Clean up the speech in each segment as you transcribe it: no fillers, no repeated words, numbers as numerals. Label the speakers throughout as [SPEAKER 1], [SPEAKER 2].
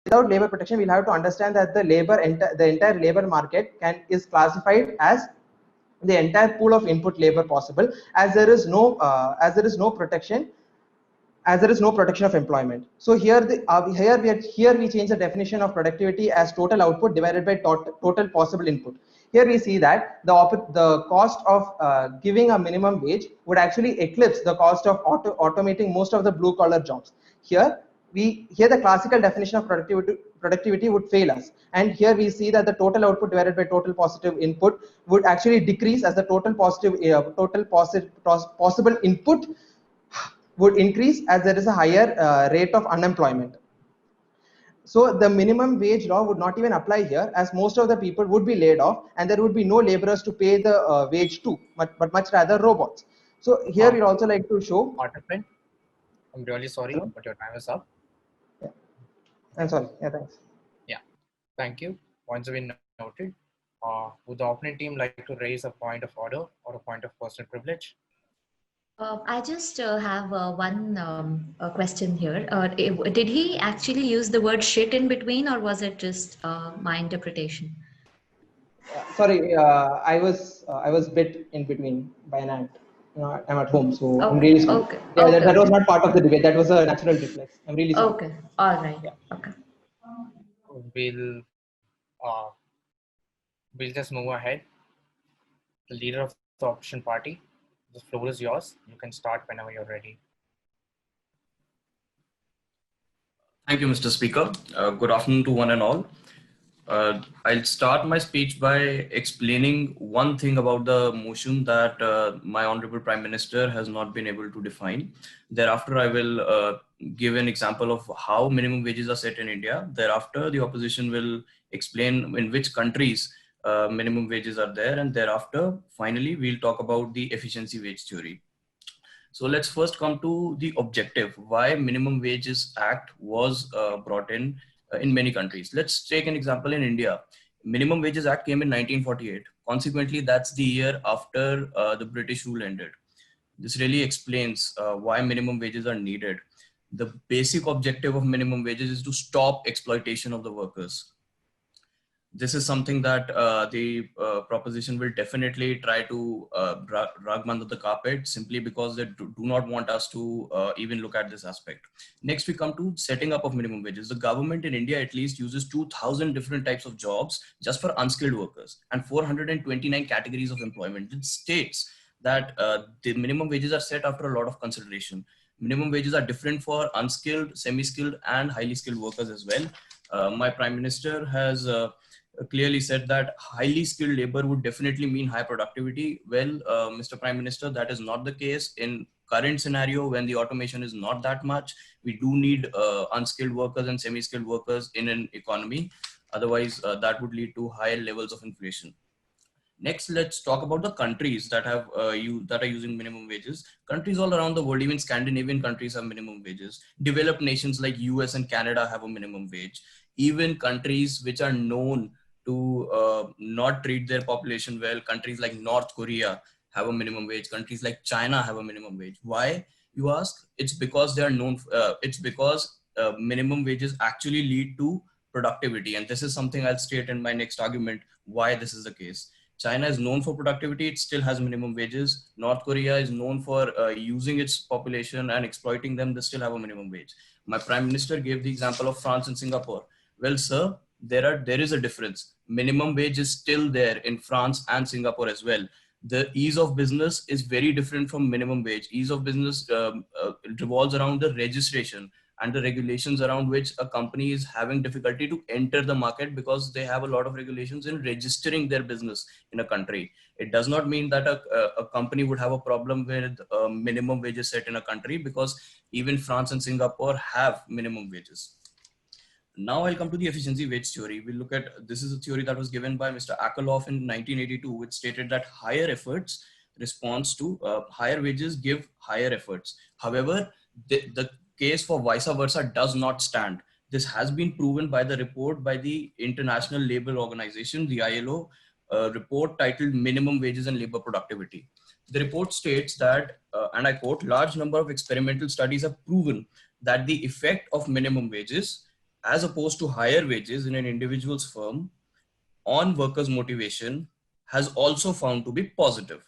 [SPEAKER 1] without labor protection, we'll have to understand that the entire labor market is classified as the entire pool of input labor possible, as there is no protection of employment. So here we change the definition of productivity as total output divided by total possible input. Here we see that the cost of giving a minimum wage would actually eclipse the cost of automating most of the blue collar jobs. Here the classical definition of productivity would fail us, and here we see that the total output divided by total positive input would actually decrease as the total possible input would increase as there is a higher rate of unemployment. So the minimum wage law would not even apply here, as most of the people would be laid off and there would be no laborers to pay the wage to, but much rather robots. So here we'd also like to show.
[SPEAKER 2] Participant, I'm really sorry, but your time is up.
[SPEAKER 1] Yeah. I'm sorry. Yeah, thanks.
[SPEAKER 2] Yeah, thank you. Points have been noted. Would the opponent team like to raise a point of order or a point of personal privilege?
[SPEAKER 3] I just have one question here. Did he actually use the word shit in between, or was it just my interpretation?
[SPEAKER 1] Sorry, I was bit in between by an ant. I'm at home, so I'm really sorry.
[SPEAKER 3] Okay.
[SPEAKER 1] Yeah,
[SPEAKER 3] okay,
[SPEAKER 1] that was not part of the debate. That was a natural reflex. I'm really sorry.
[SPEAKER 3] Okay. All right.
[SPEAKER 1] Yeah.
[SPEAKER 3] Okay.
[SPEAKER 2] We'll just move ahead. The leader of the opposition party, the floor is yours. You can start whenever you're ready.
[SPEAKER 4] Thank you, Mr. Speaker. Good afternoon to one and all. I'll start my speech by explaining one thing about the motion that my Honorable Prime Minister has not been able to define. Thereafter, I will give an example of how minimum wages are set in India. Thereafter, the opposition will explain in which countries minimum wages are there. And thereafter, finally, we'll talk about the efficiency wage theory. So let's first come to the objective, why Minimum Wages Act was brought in many countries. Let's take an example in India. Minimum Wages Act came in 1948. Consequently, that's the year after the British rule ended. This really explains why minimum wages are needed. The basic objective of minimum wages is to stop exploitation of the workers. This is something that the proposition will definitely try to rug under the carpet, simply because they do not want us to even look at this aspect. Next, we come to setting up of minimum wages. The government in India at least uses 2,000 different types of jobs just for unskilled workers and 429 categories of employment. It states that the minimum wages are set after a lot of consideration. Minimum wages are different for unskilled, semi-skilled and highly skilled workers as well. My Prime Minister has clearly said that highly skilled labor would definitely mean high productivity. Well, Mr. Prime Minister, that is not the case. In current scenario, when the automation is not that much, we do need unskilled workers and semi-skilled workers in an economy. Otherwise, that would lead to higher levels of inflation. Next, let's talk about the countries that have are using minimum wages. Countries all around the world, even Scandinavian countries, have minimum wages. Developed nations like US and Canada have a minimum wage. Even countries which are known to not treat their population well, countries like North Korea have a minimum wage. Countries like China have a minimum wage. Why, you ask? It's because they are known. It's because minimum wages actually lead to productivity, and this is something I'll state in my next argument why this is the case. China is known for productivity, it still has minimum wages. North Korea is known for using its population and exploiting them, they still have a minimum wage. My Prime Minister gave the example of France and Singapore. Well, sir, there is a difference. Minimum wage is still there in France and Singapore as well. The ease of business is very different from minimum wage. Ease of business revolves around the registration and the regulations around which a company is having difficulty to enter the market because they have a lot of regulations in registering their business in a country. It does not mean that a company would have a problem with minimum wages set in a country, because even France and Singapore have minimum wages. Now I'll come to the efficiency wage theory. We'll look at, this is a theory that was given by Mr. Akerlof in 1982, which stated that higher efforts response to higher wages give higher efforts. However, the case for vice versa does not stand. This has been proven by the report by the International Labour Organization, the ILO, report titled Minimum Wages and Labour Productivity. The report states that, and I quote, large number of experimental studies have proven that the effect of minimum wages as opposed to higher wages in an individual's firm on workers' motivation has also found to be positive.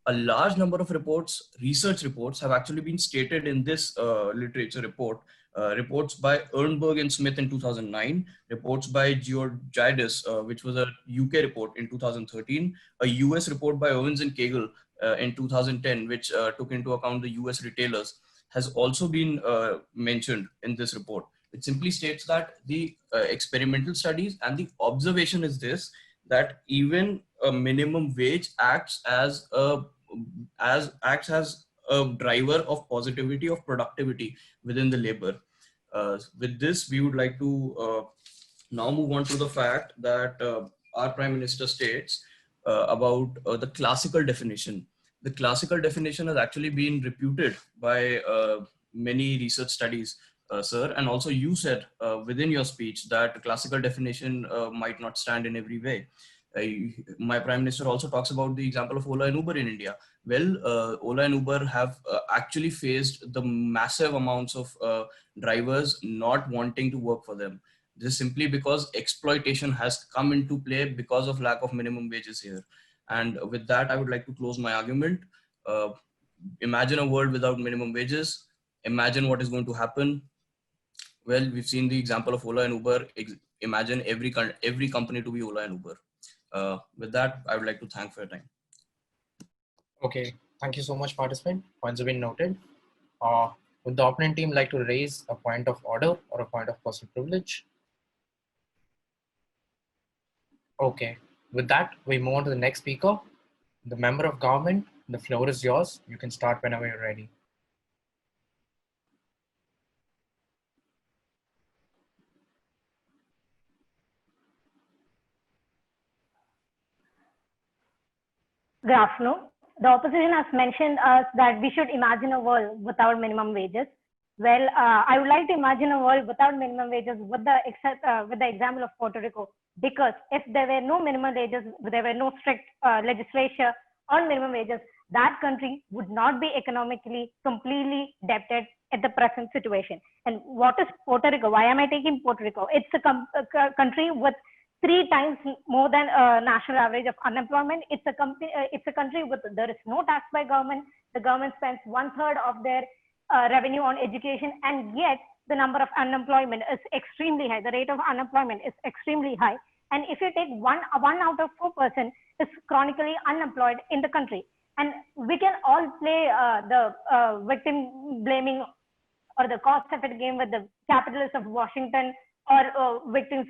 [SPEAKER 4] A large number of reports, research reports, have actually been stated in this literature report. Reports by Ernberg and Smith in 2009, reports by Georgiadis, which was a UK report in 2013, a US report by Owens and Cagle in 2010, which took into account the US retailers, has also been mentioned in this report. It simply states that the experimental studies and the observation is this, that even a minimum wage acts as a driver of positivity, of productivity within the labor. With this, we would like to now move on to the fact that our Prime Minister states about the classical definition. The classical definition has actually been reputed by many research studies, sir, and also you said within your speech that classical definition might not stand in every way. My Prime Minister also talks about the example of Ola and Uber in India. Well, Ola and Uber have actually faced the massive amounts of drivers not wanting to work for them. This is simply because exploitation has come into play because of lack of minimum wages here. And with that, I would like to close my argument. Imagine a world without minimum wages. Imagine what is going to happen. Well, we've seen the example of Ola and Uber. Imagine every company to be Ola and Uber. With that, I would like to thank for your time.
[SPEAKER 2] Okay, thank you so much, participant. Points have been noted. Would the opponent team like to raise a point of order or a point of personal privilege? Okay, with that, we move on to the next speaker, the member of government. The floor is yours. You can start whenever you're ready.
[SPEAKER 5] Good afternoon. The opposition has mentioned us that we should imagine a world without minimum wages. Well, I would like to imagine a world without minimum wages with the example of Puerto Rico, because if there were no minimum wages, there were no strict legislation on minimum wages, that country would not be economically completely debted at the present situation. And what is Puerto Rico? Why am I taking Puerto Rico? It's a country with 3 times more than national average of unemployment. It's a country with, there is no tax by government. The government spends 1/3 of their revenue on education, and yet the number of unemployment is extremely high. The rate of unemployment is extremely high. And if you take one out of 4% is chronically unemployed in the country. And we can all play the victim blaming or the cost effect game with the capitalists of Washington or victims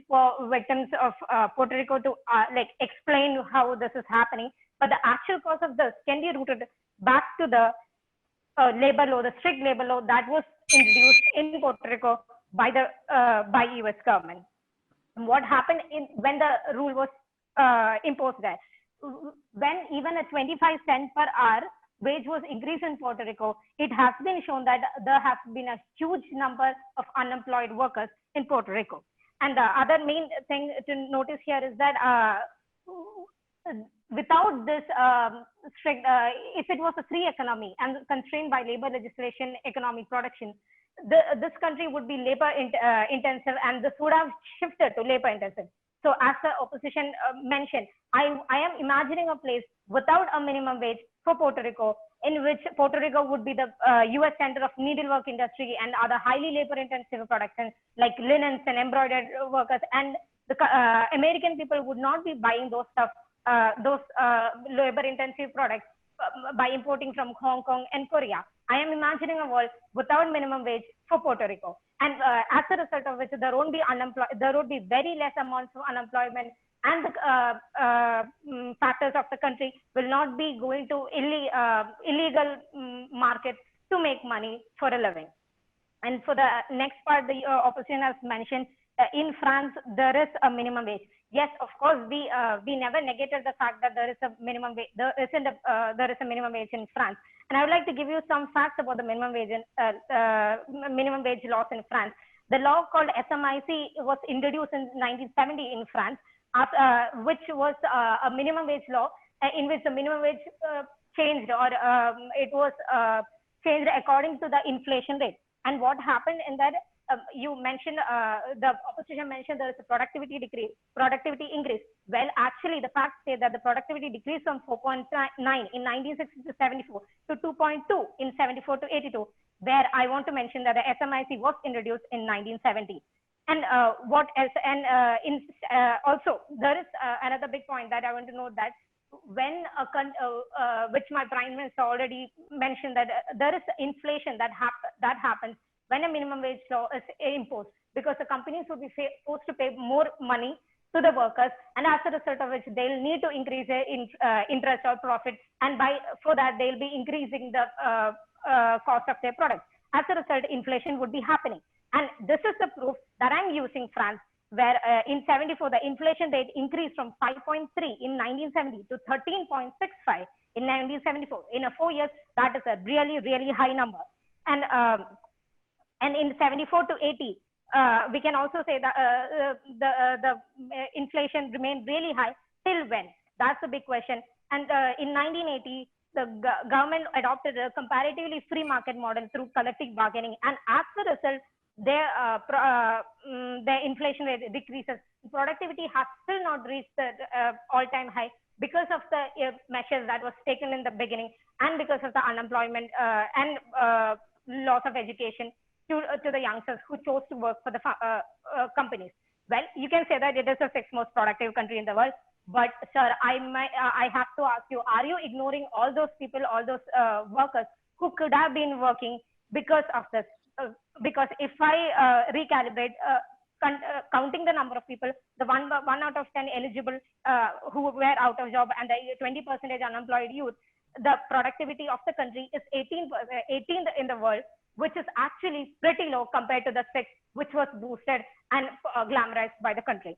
[SPEAKER 5] of Puerto Rico to like explain how this is happening. But the actual cause of this can be rooted back to the labor law, the strict labor law that was introduced in Puerto Rico by the US government. And what happened when the rule was imposed there? When even a 25 cents per hour wage was increased in Puerto Rico, it has been shown that there has been a huge number of unemployed workers in Puerto Rico. And the other main thing to notice here is that without this strict, if it was a free economy and constrained by labor legislation, economic production, this country would be labor intensive, and this would have shifted to labor intensive. So as the opposition mentioned, I am imagining a place without a minimum wage for Puerto Rico, in which Puerto Rico would be the US center of needlework industry and other highly labor intensive production like linens and embroidered workers. And the American people would not be buying those stuff, those labor intensive products by importing from Hong Kong and Korea. I am imagining a world without minimum wage for Puerto Rico. And as a result of which, there would be very less amounts of unemployment, and the factors of the country will not be going to illegal markets to make money for a living. And for the next part, the opposition has mentioned in France, there is a minimum wage. Yes, of course, we never negated the fact that there is a minimum wage. There is a minimum wage in France. And I would like to give you some facts about the minimum wage laws in France. The law called SMIC was introduced in 1970 in France, which was a minimum wage law in which the minimum wage changed, or it was changed according to the inflation rate. And what happened in that, you mentioned, the opposition mentioned there is a productivity decrease, productivity increase. Well, actually, the facts say that the productivity decreased from 4.9 in 1960 to 74 to 2.2 in 74 to 82, where I want to mention that the SMIC was introduced in 1970. And what else? And also, there is another big point that I want to note, that when which my prime minister already mentioned, that there is inflation that happens when a minimum wage law is imposed, because the companies will be forced to pay more money to the workers, and as a result of which they'll need to increase their interest or profit, and for that they'll be increasing the cost of their products. As a result, inflation would be happening. And this is the proof that I'm using France, where in 74, the inflation rate increased from 5.3 in 1970 to 13.65 in 1974. In 4 years, that is a really, really high number. And in 74 to 80, we can also say that the inflation remained really high. Till when? That's a big question. And in 1980, the government adopted a comparatively free market model through collective bargaining. And as a result, their inflation rate decreases. Productivity has still not reached the all-time high because of the measures that was taken in the beginning, and because of the unemployment and loss of education to the youngsters who chose to work for the companies. Well, you can say that it is the 6th most productive country in the world, but sir, I have to ask you, are you ignoring all those people, all those workers who could have been working because of this? Because if I recalibrate, counting the number of people, the 1 out of 10 eligible who were out of job, and the 20% unemployed youth, the productivity of the country is 18th in the world, which is actually pretty low compared to the 6th, which was boosted and glamorized by the country.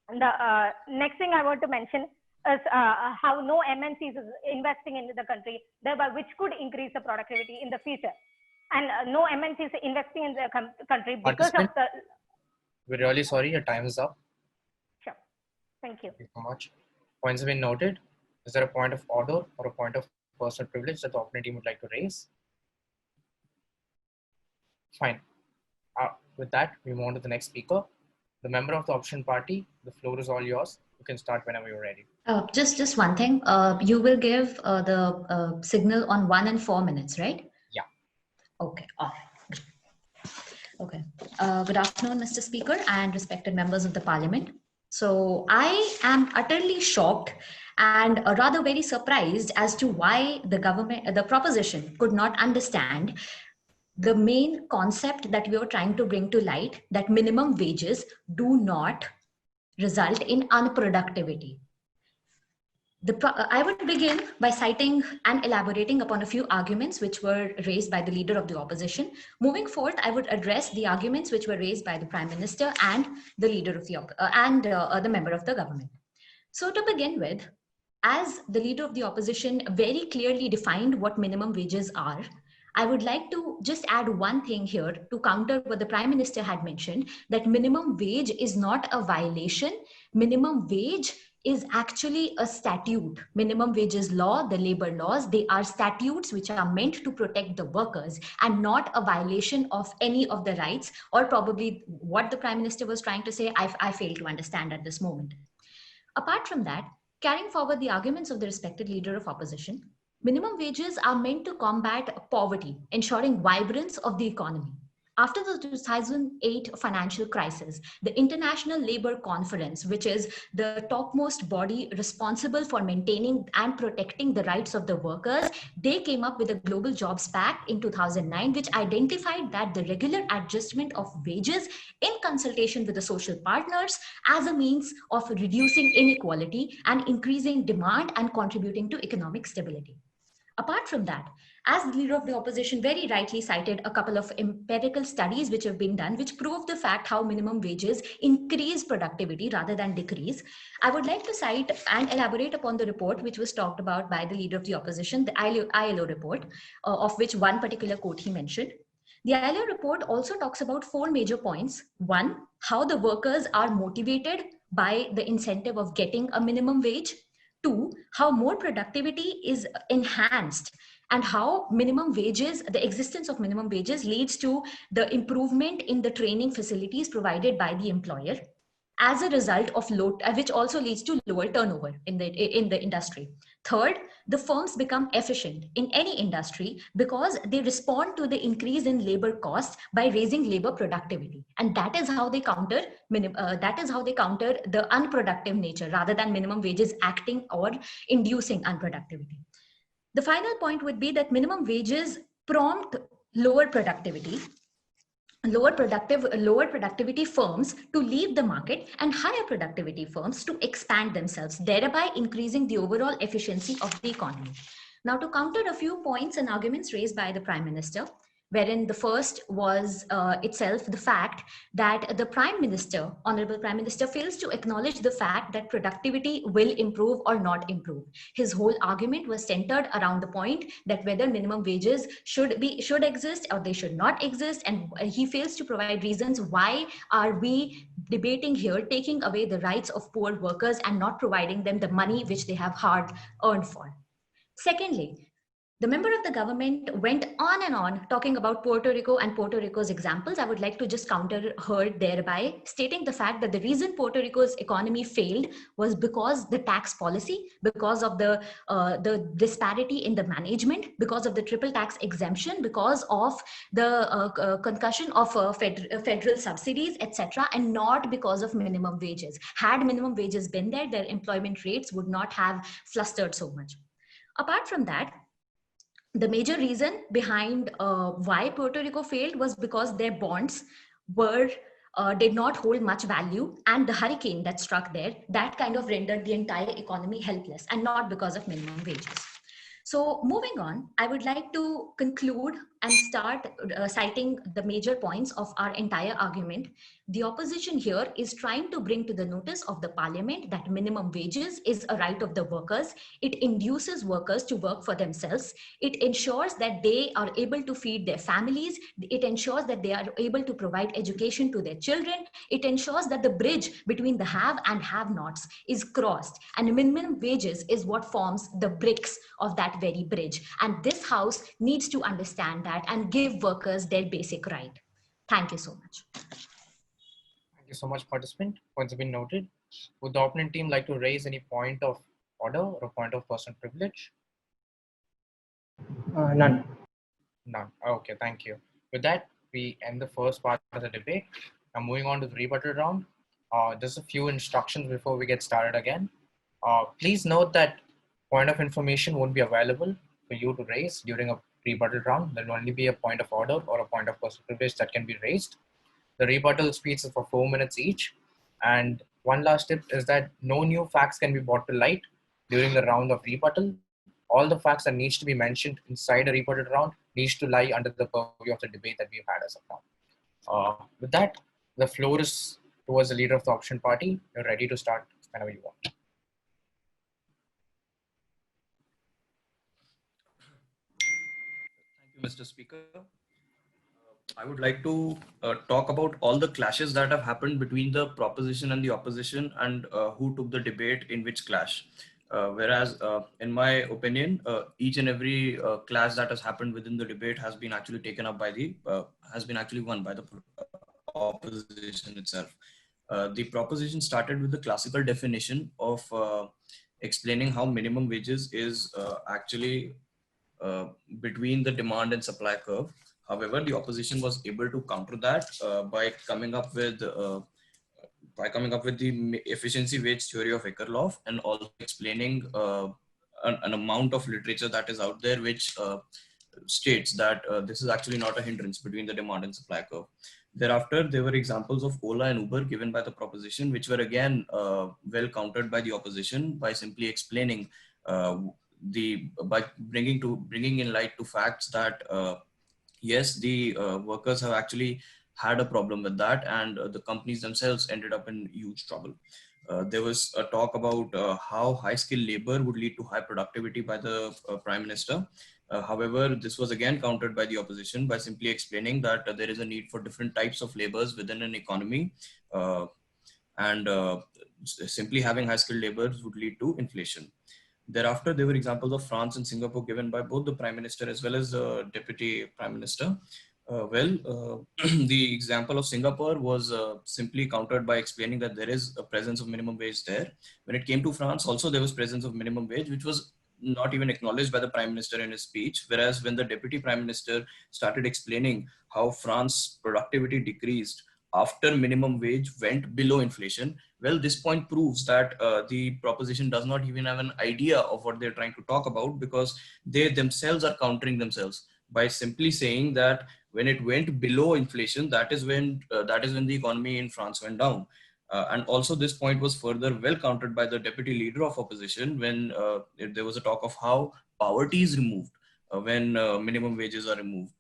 [SPEAKER 5] And the next thing I want to mention is how no MNCs is investing into the country, thereby which could increase the productivity in the future. And no MNCs investing in the country because of the...
[SPEAKER 2] We're really sorry, your time is up.
[SPEAKER 5] Sure. Thank you.
[SPEAKER 2] Thank you so much. Points have been noted. Is there a point of order or a point of personal privilege that the opponent team would like to raise? Fine. With that, we move on to the next speaker. The member of the opposition party, the floor is all yours. You can start whenever you're ready.
[SPEAKER 3] Just one thing. You will give the signal on 1 and 4 minutes, right?
[SPEAKER 2] Yeah.
[SPEAKER 3] Okay. All right. Okay. Good afternoon, Mr. Speaker and respected members of the Parliament. So I am utterly shocked and rather very surprised as to why the proposition could not understand the main concept that we were trying to bring to light, that minimum wages do not result in unproductivity. I would begin by citing and elaborating upon a few arguments which were raised by the leader of the opposition. Moving forth, I would address the arguments which were raised by the Prime Minister and the leader of the member of the government. So to begin with, as the leader of the opposition very clearly defined what minimum wages are, I would like to just add one thing here to counter what the Prime Minister had mentioned, that minimum wage is not a violation. Minimum wage is actually a statute. Minimum wages law, the labor laws, they are statutes which are meant to protect the workers and not a violation of any of the rights, or probably what the Prime Minister was trying to say, I fail to understand at this moment. Apart from that, carrying forward the arguments of the respected leader of opposition, minimum wages are meant to combat poverty, ensuring vibrance of the economy. After the 2008 financial crisis, the International Labour Conference, which is the topmost body responsible for maintaining and protecting the rights of the workers, they came up with a Global Jobs Pact in 2009, which identified that the regular adjustment of wages in consultation with the social partners as a means of reducing inequality and increasing demand and contributing to economic stability. Apart from that, as the leader of the opposition very rightly cited a couple of empirical studies which have been done, which prove the fact how minimum wages increase productivity rather than decrease, I would like to cite and elaborate upon the report which was talked about by the leader of the opposition, the ILO report, of which one particular quote he mentioned. The ILO report also talks about 4 major points. 1, how the workers are motivated by the incentive of getting a minimum wage. Two, how more productivity is enhanced and how minimum wages, the existence of minimum wages leads to the improvement in the training facilities provided by the employer as a result of low, which also leads to lower turnover in the industry. Third, the firms become efficient in any industry because they respond to the increase in labor costs by raising labor productivity, and that is how they counter the unproductive nature rather than minimum wages acting or inducing unproductivity. The final point would be that minimum wages prompt lower productivity lower productivity firms to leave the market and higher productivity firms to expand themselves, thereby increasing the overall efficiency of the economy. Now, to counter a few points and arguments raised by the Prime Minister, wherein the first was itself the fact that the Honorable Prime Minister, fails to acknowledge the fact that productivity will improve or not improve. His whole argument was centered around the point that whether minimum wages should exist or they should not exist, and he fails to provide reasons why are we debating here taking away the rights of poor workers and not providing them the money which they have hard earned for. Secondly, the member of the government went on and on talking about Puerto Rico and Puerto Rico's examples. I would like to just counter her thereby, stating the fact that the reason Puerto Rico's economy failed was because the tax policy, because of the disparity in the management, because of the triple tax exemption, because of the concussion of federal subsidies, etc., and not because of minimum wages. Had minimum wages been there, their employment rates would not have flustered so much. Apart from that, the major reason behind why Puerto Rico failed was because their bonds did not hold much value, and the hurricane that struck there, that kind of rendered the entire economy helpless, and not because of minimum wages. So moving on, I would like to conclude and start citing the major points of our entire argument. The opposition here is trying to bring to the notice of the parliament that minimum wages is a right of the workers. It induces workers to work for themselves. It ensures that they are able to feed their families. It ensures that they are able to provide education to their children. It ensures that the bridge between the have and have-nots is crossed. And minimum wages is what forms the bricks of that very bridge. And this House needs to understand that and give workers their basic right. Thank you so much.
[SPEAKER 2] Thank you so much, participant. Points have been noted. Would the opponent team like to raise any point of order or a point of personal privilege?
[SPEAKER 1] None.
[SPEAKER 2] None. Okay, thank you. With that, we end the first part of the debate. Now moving on to the rebuttal round. Just a few instructions before we get started again. Please note that point of information won't be available for you to raise during a rebuttal round. There will only be a point of order or a point of personal privilege that can be raised. The rebuttal speech is for 4 minutes each. And one last tip is that no new facts can be brought to light during the round of rebuttal. All the facts that needs to be mentioned inside a rebuttal round needs to lie under the purview of the debate that we've had as of now. With that, the floor is towards the leader of the opposition party. You're ready to start whenever you want.
[SPEAKER 4] Thank you, Mr. Speaker. I would like to talk about all the clashes that have happened between the proposition and the opposition, and who took the debate in which clash. Whereas, in my opinion, each and every clash that has happened within the debate has been actually taken up by has been actually won by the opposition itself. The proposition started with the classical definition of explaining how minimum wages is actually between the demand and supply curve. However, the opposition was able to counter that by coming up with the efficiency wage theory of Ekerlof, and also explaining an amount of literature that is out there which states that this is actually not a hindrance between the demand and supply curve. Thereafter, there were examples of Ola and Uber given by the proposition, which were again well countered by the opposition by simply explaining by bringing in light to facts that yes, the workers have actually had a problem with that, and the companies themselves ended up in huge trouble. There was a talk about how high-skilled labor would lead to high productivity by the Prime Minister. However, this was again countered by the opposition by simply explaining that there is a need for different types of labors within an economy, and simply having high-skilled laborers would lead to inflation. Thereafter, there were examples of France and Singapore given by both the Prime Minister as well as the Deputy Prime Minister. The example of Singapore was simply countered by explaining that there is a presence of minimum wage there. When it came to France, also there was presence of minimum wage, which was not even acknowledged by the Prime Minister in his speech. Whereas when the Deputy Prime Minister started explaining how France's productivity decreased after minimum wage went below inflation, well, this point proves that the proposition does not even have an idea of what they're trying to talk about, because they themselves are countering themselves by simply saying that when it went below inflation, that is when the economy in France went down. And also this point was further well countered by the deputy leader of opposition when there was a talk of how poverty is removed when minimum wages are removed.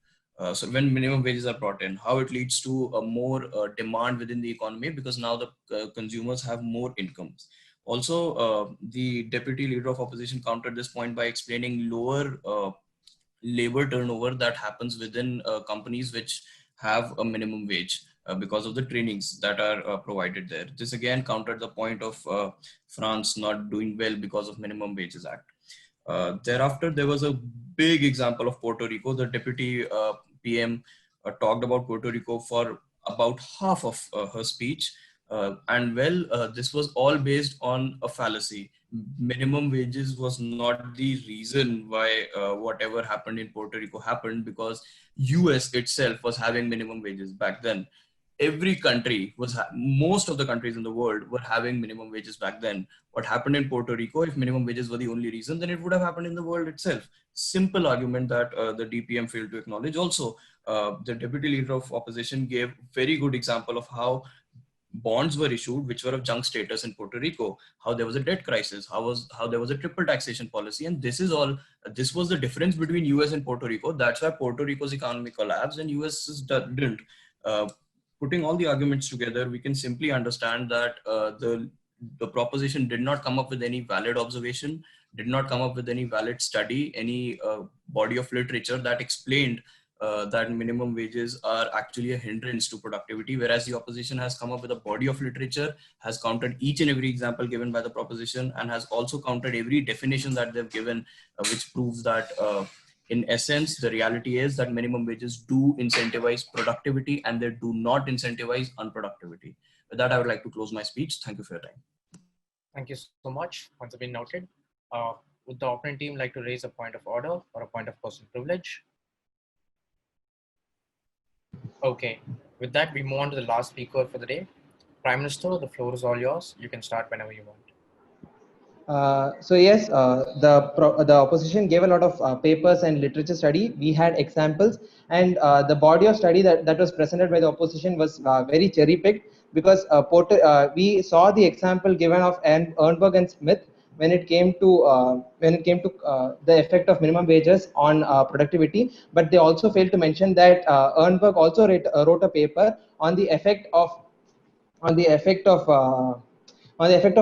[SPEAKER 4] So when minimum wages are brought in, how it leads to a more demand within the economy, because now the consumers have more incomes. Also, the deputy leader of opposition countered this point by explaining lower labor turnover that happens within companies which have a minimum wage because of the trainings that are provided there. This again countered the point of France not doing well because of Minimum Wages Act. Thereafter, there was a big example of Puerto Rico. The deputy PM talked about Puerto Rico for about half of her speech. This was all based on a fallacy. Minimum wages was not the reason why whatever happened in Puerto Rico happened, because US itself was having minimum wages back then. Every country most of the countries in the world were having minimum wages back then. What happened in Puerto Rico, if minimum wages were the only reason, then it would have happened in the world itself. Simple argument that the DPM failed to acknowledge. Also, the deputy leader of opposition gave very good example of how bonds were issued which were of junk status in Puerto Rico, how there was a debt crisis, how there was a triple taxation policy, and this was the difference between US and Puerto Rico. That's why Puerto Rico's economy collapsed and US's didn't. Putting all the arguments together, we can simply understand that the proposition did not come up with any valid observation, did not come up with any valid study, any body of literature that explained that minimum wages are actually a hindrance to productivity, whereas the opposition has come up with a body of literature, has countered each and every example given by the proposition, and has also countered every definition that they've given, which proves that in essence, the reality is that minimum wages do incentivize productivity and they do not incentivize unproductivity. With that, I would like to close my speech. Thank you for your time.
[SPEAKER 2] Thank you so much. Once again noted. Would the opponent team like to raise a point of order or a point of personal privilege? Okay, with that, we move on to the last speaker for the day. Prime Minister, the floor is all yours. You can start whenever you want.
[SPEAKER 1] The opposition gave a lot of papers and literature study. We had examples, and the body of study that was presented by the opposition was very cherry picked, because we saw the example given of Ernberg and Smith when it came to the effect of minimum wages on productivity. But they also failed to mention that Ernberg also wrote a paper on the effect of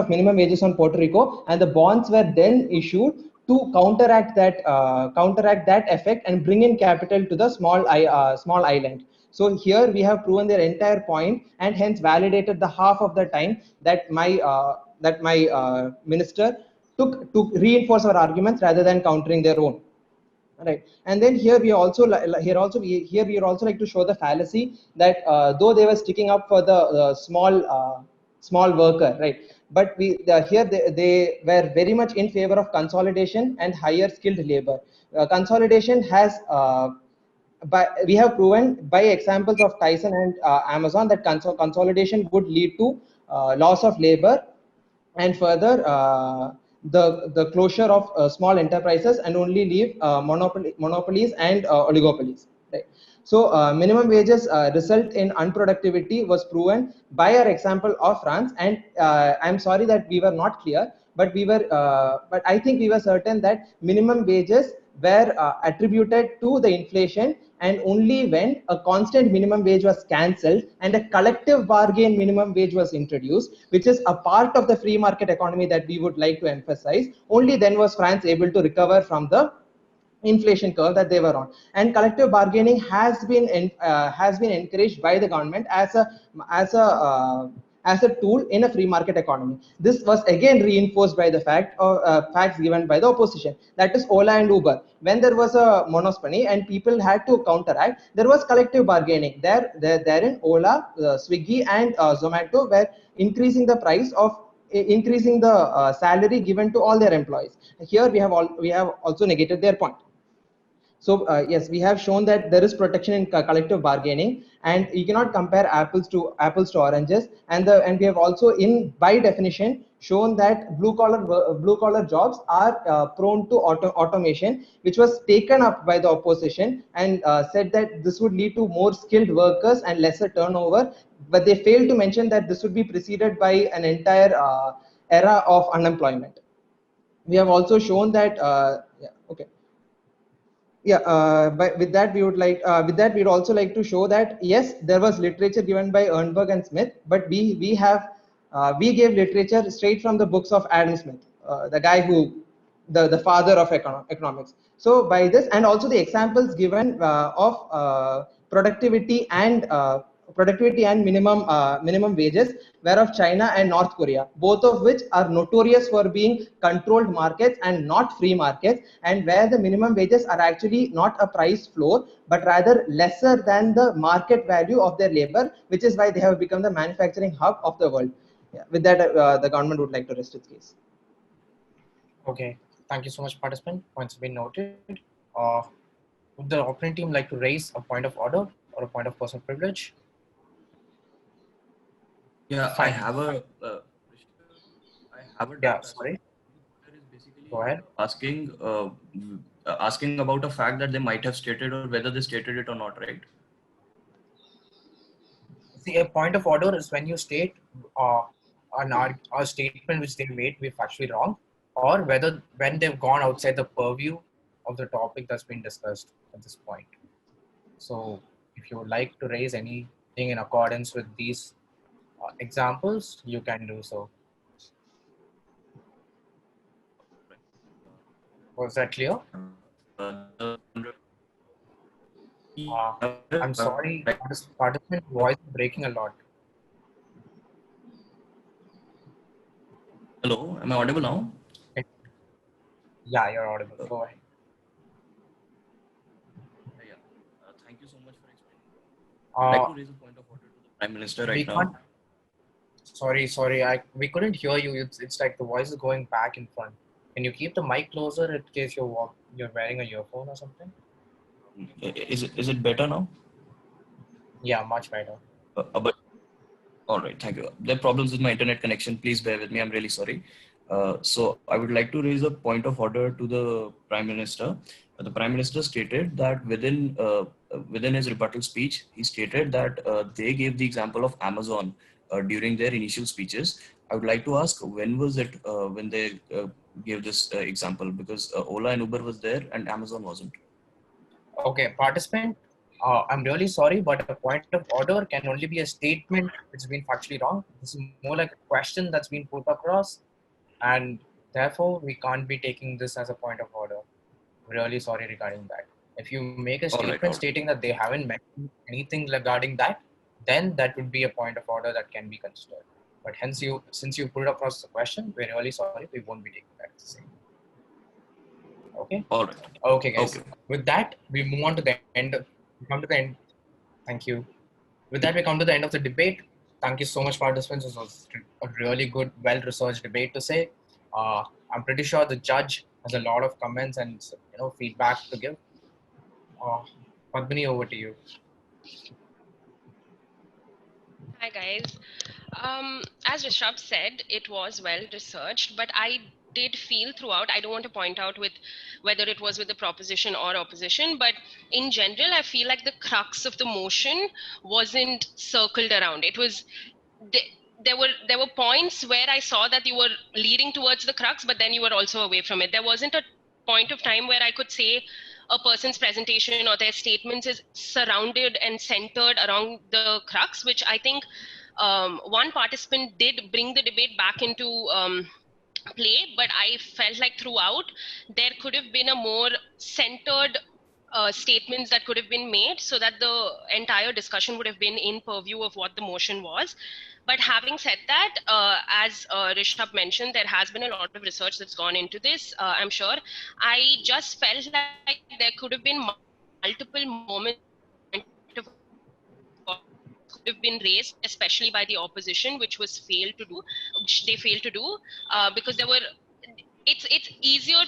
[SPEAKER 1] minimum wages on Puerto Rico, and the bonds were then issued to counteract that effect and bring in capital to the small island. So here we have proven their entire point, and hence validated the half of the time that my minister took to reinforce our arguments rather than countering their own. Right, and then here we are also like to show the fallacy that though they were sticking up for the small worker, right, but they were very much in favor of consolidation and higher skilled labor. Consolidation has we have proven by examples of Tyson and Amazon that consolidation would lead to loss of labor, and further the closure of small enterprises, and only leave monopolies and oligopolies. Right. So minimum wages result in unproductivity was proven by our example of France, and I'm sorry that we were not clear, but but I think we were certain that minimum wages were attributed to the inflation, and only when a constant minimum wage was cancelled and a collective bargain minimum wage was introduced, which is a part of the free market economy that we would like to emphasize, only then was France able to recover from the inflation curve that they were on. And collective bargaining has been encouraged by the government as as a tool in a free market economy. This was again reinforced by the facts given by the opposition, that is Ola and Uber. When there was a monopoly and people had to counteract, there was collective bargaining. Therein Ola, Swiggy and Zomato were increasing the price of increasing the salary given to all their employees. Here we have also negated their point. So yes, we have shown that there is protection in collective bargaining, and you cannot compare apples to oranges. And we have also, by definition, shown that blue collar jobs are prone to automation, which was taken up by the opposition and said that this would lead to more skilled workers and lesser turnover. But they failed to mention that this would be preceded by an entire era of unemployment. We have also shown that with that we'd also like to show that yes, there was literature given by Ernberg and Smith, but we gave literature straight from the books of Adam Smith, the guy who the father of economics. So by this, and also the examples given of productivity and minimum wages were of China and North Korea, both of which are notorious for being controlled markets and not free markets, and where the minimum wages are actually not a price floor, but rather lesser than the market value of their labor, which is why they have become the manufacturing hub of the world. With that, the government would like to rest its case.
[SPEAKER 2] Okay, thank you so much, participant. Points have been noted. Would the opponent team like to raise a point of order or a point of personal privilege?
[SPEAKER 4] Yeah,
[SPEAKER 2] Fine.
[SPEAKER 4] I have a
[SPEAKER 2] Yeah, sorry. Go ahead.
[SPEAKER 4] Asking about a fact that they might have stated, or whether they stated it or not, right?
[SPEAKER 2] See, a point of order is when you state a statement which they made be factually wrong, or when they've gone outside the purview of the topic that's been discussed at this point. So if you would like to raise anything in accordance with these examples, you can do so. Was that clear? I'm sorry, participant voice is breaking a lot.
[SPEAKER 4] Hello, am I audible now?
[SPEAKER 2] Yeah, you're audible. Go ahead.
[SPEAKER 4] Yeah. Thank you so much for explaining. I'd like to raise a point of order to the Prime Minister right now.
[SPEAKER 2] Sorry, we couldn't hear you. It's like the voice is going back in front. Can you keep the mic closer in case you're wearing a earphone or something?
[SPEAKER 4] Is it better now?
[SPEAKER 2] Yeah, much better.
[SPEAKER 4] But all right, thank you. There are problems with my internet connection. Please bear with me. I'm really sorry. So I would like to raise a point of order to the Prime Minister. The Prime Minister stated that within his rebuttal speech, he stated that they gave the example of Amazon during their initial speeches. I would like to ask, when was it when they gave this example? Because Ola and Uber was there and Amazon wasn't.
[SPEAKER 2] Okay, participant, I'm really sorry, but a point of order can only be a statement which has been factually wrong. This is more like a question that's been put across, and therefore we can't be taking this as a point of order. Really sorry regarding that. If you make a statement stating that they haven't mentioned anything regarding that, then that would be a point of order that can be considered. But since you put across the question, we're really sorry. We won't be taking that as the same. Okay.
[SPEAKER 4] All right.
[SPEAKER 2] Okay, guys. Okay. With that, we move on to the end. We come to the end. Thank you. With that, we come to the end of the debate. Thank you so much, participants. This was a really good, well-researched debate to say. I'm pretty sure the judge has a lot of comments and feedback to give. Padmini, over to you.
[SPEAKER 6] Hi guys. As Rishabh said, it was well researched, but I did feel throughout, I don't want to point out with whether it was with the proposition or opposition, but in general, I feel like the crux of the motion wasn't circled around. It was, there were points where I saw that you were leading towards the crux, but then you were also away from it. There wasn't a point of time where I could say a person's presentation or their statements is surrounded and centered around the crux, which I think one participant did bring the debate back into play, but I felt like throughout there could have been a more centered statements that could have been made so that the entire discussion would have been in purview of what the motion was. But having said that, as Rishabh mentioned, there has been a lot of research that's gone into this, I'm sure. I just felt like there could have been multiple moments could have been raised, especially by the opposition, which they failed to do, because there were. It's easier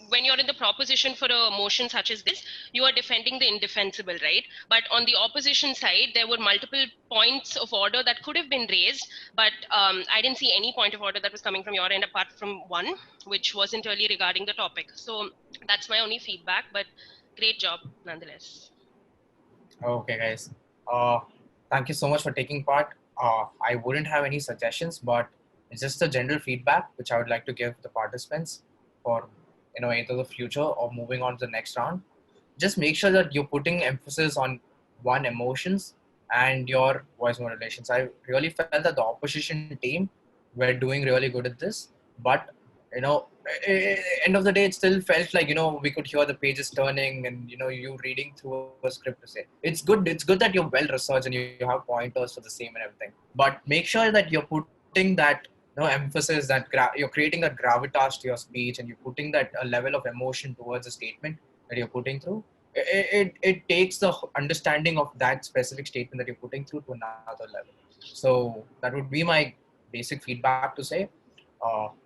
[SPEAKER 6] when you're in the proposition for a motion such as this, you are defending the indefensible, right? But on the opposition side, there were multiple points of order that could have been raised, but I didn't see any point of order that was coming from your end apart from one, which wasn't really regarding the topic. So that's my only feedback, but great job nonetheless.
[SPEAKER 2] Okay, guys. Thank you so much for taking part. I wouldn't have any suggestions, but it's just a general feedback which I would like to give the participants for either the future or moving on to the next round. Just make sure that you're putting emphasis on one, emotions, and your voice modulations. I really felt that the opposition team were doing really good at this, but end of the day, it still felt like we could hear the pages turning and you reading through a script to say it's good that you're well researched and you have pointers for the same and everything, but make sure that you're putting that emphasis, that you're creating that gravitas to your speech, and you're putting that level of emotion towards the statement that you're putting through. It takes the understanding of that specific statement that you're putting through to another level. So that would be my basic feedback to say.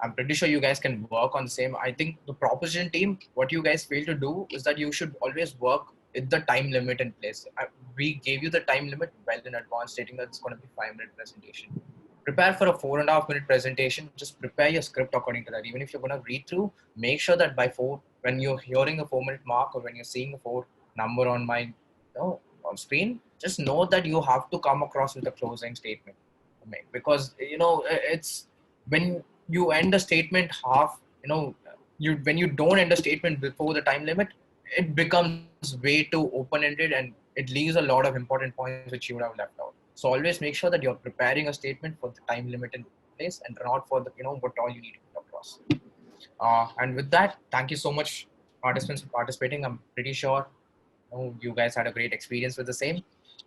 [SPEAKER 2] I'm pretty sure you guys can work on the same. I think the proposition team, what you guys fail to do is that you should always work with the time limit in place. We gave you the time limit well in advance, stating that it's going to be 5-minute presentation. Prepare for a 4.5-minute presentation. Just prepare your script according to that. Even if you're going to read through, make sure that by 4, when you're hearing a 4-minute mark or when you're seeing a 4 number on my on screen, just know that you have to come across with a closing statement. Because it's when you end a statement half, when you don't end a statement before the time limit, it becomes way too open-ended and it leaves a lot of important points which you would have left out. So always make sure that you're preparing a statement for the time limit in place and not for the what all you need to put across. And with that, thank you so much, participants, for participating. I'm pretty sure you guys had a great experience with the same.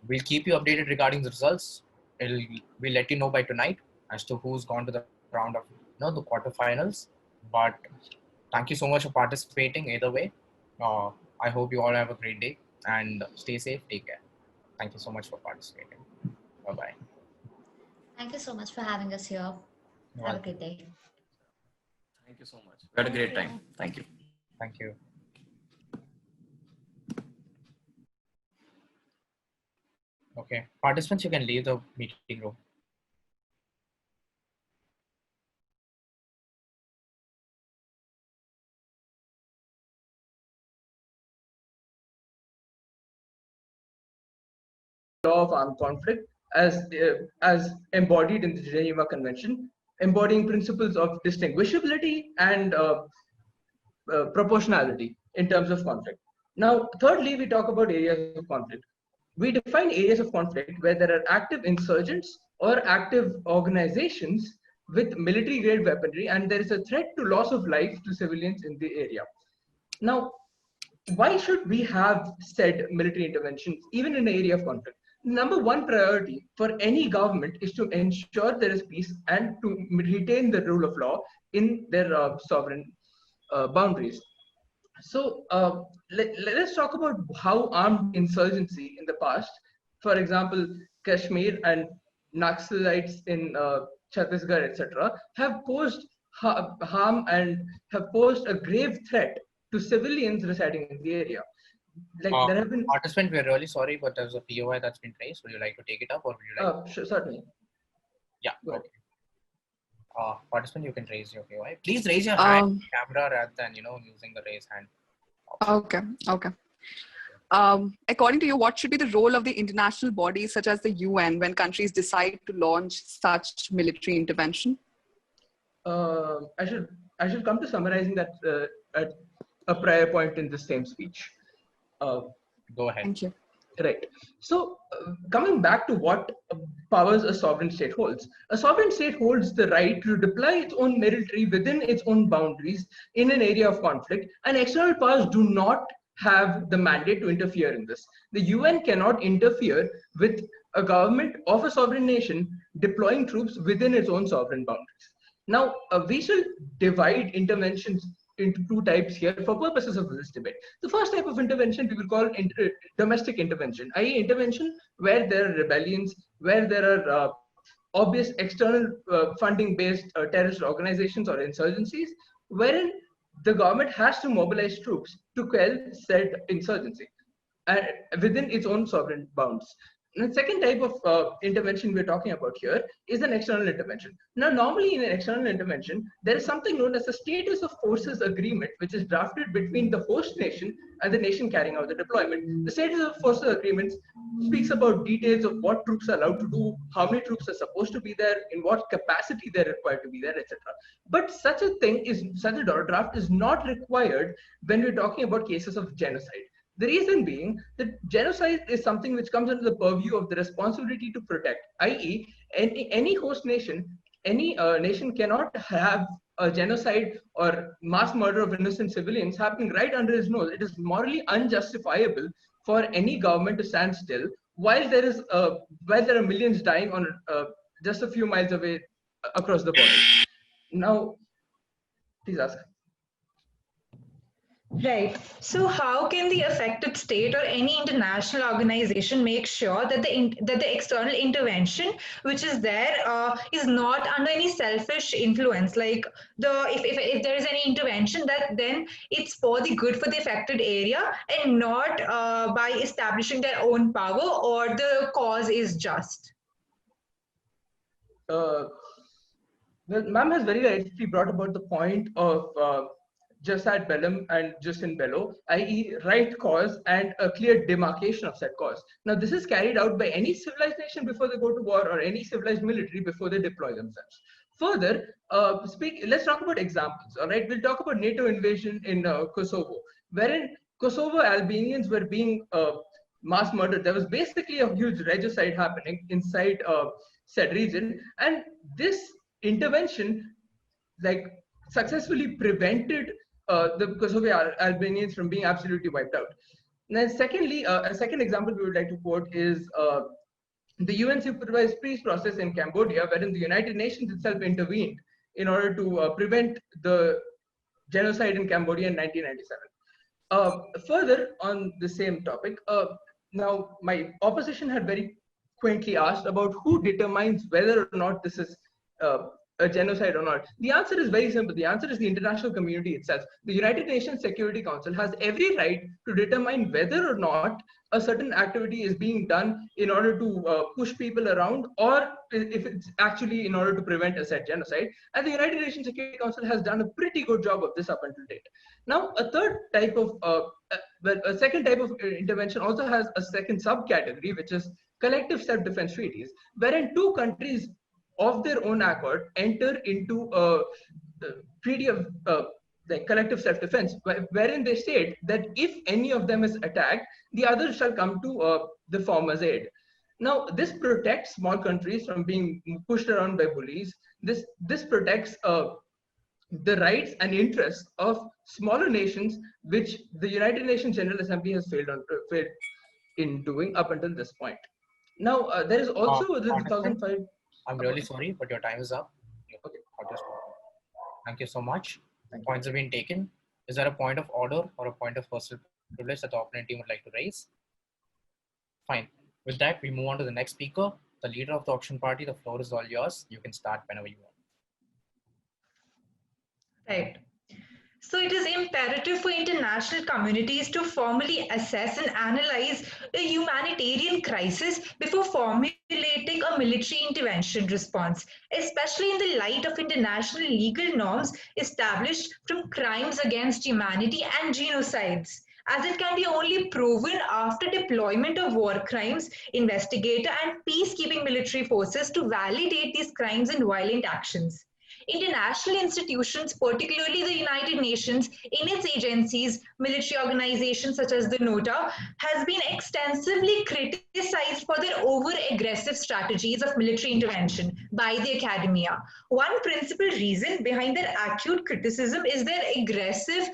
[SPEAKER 2] We'll keep you updated regarding the results. We'll let you know by tonight as to who's gone to the round of the quarterfinals. But thank you so much for participating either way. I hope you all have a great day and stay safe. Take care. Thank you so much for participating. Bye-bye.
[SPEAKER 3] Thank you so much for having us here. Have a good day.
[SPEAKER 4] Thank you so much. We had a great time. Thank you.
[SPEAKER 2] Thank you. Okay, participants, you can leave the meeting room.
[SPEAKER 1] Law of armed conflict as embodied in the Geneva Convention, embodying principles of distinguishability and proportionality in terms of conflict. Now, thirdly, we talk about areas of conflict. We define areas of conflict where there are active insurgents or active organizations with military grade weaponry and there is a threat to loss of life to civilians in the area. Now, why should we have said military interventions even in an area of conflict? Number one priority for any government is to ensure there is peace and to retain the rule of law in their sovereign boundaries. So let's talk about how armed insurgency in the past, for example, Kashmir and Naxalites in Chhattisgarh, etc., have posed harm and have posed a grave threat to civilians residing in the area. Like there have been
[SPEAKER 2] participant, we're really sorry, but there's a POI that's been raised. Would you like to take it up, or would you like?
[SPEAKER 1] Sure, certainly.
[SPEAKER 2] Yeah. Okay. Participant, you can raise your POI. Please raise your hand camera rather than using the raise hand option.
[SPEAKER 7] Okay. According to you, what should be the role of the international bodies such as the UN when countries decide to launch such military intervention?
[SPEAKER 1] I should come to summarizing that at a prior point in the same speech.
[SPEAKER 2] Go ahead.
[SPEAKER 7] Thank you.
[SPEAKER 1] Right. So coming back to what powers a sovereign state holds. A sovereign state holds the right to deploy its own military within its own boundaries in an area of conflict, and external powers do not
[SPEAKER 8] have the mandate to interfere in this. The UN cannot interfere with a government of a sovereign nation deploying troops within its own sovereign boundaries. Now, we shall divide interventions into two types here for purposes of this debate. The first type of intervention we will call domestic intervention, i.e. intervention where there are rebellions, where there are obvious external funding-based terrorist organizations or insurgencies, wherein the government has to mobilize troops to quell said insurgency within its own sovereign bounds. And the second type of intervention we're talking about here is an external intervention. Now, normally in an external intervention, there is something known as a status of forces agreement, which is drafted between the host nation and the nation carrying out the deployment. The status of forces agreements speaks about details of what troops are allowed to do, how many troops are supposed to be there, in what capacity they're required to be there, etc. But such a draft is not required when we're talking about cases of genocide. The reason being that genocide is something which comes under the purview of the responsibility to protect, i.e. any host nation, any nation cannot have a genocide or mass murder of innocent civilians happening right under his nose. It is morally unjustifiable for any government to stand still while there are millions dying on just a few miles away across the border. Now, please ask.
[SPEAKER 9] Right. So how can the affected state or any international organization make sure that the external intervention which is there is not under any selfish influence? Like if there is any intervention, that then it's for the good for the affected area and not by establishing their own power, or the cause is just.
[SPEAKER 8] Well, ma'am has very rightly brought about the point of jus ad bellum and jus in bello, i.e. right cause and a clear demarcation of said cause. Now, this is carried out by any civilized nation before they go to war, or any civilized military before they deploy themselves. Further, let's talk about examples, all right? We'll talk about NATO invasion in Kosovo, wherein Kosovo Albanians were being mass murdered. There was basically a huge regicide happening inside said region, and this intervention successfully prevented the Kosovo Albanians from being absolutely wiped out. And then secondly, a second example we would like to quote is the UN supervised peace process in Cambodia, wherein the United Nations itself intervened in order to prevent the genocide in Cambodia in 1997. Further on the same topic, now my opposition had very quaintly asked about who determines whether or not this is a genocide or not. The answer is very simple. The answer is the international community itself. The United Nations Security Council has every right to determine whether or not a certain activity is being done in order to push people around, or if it's actually in order to prevent a said genocide. And the United Nations Security Council has done a pretty good job of this up until date. Now, a second type of intervention also has a second subcategory, which is collective self-defense treaties, wherein two countries of their own accord enter into a treaty of collective self-defense, wherein they state that if any of them is attacked, the other shall come to the former's aid. Now, this protects small countries from being pushed around by bullies. This protects the rights and interests of smaller nations, which the United Nations General Assembly has failed in doing up until this point. Now, there is also the 2005.
[SPEAKER 2] I'm really sorry, but your time is up.
[SPEAKER 8] Okay.
[SPEAKER 2] Thank you so much. Points have been taken. Is there a point of order or a point of personal privilege that the opponent team would like to raise? Fine. With that, we move on to the next speaker, the leader of the opposition party. The floor is all yours. You can start whenever you want.
[SPEAKER 9] Right. So it is imperative for international communities to formally assess and analyze a humanitarian crisis before formulating a military intervention response, especially in the light of international legal norms established from crimes against humanity and genocides, as it can be only proven after deployment of war crimes, investigator and peacekeeping military forces to validate these crimes and violent actions. international institutions, particularly the United Nations, in its agencies, military organizations such as the NOTA, has been extensively criticized for their over-aggressive strategies of military intervention by the academia. One principal reason behind their acute criticism is their aggressive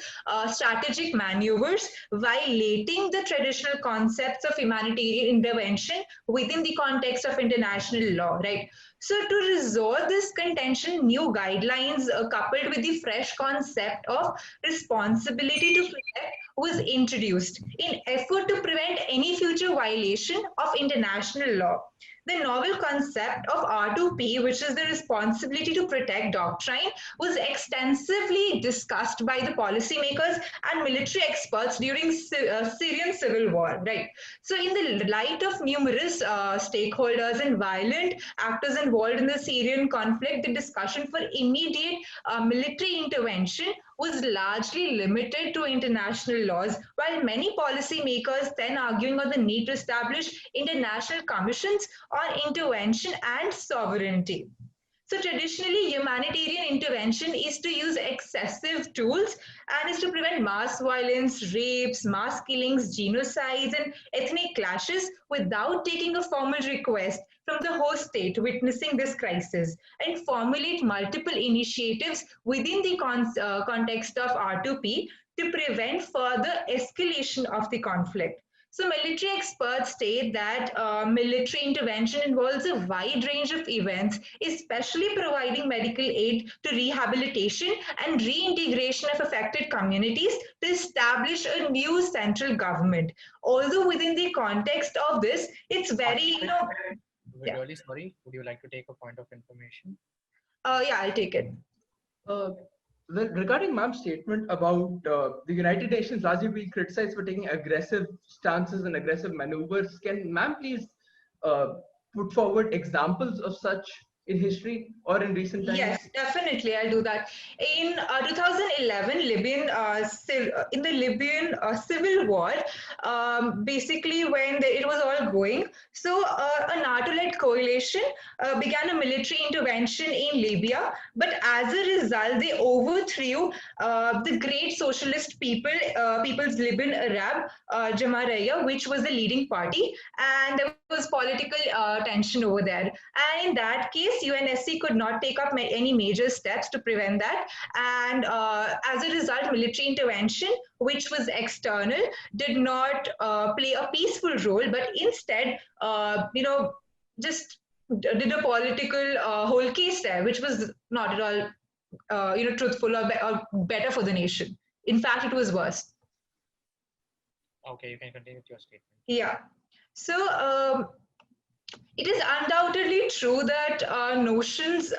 [SPEAKER 9] strategic maneuvers, violating the traditional concepts of humanitarian intervention within the context of international law, right? So to resolve this contention, new guidelines coupled with the fresh concept of responsibility to protect was introduced in effort to prevent any future violation of international law. The novel concept of R2P, which is the responsibility to protect doctrine, was extensively discussed by the policymakers and military experts during Syrian civil war, right? So in the light of numerous stakeholders and violent actors involved in the Syrian conflict, the discussion for immediate military intervention was largely limited to international laws, while many policymakers then arguing on the need to establish international commissions on intervention and sovereignty. So traditionally, humanitarian intervention is to use excessive tools and is to prevent mass violence, rapes, mass killings, genocides, and ethnic clashes without taking a formal request from the host state witnessing this crisis, and formulate multiple initiatives within the context of R2P to prevent further escalation of the conflict. So military experts state that military intervention involves a wide range of events, especially providing medical aid to rehabilitation and reintegration of affected communities to establish a new central government. Although within the context of this, it's very,
[SPEAKER 2] We're really sorry. Would you like to take a point of information?
[SPEAKER 9] Yeah, I'll take it.
[SPEAKER 8] Well, regarding ma'am's statement about the United Nations largely being criticized for taking aggressive stances and aggressive maneuvers, can ma'am please put forward examples of such in history or in recent times?
[SPEAKER 9] Yes, definitely, I'll do that. In 2011, in the Libyan civil war, basically when it was all going, so a NATO-led coalition began a military intervention in Libya, but as a result, they overthrew the great socialist People's Libyan Arab Jamahiriya, which was the leading party, and there was political tension over there. And in that case, UNSC could not take up any major steps to prevent that. And as a result, military intervention, which was external, did not play a peaceful role, but instead, just did a political whole case there, which was not at all, truthful or better for the nation. In fact, it was worse.
[SPEAKER 2] Okay, you can continue with your statement.
[SPEAKER 9] Yeah. So it is undoubtedly true that notions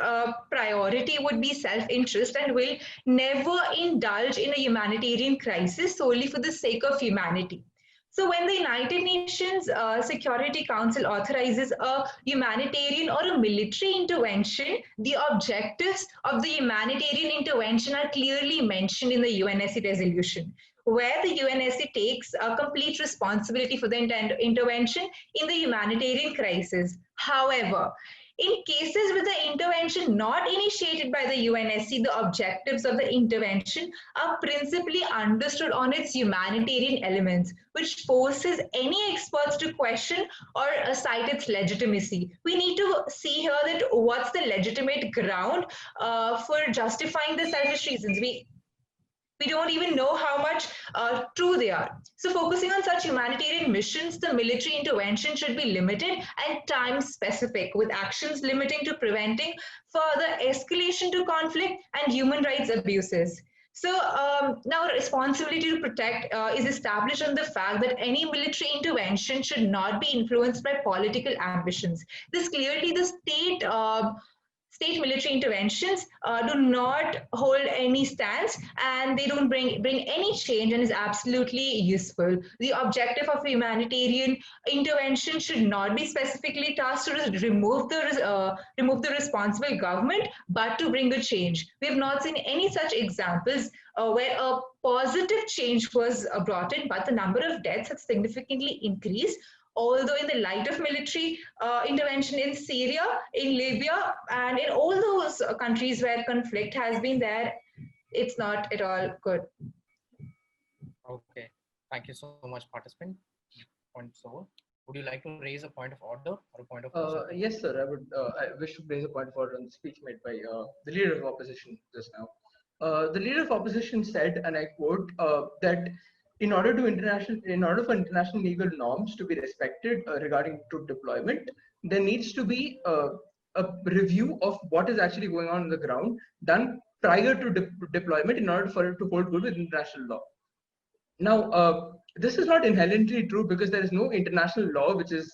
[SPEAKER 9] priority would be self-interest and will never indulge in a humanitarian crisis solely for the sake of humanity. So when the United Nations Security Council authorizes a humanitarian or a military intervention, the objectives of the humanitarian intervention are clearly mentioned in the UNSC resolution, where the UNSC takes complete responsibility for the intervention in the humanitarian crisis. However, in cases with the intervention not initiated by the UNSC, the objectives of the intervention are principally understood on its humanitarian elements, which forces any experts to question or cite its legitimacy. We need to see here that what's the legitimate ground for justifying the selfish reasons. We don't even know how much true they are. So focusing on such humanitarian missions, the military intervention should be limited and time specific, with actions limiting to preventing further escalation to conflict and human rights abuses. So now responsibility to protect is established on the fact that any military intervention should not be influenced by political ambitions. This clearly the state military interventions do not hold any stance, and they don't bring any change, and is absolutely useful. The objective of humanitarian intervention should not be specifically tasked to remove the responsible government, but to bring a change. We have not seen any such examples where a positive change was brought in, but the number of deaths has significantly increased, although in the light of military intervention in Syria, in Libya, and in all those countries where conflict has been there, it's not at all good.
[SPEAKER 2] Okay, thank you so much, participant. Points over. Would you like to raise a point of order or a point of procedure?
[SPEAKER 8] Yes, sir. I wish to raise a point of order on the speech made by the leader of opposition just now. The leader of opposition said, and I quote, that in order for international legal norms to be respected regarding troop deployment, there needs to be a review of what is actually going on the ground done prior to deployment in order for it to hold good with international law. Now, this is not inherently true because there is no international law which is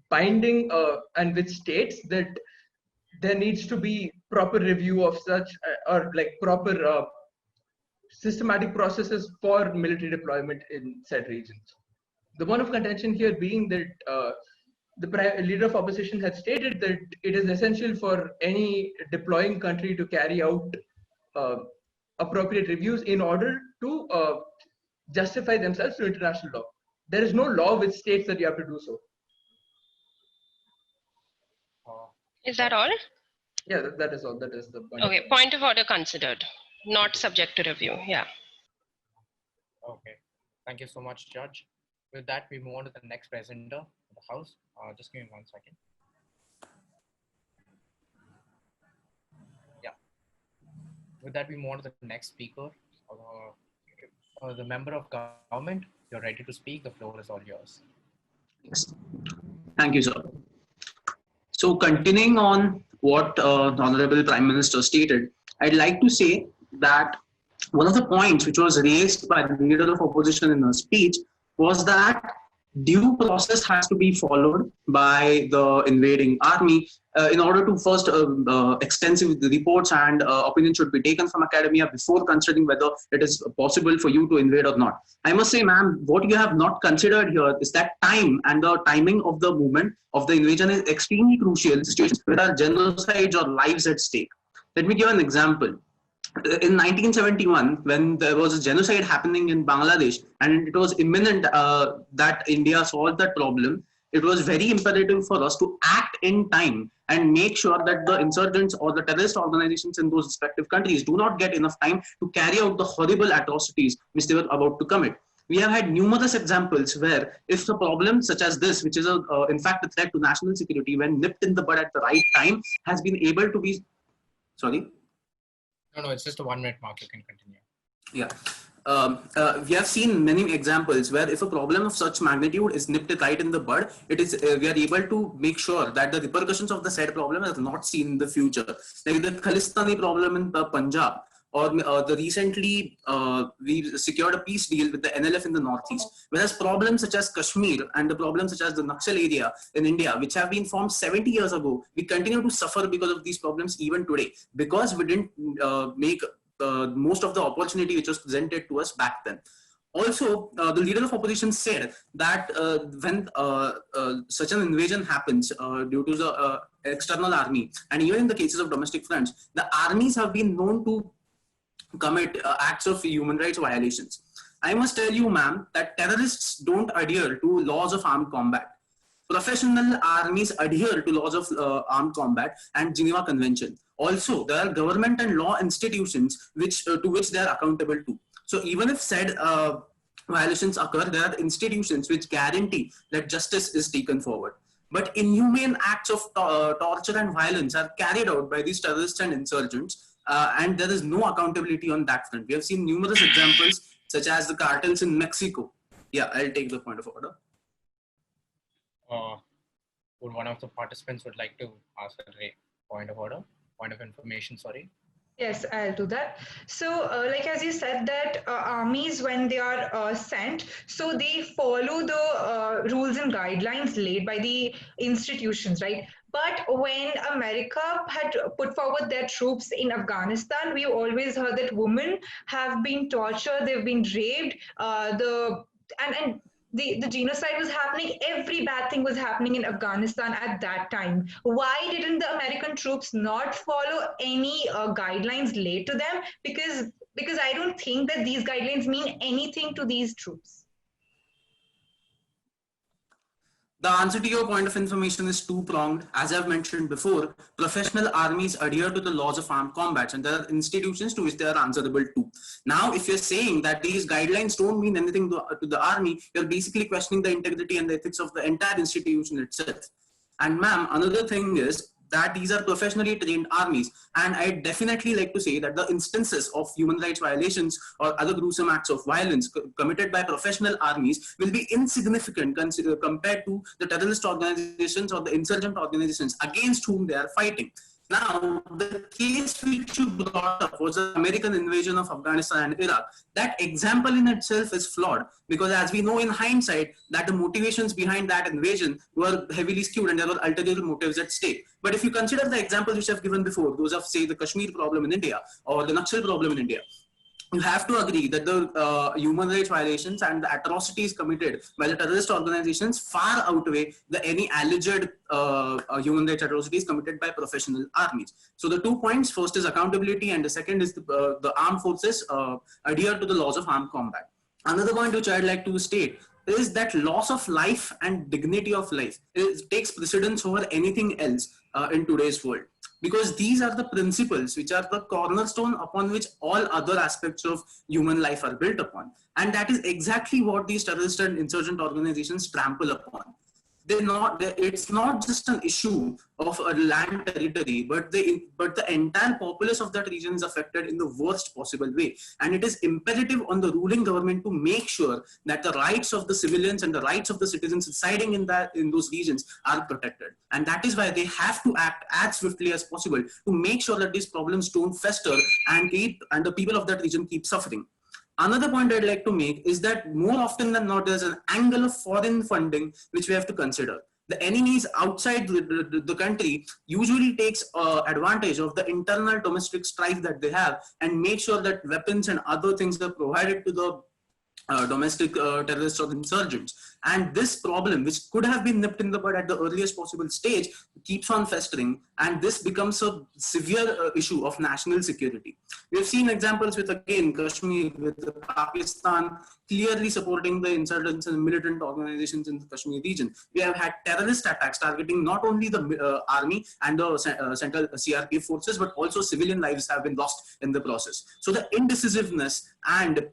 [SPEAKER 8] binding and which states that there needs to be proper review of such or like proper systematic processes for military deployment in said regions. The one of contention here being that the leader of opposition had stated that it is essential for any deploying country to carry out appropriate reviews in order to justify themselves to international law. There is no law which states that you have to do so.
[SPEAKER 6] Is that all?
[SPEAKER 8] Yeah, that is all. That is the point.
[SPEAKER 6] Okay, point of order considered, not subject to review. Yeah.
[SPEAKER 2] Okay, thank you so much, Judge. With that, we move on to the next presenter of the House. Just give me 1 second. Yeah. With that, we move on to the next speaker. The member of government, you're ready to speak. The floor is all yours.
[SPEAKER 10] Yes. Thank you, sir. So continuing on what the Honorable Prime Minister stated, I'd like to say that one of the points which was raised by the leader of opposition in her speech was that due process has to be followed by the invading army in order to first extensive reports and opinion should be taken from academia before considering whether it is possible for you to invade or not. I must say, ma'am, what you have not considered here is that time and the timing of the movement of the invasion is extremely crucial in situations where there are genocides or lives at stake. Let me give an example. In 1971, when there was a genocide happening in Bangladesh and it was imminent that India solved that problem, it was very imperative for us to act in time and make sure that the insurgents or the terrorist organizations in those respective countries do not get enough time to carry out the horrible atrocities which they were about to commit. We have had numerous examples where if a problem such as this, which is in fact a threat to national security, when nipped in the bud at the right time, has been able to be, sorry?
[SPEAKER 2] No, it's just a 1 minute mark. You can continue.
[SPEAKER 10] Yeah. We have seen many examples where if a problem of such magnitude is nipped right in the bud, it is we are able to make sure that the repercussions of the said problem are not seen in the future. Like the Khalistani problem in Punjab, or the recently we secured a peace deal with the NLF in the northeast. Whereas problems such as Kashmir and the problems such as the Naxal area in India, which have been formed 70 years ago, we continue to suffer because of these problems even today, because we didn't make most of the opportunity which was presented to us back then. Also, the leader of opposition said that when such an invasion happens due to the external army, and even in the cases of domestic fronts, the armies have been known to commit acts of human rights violations. I must tell you, ma'am, that terrorists don't adhere to laws of armed combat. Professional armies adhere to laws of armed combat and Geneva Convention. Also, there are government and law institutions which to which they are accountable to. So even if said violations occur, there are institutions which guarantee that justice is taken forward. But inhumane acts of torture and violence are carried out by these terrorists and insurgents, and there is no accountability on that front. We have seen numerous examples, such as the cartels in Mexico. Yeah, I'll take the point of order.
[SPEAKER 2] Would one of the participants would like to ask a point of order, point of information, sorry?
[SPEAKER 9] Yes, I'll do that. So, like as you said that armies, when they are sent, so they follow the rules and guidelines laid by the institutions, right? But when America had put forward their troops in Afghanistan, we always heard that women have been tortured, they've been raped, and the genocide was happening. Every bad thing was happening in Afghanistan at that time. Why didn't the American troops not follow any guidelines laid to them? Because I don't think that these guidelines mean anything to these troops.
[SPEAKER 10] The answer to your point of information is two-pronged. As I've mentioned before, professional armies adhere to the laws of armed combat, and there are institutions to which they are answerable to. Now, if you're saying that these guidelines don't mean anything to the army, you're basically questioning the integrity and the ethics of the entire institution itself. And ma'am, another thing is that these are professionally trained armies. And I definitely like to say that the instances of human rights violations or other gruesome acts of violence committed by professional armies will be insignificant compared to the terrorist organizations or the insurgent organizations against whom they are fighting. Now, the case which you brought up was the American invasion of Afghanistan and Iraq. That example in itself is flawed because, as we know in hindsight, that the motivations behind that invasion were heavily skewed and there were ulterior motives at stake. But if you consider the examples which I've given before, those of, say, the Kashmir problem in India or the Naxal problem in India, you have to agree that the human rights violations and the atrocities committed by the terrorist organizations far outweigh any alleged human rights atrocities committed by professional armies. So the 2 points, first is accountability and the second is the armed forces adhere to the laws of armed combat. Another point which I'd like to state is that loss of life and dignity of life takes precedence over anything else in today's world. Because these are the principles which are the cornerstone upon which all other aspects of human life are built upon. And that is exactly what these terrorist and insurgent organizations trample upon. It's not just an issue of a land territory, but the entire populace of that region is affected in the worst possible way. And it is imperative on the ruling government to make sure that the rights of the civilians and the rights of the citizens residing in those regions are protected. And that is why they have to act as swiftly as possible to make sure that these problems don't fester and the people of that region keep suffering. Another point I'd like to make is that more often than not, there's an angle of foreign funding which we have to consider. The enemies outside the country usually takes advantage of the internal domestic strife that they have and make sure that weapons and other things are provided to the domestic terrorists or insurgents. And this problem, which could have been nipped in the bud at the earliest possible stage, keeps on festering, and this becomes a severe issue of national security. We have seen examples with, again, Kashmir, with Pakistan clearly supporting the insurgents and militant organizations in the Kashmir region. We have had terrorist attacks targeting not only the army and the central CRPF forces, but also civilian lives have been lost in the process. So the indecisiveness and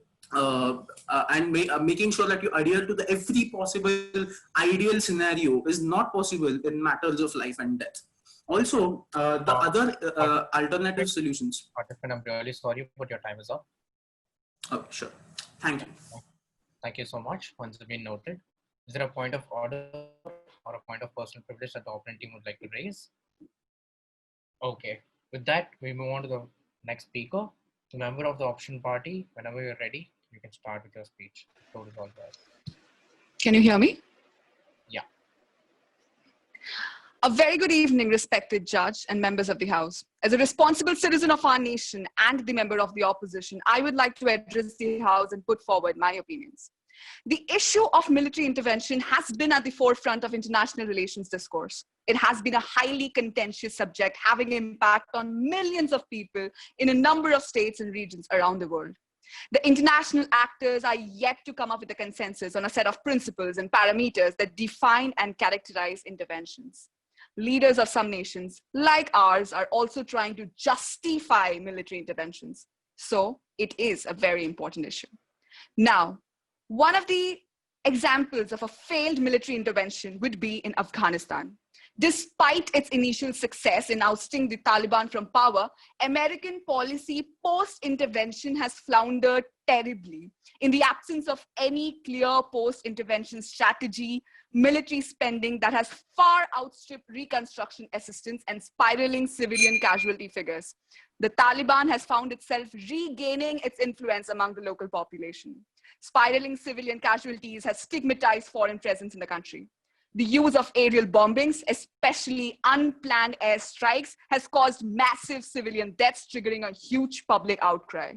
[SPEAKER 10] making sure that you adhere to every possible ideal scenario is not possible in matters of life and death. Also, the other alternative solutions.
[SPEAKER 2] I'm really sorry, but your time is up.
[SPEAKER 10] Oh, sure. Thank you.
[SPEAKER 2] Thank you so much. Once it's been noted. Is there a point of order or a point of personal privilege that the opponent team would like to raise? Okay. With that, we move on to the next speaker. The member of the opposition party, whenever you're ready, you can start with your speech. Floor is all yours.
[SPEAKER 7] Can you hear me?
[SPEAKER 2] Yeah.
[SPEAKER 7] A very good evening, respected judge and members of the House. As a responsible citizen of our nation and the member of the opposition, I would like to address the House and put forward my opinions. The issue of military intervention has been at the forefront of international relations discourse. It has been a highly contentious subject, having impact on millions of people in a number of states and regions around the world. The international actors are yet to come up with a consensus on a set of principles and parameters that define and characterize interventions. Leaders of some nations, like ours, are also trying to justify military interventions. So it is a very important issue. Now, one of the examples of a failed military intervention would be in Afghanistan. Despite its initial success in ousting the Taliban from power, American policy post-intervention has floundered terribly. In the absence of any clear post-intervention strategy, military spending that has far outstripped reconstruction assistance and spiraling civilian casualty figures, the Taliban has found itself regaining its influence among the local population. Spiraling civilian casualties has stigmatized foreign presence in the country. The use of aerial bombings, especially unplanned airstrikes, has caused massive civilian deaths, triggering a huge public outcry.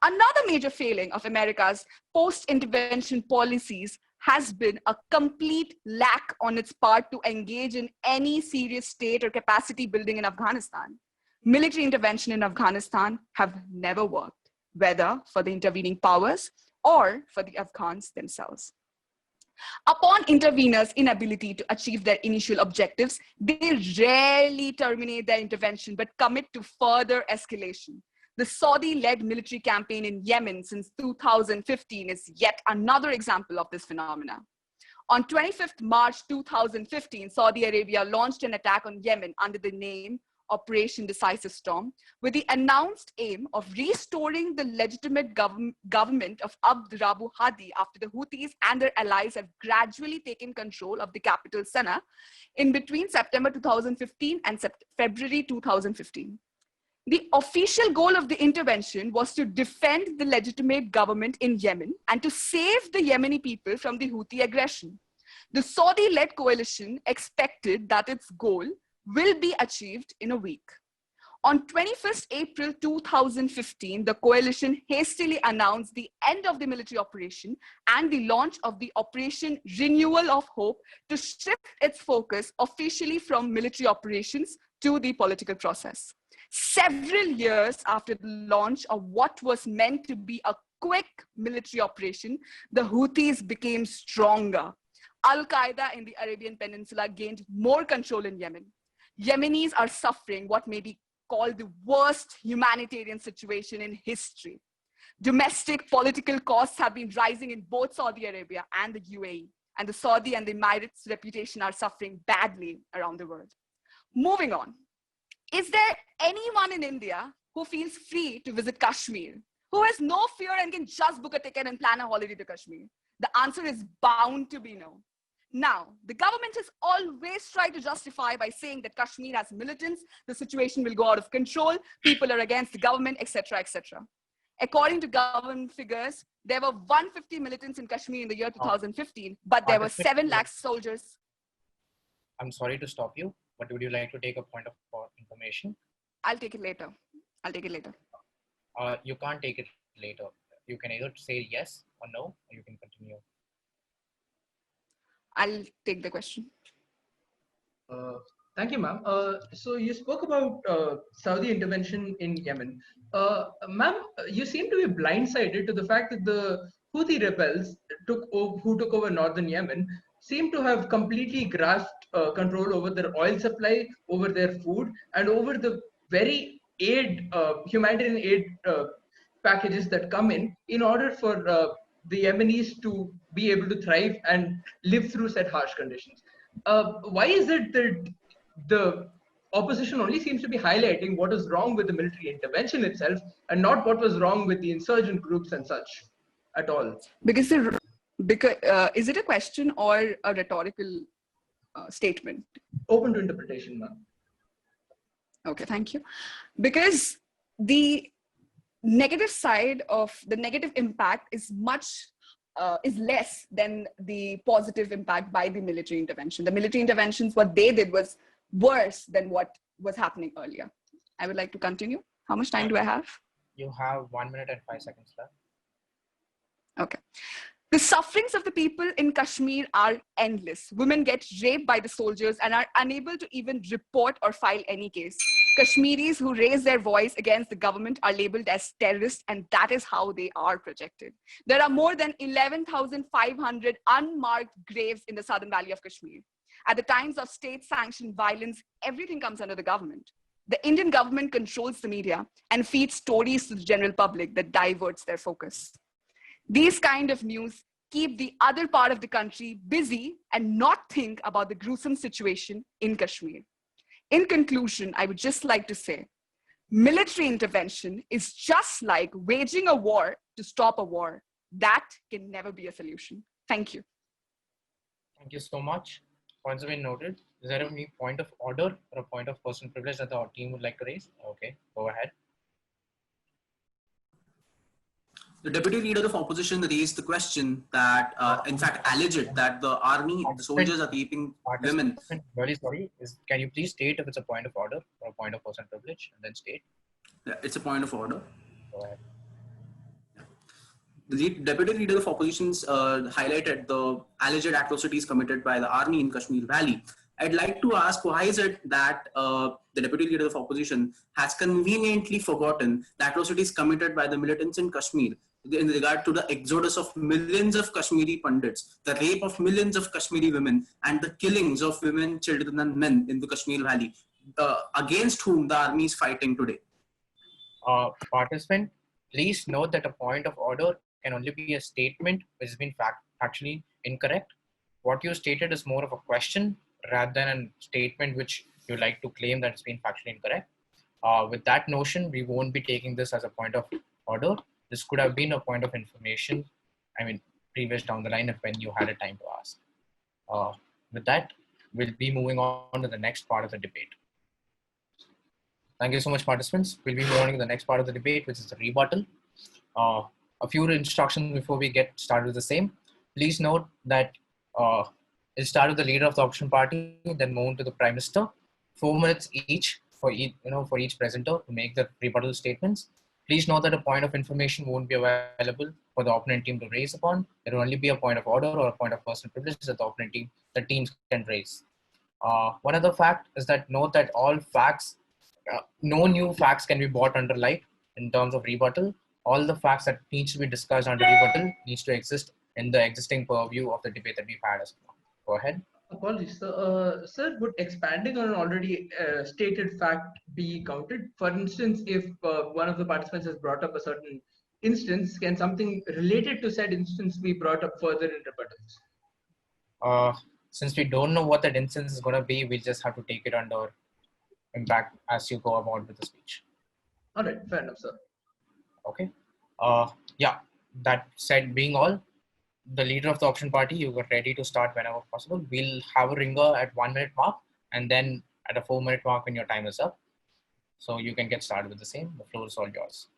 [SPEAKER 7] Another major failing of America's post-intervention policies has been a complete lack on its part to engage in any serious state or capacity building in Afghanistan. Military intervention in Afghanistan have never worked, whether for the intervening powers or for the Afghans themselves. Upon interveners' inability to achieve their initial objectives, they rarely terminate their intervention but commit to further escalation. The Saudi-led military campaign in Yemen since 2015 is yet another example of this phenomena. On 25th March 2015, Saudi Arabia launched an attack on Yemen under the name Operation Decisive Storm, with the announced aim of restoring the legitimate government of Abd Rabbu Hadi after the Houthis and their allies have gradually taken control of the capital Sana'a in between September 2015 and February 2015. The official goal of the intervention was to defend the legitimate government in Yemen and to save the Yemeni people from the Houthi aggression. The Saudi-led coalition expected that its goal will be achieved in a week. On 21st April 2015, the coalition hastily announced the end of the military operation and the launch of the Operation Renewal of Hope to shift its focus officially from military operations to the political process. Several years after the launch of what was meant to be a quick military operation, the Houthis became stronger. Al-Qaeda in the Arabian Peninsula gained more control in Yemen. Yemenis are suffering what may be called the worst humanitarian situation in history. Domestic political costs have been rising in both Saudi Arabia and the UAE, and the Saudi and the Emirates' reputation are suffering badly around the world. Moving on. Is there anyone in India who feels free to visit Kashmir, who has no fear and can just book a ticket and plan a holiday to Kashmir? The answer is bound to be no. Now, the government has always tried to justify by saying that Kashmir has militants, the situation will go out of control, people are against the government, etc., etc. According to government figures, there were 150 militants in Kashmir in the year 2015, but there were 7 lakh soldiers.
[SPEAKER 2] I'm sorry to stop you, but would you like to take a point of information?
[SPEAKER 7] I'll take it later.
[SPEAKER 2] You can't take it later. You can either say yes or no, or you can continue.
[SPEAKER 7] I'll take the question.
[SPEAKER 8] Thank you, ma'am. So you spoke about Saudi intervention in Yemen. Ma'am, you seem to be blindsided to the fact that the Houthi rebels who took over northern Yemen seem to have completely grasped control over their oil supply, over their food, and over the very humanitarian aid packages that come in order for the Yemenis to be able to thrive and live through such harsh conditions. Why is it that the opposition only seems to be highlighting what is wrong with the military intervention itself and not what was wrong with the insurgent groups and such at all?
[SPEAKER 7] Because is it a question or a rhetorical statement?
[SPEAKER 8] Open to interpretation, ma'am.
[SPEAKER 7] Okay, thank you. Because the negative side of the negative impact is less than the positive impact by the military intervention. The military interventions, what they did was worse than what was happening earlier. I would like to continue. How much time do I have?
[SPEAKER 2] You have 1 minute and 5 seconds left.
[SPEAKER 7] Okay. The sufferings of the people in Kashmir are endless. Women get raped by the soldiers and are unable to even report or file any case. Kashmiris who raise their voice against the government are labeled as terrorists, and that is how they are projected. There are more than 11,500 unmarked graves in the southern valley of Kashmir. At the times of state-sanctioned violence, everything comes under the government. The Indian government controls the media and feeds stories to the general public that diverts their focus. These kind of news keep the other part of the country busy and not think about the gruesome situation in Kashmir. In conclusion, I would just like to say, military intervention is just like waging a war to stop a war. That can never be a solution. Thank you.
[SPEAKER 2] Thank you so much. Points have been noted. Is there any point of order or a point of personal privilege that the team would like to raise? Okay, go ahead.
[SPEAKER 10] The deputy leader of opposition raised the question that, in fact, alleged that the army, the soldiers are raping women.
[SPEAKER 2] Really sorry. Can you please state if it's a point of order or a point of personal privilege, and then state?
[SPEAKER 10] Yeah, it's a point of order.
[SPEAKER 2] Go ahead.
[SPEAKER 10] The deputy leader of oppositions highlighted the alleged atrocities committed by the army in Kashmir Valley. I'd like to ask, why is it that the deputy leader of opposition has conveniently forgotten the atrocities committed by the militants in Kashmir in regard to the exodus of millions of Kashmiri Pandits, the rape of millions of Kashmiri women, and the killings of women, children, and men in the Kashmir Valley, against whom the army is fighting today.
[SPEAKER 2] Participant, please note that a point of order can only be a statement which has been factually incorrect. What you stated is more of a question rather than a statement which you like to claim that it's been factually incorrect. With that notion, we won't be taking this as a point of order. This could have been a point of information, previous down the line when you had a time to ask. With that, we'll be moving on to the next part of the debate. Thank you so much, participants. We'll be moving on to the next part of the debate, which is the rebuttal. A few instructions before we get started with the same. Please note that it started with the leader of the opposition party, then moved to the Prime Minister. 4 minutes each for each presenter to make the rebuttal statements. Please note that a point of information won't be available for the opponent team to raise upon. There will only be a point of order or a point of personal privilege that the teams can raise. One other fact is that note that all facts, no new facts can be brought under light in terms of rebuttal. All the facts that needs to be discussed under rebuttal needs to exist in the existing purview of the debate that we've had as well. Go ahead.
[SPEAKER 8] Apologies, sir. Would expanding on an already stated fact be counted? For instance, if one of the participants has brought up a certain instance, can something related to said instance be brought up further in rebuttals?
[SPEAKER 2] Since we don't know what that instance is going to be, we'll just have to take it under impact as you go about with the speech.
[SPEAKER 8] All right, fair enough, sir.
[SPEAKER 2] Okay. Yeah, that said being all, the leader of the opposition party, you got ready to start whenever possible. We'll have a ringer at 1 minute mark and then at a 4 minute mark when your time is up. So you can get started with the same. The floor is all yours.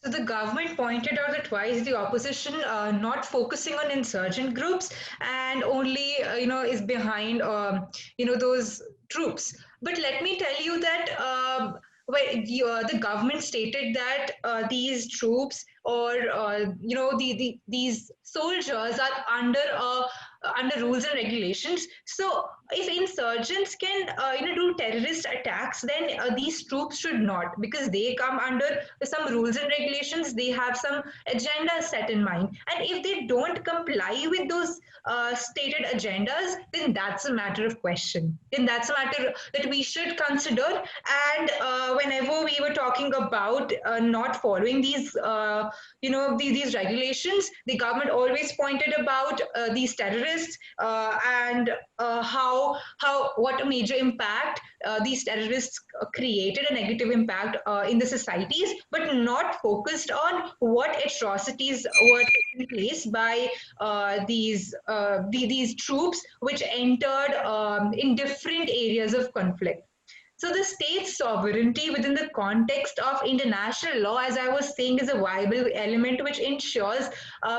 [SPEAKER 9] So the government pointed out that twice the opposition not focusing on insurgent groups and only is behind those troops. But let me tell you that the government stated that these troops or these soldiers are under rules and regulations. So if insurgents can do terrorist attacks, then these troops should not, because they come under some rules and regulations. They have some agenda set in mind, and if they don't comply with those stated agendas, then that's a matter of question. Then that's a matter that we should consider. And whenever we were talking about not following these these regulations, the government always pointed about these terrorists and what a major impact these terrorists created, a negative impact in the societies, but not focused on what atrocities were taking place by these troops which entered in different areas of conflict. So the state's sovereignty within the context of international law, as I was saying, is a viable element which ensures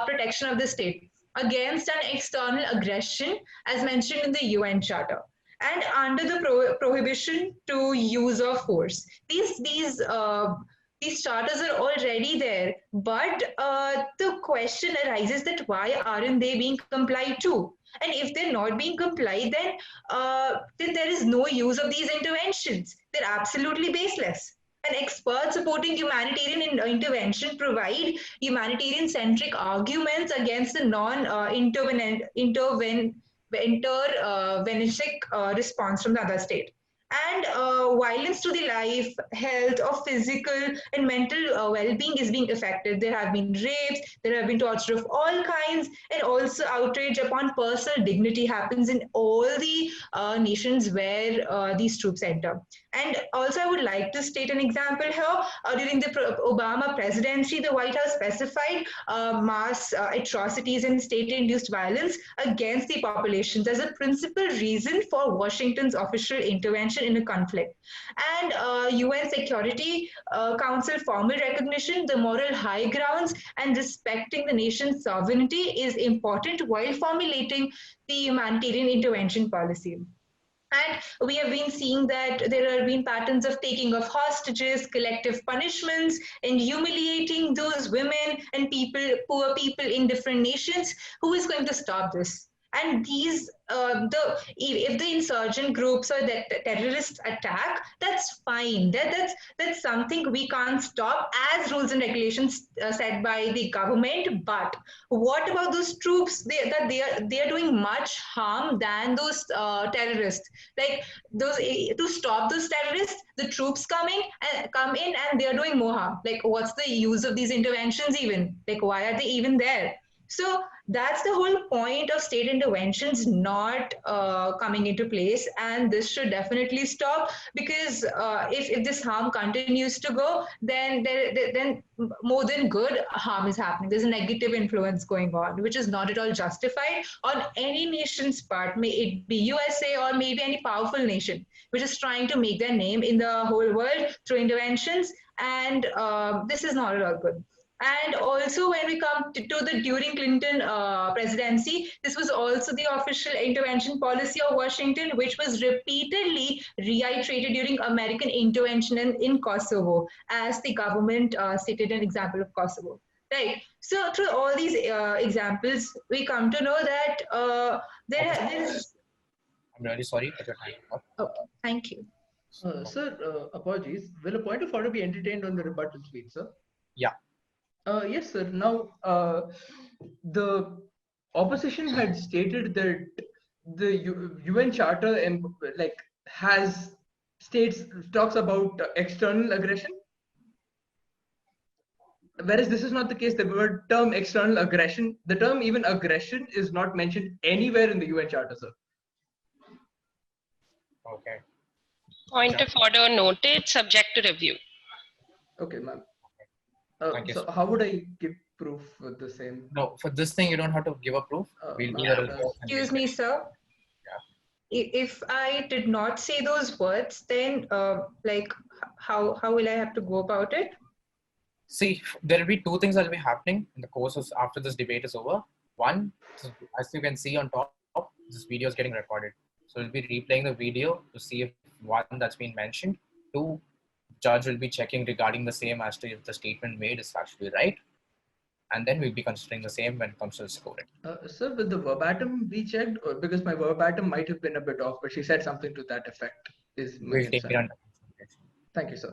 [SPEAKER 9] protection of the state against an external aggression, as mentioned in the UN Charter, and under the prohibition to use of force. These charters are already there, but the question arises that why aren't they being complied to? And if they're not being complied, then there is no use of these interventions. They're absolutely baseless. And experts supporting humanitarian intervention provide humanitarian-centric arguments against the non-intervenistic response from the other state. And violence to the life, health, or physical and mental well-being is being affected. There have been rapes, there have been torture of all kinds, and also outrage upon personal dignity happens in all the nations where these troops enter. And also, I would like to state an example here. During the Obama presidency, the White House specified mass atrocities and state-induced violence against the populations as a principal reason for Washington's official intervention in a conflict. And UN Security Council formal recognition, the moral high grounds, and respecting the nation's sovereignty is important while formulating the humanitarian intervention policy. And we have been seeing that there have been patterns of taking of hostages, collective punishments, and humiliating those women and poor people in different nations. Who is going to stop this? And these, if the insurgent groups or the terrorists attack, that's fine. That's something we can't stop as rules and regulations set by the government. But what about those troops? They are doing much harm than those terrorists. Like those, to stop those terrorists, the troops come in and they are doing more harm. Like, what's the use of these interventions even? Like, why are they even there? So that's the whole point of state interventions not coming into place, and this should definitely stop, because if this harm continues to go, then then more than good harm is happening. There's a negative influence going on, which is not at all justified on any nation's part, may it be USA or maybe any powerful nation which is trying to make their name in the whole world through interventions, and this is not at all good. And also, when we come to the during Clinton presidency, this was also the official intervention policy of Washington, which was repeatedly reiterated during American intervention in Kosovo, as the government stated an example of Kosovo. Right. So through all these examples, we come to know that there is.
[SPEAKER 2] I'm really sorry, but your time is up.
[SPEAKER 9] Okay, thank you.
[SPEAKER 8] Sir, apologies. Will a point of order be entertained on the rebuttal speech, sir?
[SPEAKER 2] Yeah.
[SPEAKER 8] Yes, sir. Now, the opposition had stated that the UN Charter has talks about external aggression, whereas this is not the case. The word term external aggression, the term even aggression, is not mentioned anywhere in the UN Charter, sir.
[SPEAKER 2] Okay.
[SPEAKER 6] Point of order noted, subject to review.
[SPEAKER 8] Okay, ma'am.
[SPEAKER 2] Thank you,
[SPEAKER 8] So
[SPEAKER 2] sir.
[SPEAKER 8] how would I give proof with the same?
[SPEAKER 2] No, for this thing, you don't have to give a proof. We'll do the report.
[SPEAKER 9] Excuse me, sir.
[SPEAKER 2] Yeah.
[SPEAKER 9] If I did not say those words, then like how will I have to go about it?
[SPEAKER 2] See, there will be two things that will be happening in the course of after this debate is over. One, as you can see on top, this video is getting recorded. So we'll be replaying the video to see if one that's been mentioned. Two, judge will be checking regarding the same as to if the statement made is actually right. And then we'll be considering the same when it comes to the scoring.
[SPEAKER 8] Sir, with the verbatim be checked, because my verbatim might have been a bit off, but she said something to that effect.
[SPEAKER 2] We'll take it under consideration.
[SPEAKER 8] Thank you, sir.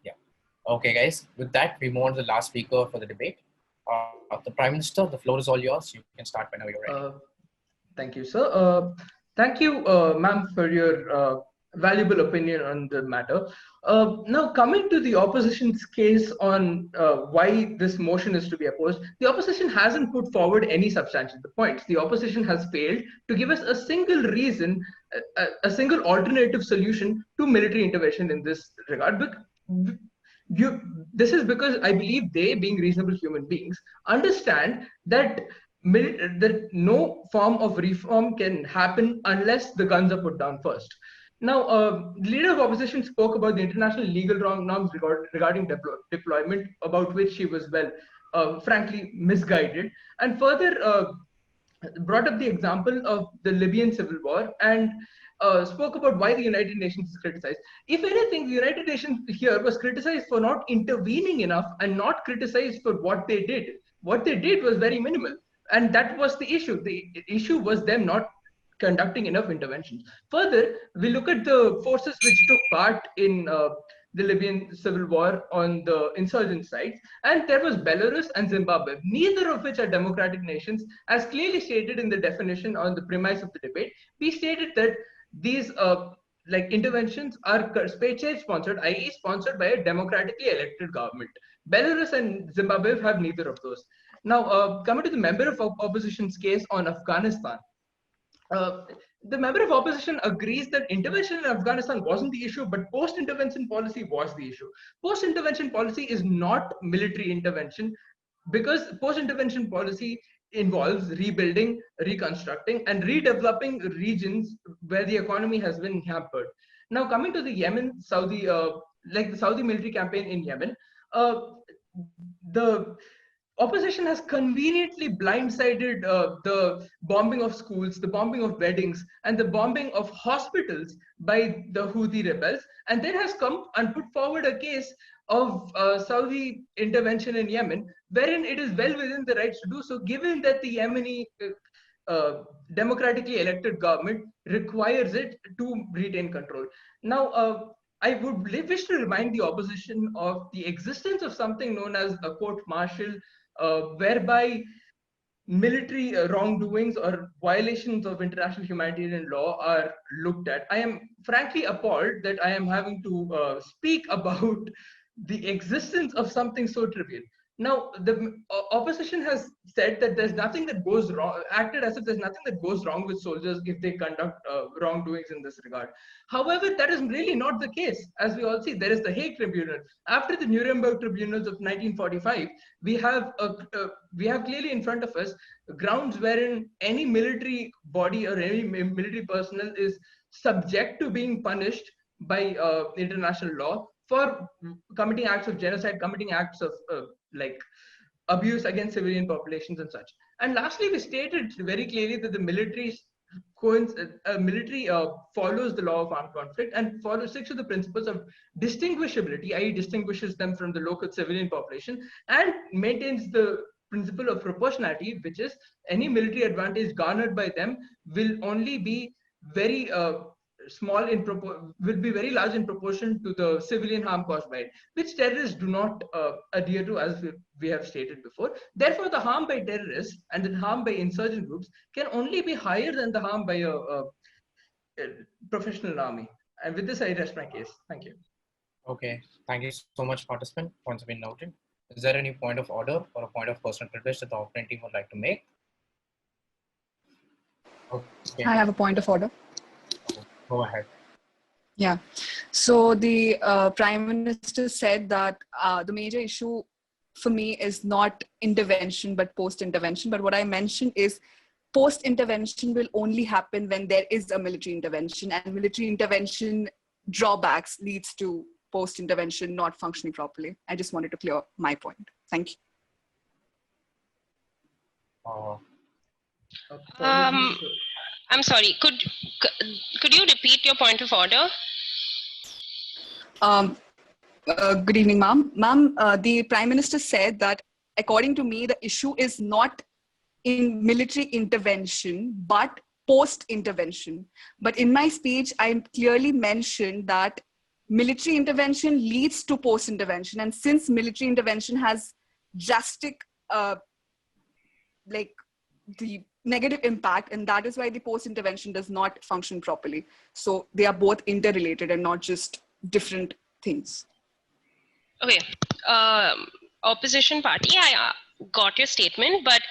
[SPEAKER 2] Yeah. Okay, guys. With that, we move on to the last speaker for the debate. The Prime Minister, the floor is all yours. You can start whenever you're ready.
[SPEAKER 8] Thank you, sir. Thank you, ma'am, for your valuable opinion on the matter. Now, coming to the opposition's case on why this motion is to be opposed, the opposition hasn't put forward any substantial points. The opposition has failed to give us a single reason, a single alternative solution to military intervention in this regard. This is because I believe they, being reasonable human beings, understand that no form of reform can happen unless the guns are put down first. Now, the leader of opposition spoke about the international legal norms regarding deployment, about which she was, frankly, misguided, and further brought up the example of the Libyan civil war and spoke about why the United Nations is criticized. If anything, the United Nations here was criticized for not intervening enough and not criticized for what they did. What they did was very minimal. And that was the issue. The issue was them not conducting enough interventions. Further, we look at the forces which took part in the Libyan civil war on the insurgent side, and there was Belarus and Zimbabwe, neither of which are democratic nations. As clearly stated in the definition on the premise of the debate, we stated that these interventions are state sponsored, i.e. sponsored by a democratically elected government. Belarus and Zimbabwe have neither of those. Now, coming to the member of opposition's case on Afghanistan, the member of opposition agrees that intervention in Afghanistan wasn't the issue, but post-intervention policy was the issue. Post-intervention policy is not military intervention, because post-intervention policy involves rebuilding, reconstructing, and redeveloping regions where the economy has been hampered. Now, coming to the Yemen, the Saudi military campaign in Yemen, the opposition has conveniently blindsided the bombing of schools, the bombing of weddings, and the bombing of hospitals by the Houthi rebels, and then has come and put forward a case of Saudi intervention in Yemen, wherein it is well within the rights to do so, given that the Yemeni democratically elected government requires it to retain control. Now, I would wish to remind the opposition of the existence of something known as a court martial, whereby military wrongdoings or violations of international humanitarian law are looked at. I am frankly appalled that I am having to speak about the existence of something so trivial. Now, the opposition has said that there's nothing that goes wrong, acted as if there's nothing that goes wrong with soldiers if they conduct wrongdoings in this regard. However, that is really not the case. As we all see, there is the Hague Tribunal. After the Nuremberg tribunals of 1945, we have clearly in front of us grounds wherein any military body or any military personnel is subject to being punished by international law for committing acts of genocide, committing acts of like abuse against civilian populations and such. And lastly, we stated very clearly that the military follows the law of armed conflict and sticks to the principles of distinguishability, i.e. distinguishes them from the local civilian population, and maintains the principle of proportionality, which is any military advantage garnered by them will only be very will be very large in proportion to the civilian harm caused by it, which terrorists do not adhere to, as we have stated before. Therefore, the harm by terrorists and the harm by insurgent groups can only be higher than the harm by a professional army. And with this, I rest my case. Thank you.
[SPEAKER 2] Okay, thank you so much, participant. Points have been noted. Is there any point of order or a point of personal privilege that the opponent team would like to make? Okay.
[SPEAKER 7] I have a point of order.
[SPEAKER 2] Go ahead.
[SPEAKER 7] Yeah. So the Prime Minister said that the major issue for me is not intervention, but post-intervention. But what I mentioned is post-intervention will only happen when there is a military intervention, and military intervention drawbacks leads to post-intervention not functioning properly. I just wanted to clear my point. Thank you.
[SPEAKER 6] I'm sorry, could you repeat your point of order?
[SPEAKER 7] Good evening, ma'am. Ma'am, the Prime Minister said that, according to me, the issue is not in military intervention, but post-intervention. But in my speech, I clearly mentioned that military intervention leads to post-intervention. And since military intervention has drastic, the negative impact, and that is why the post-intervention does not function properly. So they are both interrelated and not just different things.
[SPEAKER 6] Okay, opposition party, I got your statement, but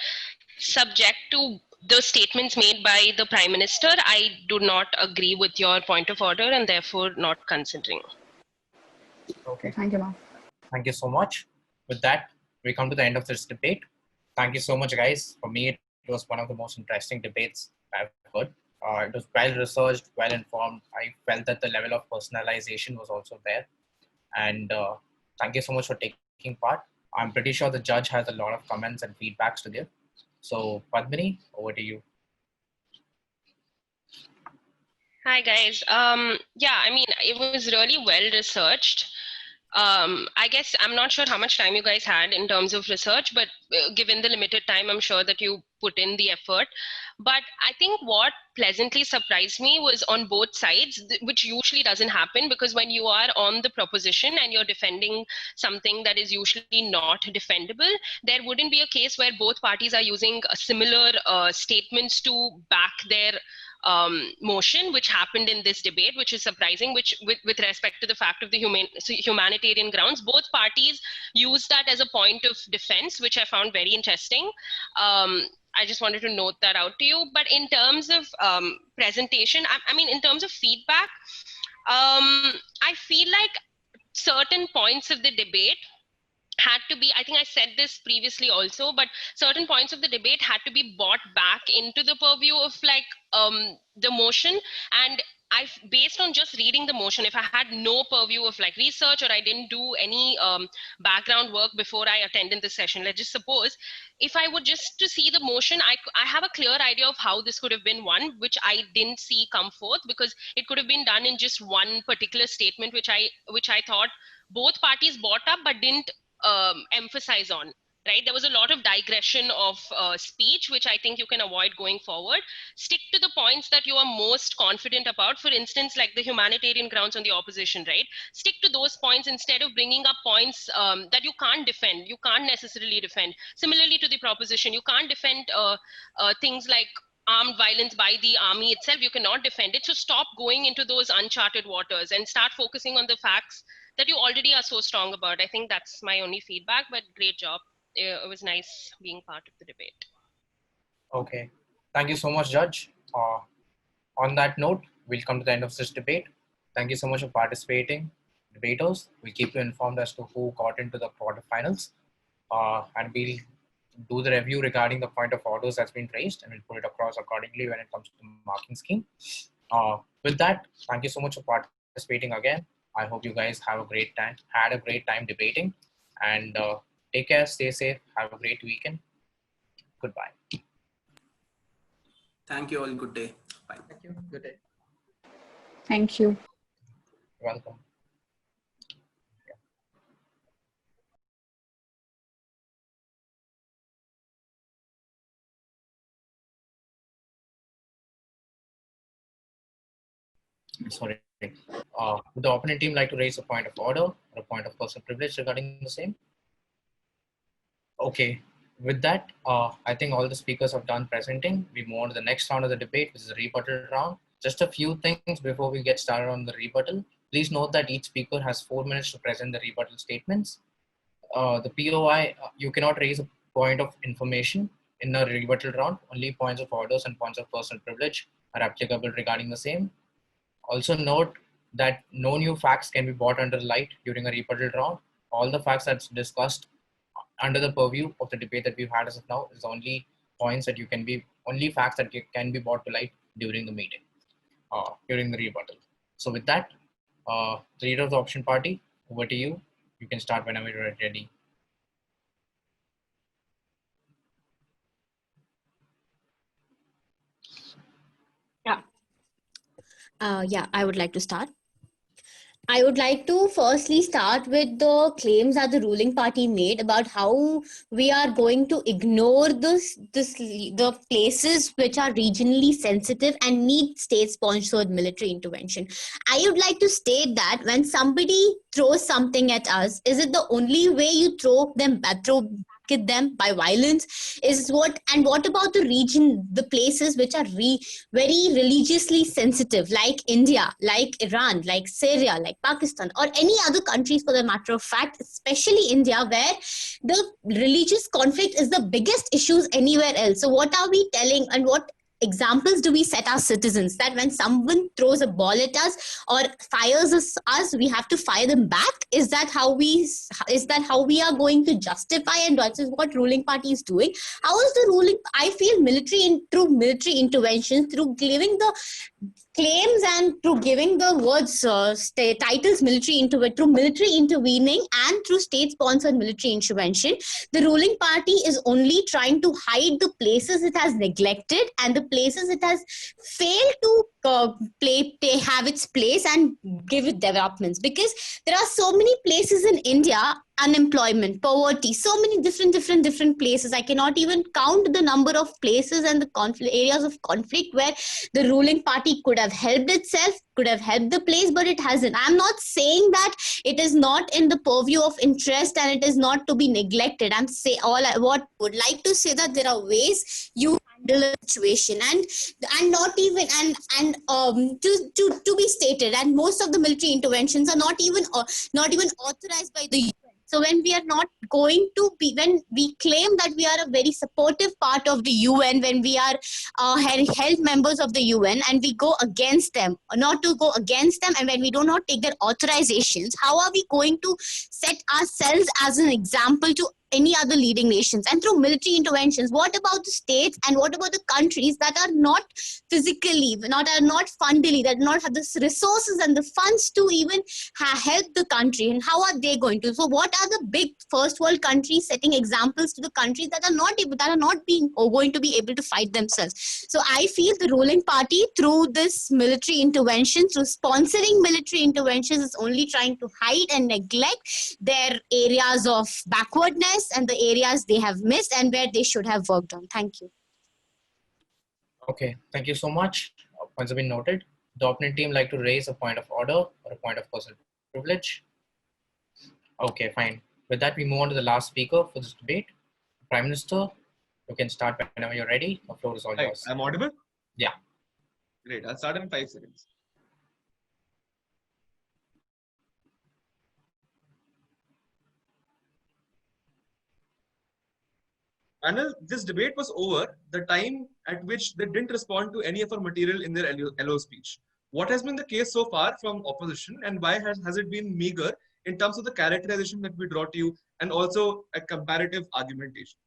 [SPEAKER 6] subject to the statements made by the Prime Minister, I do not agree with your point of order and therefore not considering.
[SPEAKER 2] Okay,
[SPEAKER 7] thank you, ma'am.
[SPEAKER 2] Thank you so much. With that, we come to the end of this debate. Thank you so much, guys. For me, it was one of the most interesting debates I've heard. It was well researched, well informed. I felt that the level of personalization was also there. And thank you so much for taking part. I'm pretty sure the judge has a lot of comments and feedbacks to give. So, Padmini, over to you.
[SPEAKER 6] Hi, guys. Yeah, I mean, it was really well researched. I guess I'm not sure how much time you guys had in terms of research, but given the limited time, I'm sure that you put in the effort. But I think what pleasantly surprised me was on both sides, which usually doesn't happen, because when you are on the proposition and you're defending something that is usually not defendable, there wouldn't be a case where both parties are using similar statements to back their motion, which happened in this debate, which is surprising, which with respect to the fact of the humanitarian grounds, both parties used that as a point of defense, which I found very interesting. I just wanted to note that out to you. But in terms of presentation, I mean, in terms of feedback, I feel like certain points of the debate had to be, I think I said this previously also, but certain points of the debate had to be brought back into the purview of like the motion. And based on just reading the motion, if I had no purview of like research, or I didn't do any background work before I attended the session, let's just suppose, if I would just to see the motion, I have a clear idea of how this could have been won, which I didn't see come forth, because it could have been done in just one particular statement, which I thought both parties brought up but didn't emphasize on. right? There was a lot of digression of speech, which I think you can avoid going forward. Stick to the points that you are most confident about. For instance, like the humanitarian grounds on the opposition, right? Stick to those points instead of bringing up points that you can't defend. You can't necessarily defend. Similarly to the proposition, you can't defend things like armed violence by the army itself. You cannot defend it. So stop going into those uncharted waters and start focusing on the facts that you already are so strong about. I think that's my only feedback, but great job. It was nice being part of the debate.
[SPEAKER 2] Okay. Thank you so much, Judge. On that note, we'll come to the end of this debate. Thank you so much for participating, debaters. We'll keep you informed as to who got into the quarterfinals. And we'll do the review regarding the point of orders that's been raised, and we'll put it across accordingly when it comes to the marking scheme. With that, thank you so much for participating again. I hope you guys have a great time, had a great time debating, and take care, stay safe, have a great weekend. Goodbye.
[SPEAKER 10] Thank you all. Good day. Bye.
[SPEAKER 1] Thank you. Good day.
[SPEAKER 7] Thank you.
[SPEAKER 2] You're welcome. Sorry. Would the opponent team like to raise a point of order or a point of personal privilege regarding the same? Okay. With that, I think all the speakers have done presenting. We move on to the next round of the debate, which is the rebuttal round. Just a few things before we get started on the rebuttal. Please note that each speaker has 4 minutes to present the rebuttal statements. The POI, you cannot raise a point of information in a rebuttal round. Only points of orders and points of personal privilege are applicable regarding the same. Also note that no new facts can be brought under light during a rebuttal round. All the facts that's discussed under the purview of the debate that we've had as of now is only points that only facts that can be brought to light during the meeting, during the rebuttal. So with that, the leader of the option party, over to you. You can start whenever you're ready.
[SPEAKER 11] Yeah, I would like to start. I would like to firstly start with the claims that the ruling party made about how we are going to ignore the places which are regionally sensitive and need state-sponsored military intervention. I would like to state that when somebody throws something at us, is it the only way you throw back at them by violence? What about the region, the places which are very religiously sensitive, like India, like Iran, like Syria, like Pakistan, or any other countries for the matter of fact, especially India, where the religious conflict is the biggest issues anywhere else. So what are we telling, and what examples do we set our citizens, that when someone throws a ball at us or fires us, we have to fire them back? Is that how we are going to justify, and that is what ruling party is doing? How is the ruling? I feel through military intervention, through giving the claims and through giving the words titles through military intervening and through state-sponsored military intervention, the ruling party is only trying to hide the places it has neglected and the places it has failed to have its place and give it developments. Because there are so many places in India, unemployment, poverty, so many different places. I cannot even count the number of places and the areas of conflict where the ruling party could have helped itself, could have helped the place, but it hasn't. I'm not saying that it is not in the purview of interest and it is not to be neglected. What would like to say that there are ways you handle a situation, and not even to be stated, and most of the military interventions are not even authorized by the UN. So when we are not going to be, when we claim that we are a very supportive part of the UN, when we are held members of the UN and we go against them, or not to go against them, and when we do not take their authorizations, how are we going to set ourselves as an example to any other leading nations? And through military interventions, what about the states and what about the countries that are not physically, are not fundally, that do not have the resources and the funds to even help the country? And how are they going to? So what are the big first world countries setting examples to the countries that are not going to be able to fight themselves? So I feel the ruling party, through this military intervention, through sponsoring military interventions, is only trying to hide and neglect their areas of backwardness, missed and the areas they have missed and where they should have worked on. Thank you.
[SPEAKER 2] Okay, thank you so much. Points have been noted. The opponent team like to raise a point of order or a point of personal privilege. Okay, fine. With that, we move on to the last speaker for this debate. Prime Minister, you can start whenever you're ready. The floor is all yours.
[SPEAKER 12] I'm audible?
[SPEAKER 2] Yeah.
[SPEAKER 12] Great. I'll start in 5 seconds. Panel, this debate was over the time at which they didn't respond to any of our material in their LO speech. What has been the case so far from opposition, and why has it been meager in terms of the characterization that we draw to you and also a comparative argumentation?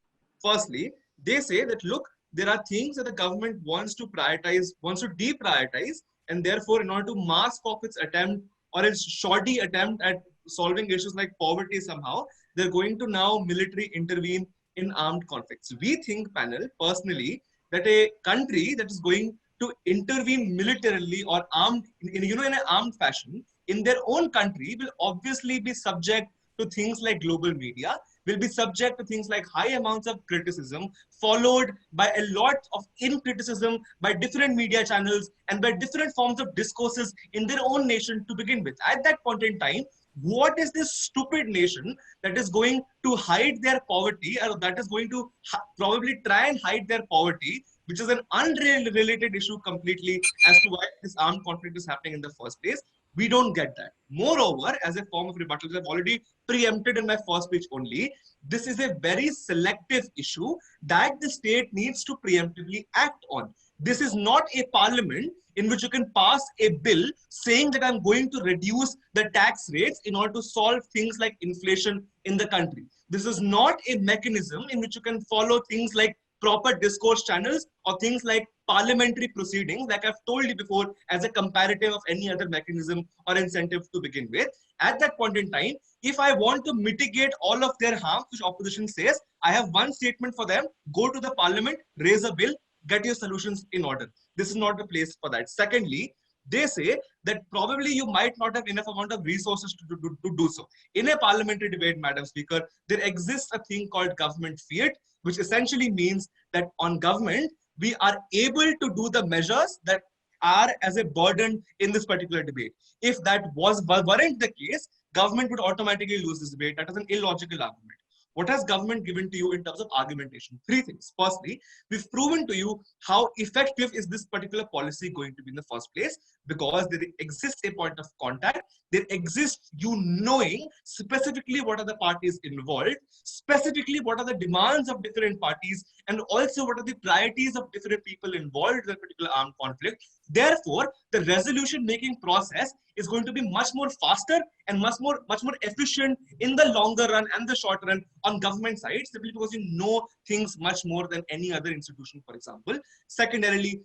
[SPEAKER 12] Firstly, they say that, look, there are things that the government wants to prioritize, wants to deprioritize, and therefore in order to mask off its attempt or its shoddy attempt at solving issues like poverty somehow, they're going to now militarily intervene in armed conflicts. We think, panel, personally, that a country that is going to intervene militarily or armed, in an armed fashion in their own country will obviously be subject to things like global media, will be subject to things like high amounts of criticism, followed by a lot of in-criticism by different media channels and by different forms of discourses in their own nation to begin with. At that point in time, what is this stupid nation that is going to hide their poverty, or that is going to probably try and hide their poverty, which is an unrelated issue completely as to why this armed conflict is happening in the first place? We don't get that. Moreover, as a form of rebuttal, I've already preempted in my first speech only, this is a very selective issue that the state needs to preemptively act on. This is not a parliament in which you can pass a bill saying that I'm going to reduce the tax rates in order to solve things like inflation in the country. This is not a mechanism in which you can follow things like proper discourse channels or things like parliamentary proceedings, like I've told you before, as a comparative of any other mechanism or incentive to begin with. At that point in time, if I want to mitigate all of their harm, which opposition says, I have one statement for them: go to the parliament, raise a bill, get your solutions in order. This is not the place for that. Secondly, they say that probably you might not have enough amount of resources to do so. In a parliamentary debate, Madam Speaker, there exists a thing called government fiat, which essentially means that on government, we are able to do the measures that are as a burden in this particular debate. If that weren't the case, government would automatically lose this debate. That is an illogical argument. What has government given to you in terms of argumentation? 3 things. Firstly, we've proven to you how effective is this particular policy going to be in the first place, because there exists a point of contact. There exists you knowing specifically what are the parties involved, specifically what are the demands of different parties, and also what are the priorities of different people involved in a particular armed conflict. Therefore, the resolution making process is going to be much more faster and much more efficient in the longer run and the short run on government side, simply because you know things much more than any other institution, for example. Secondarily,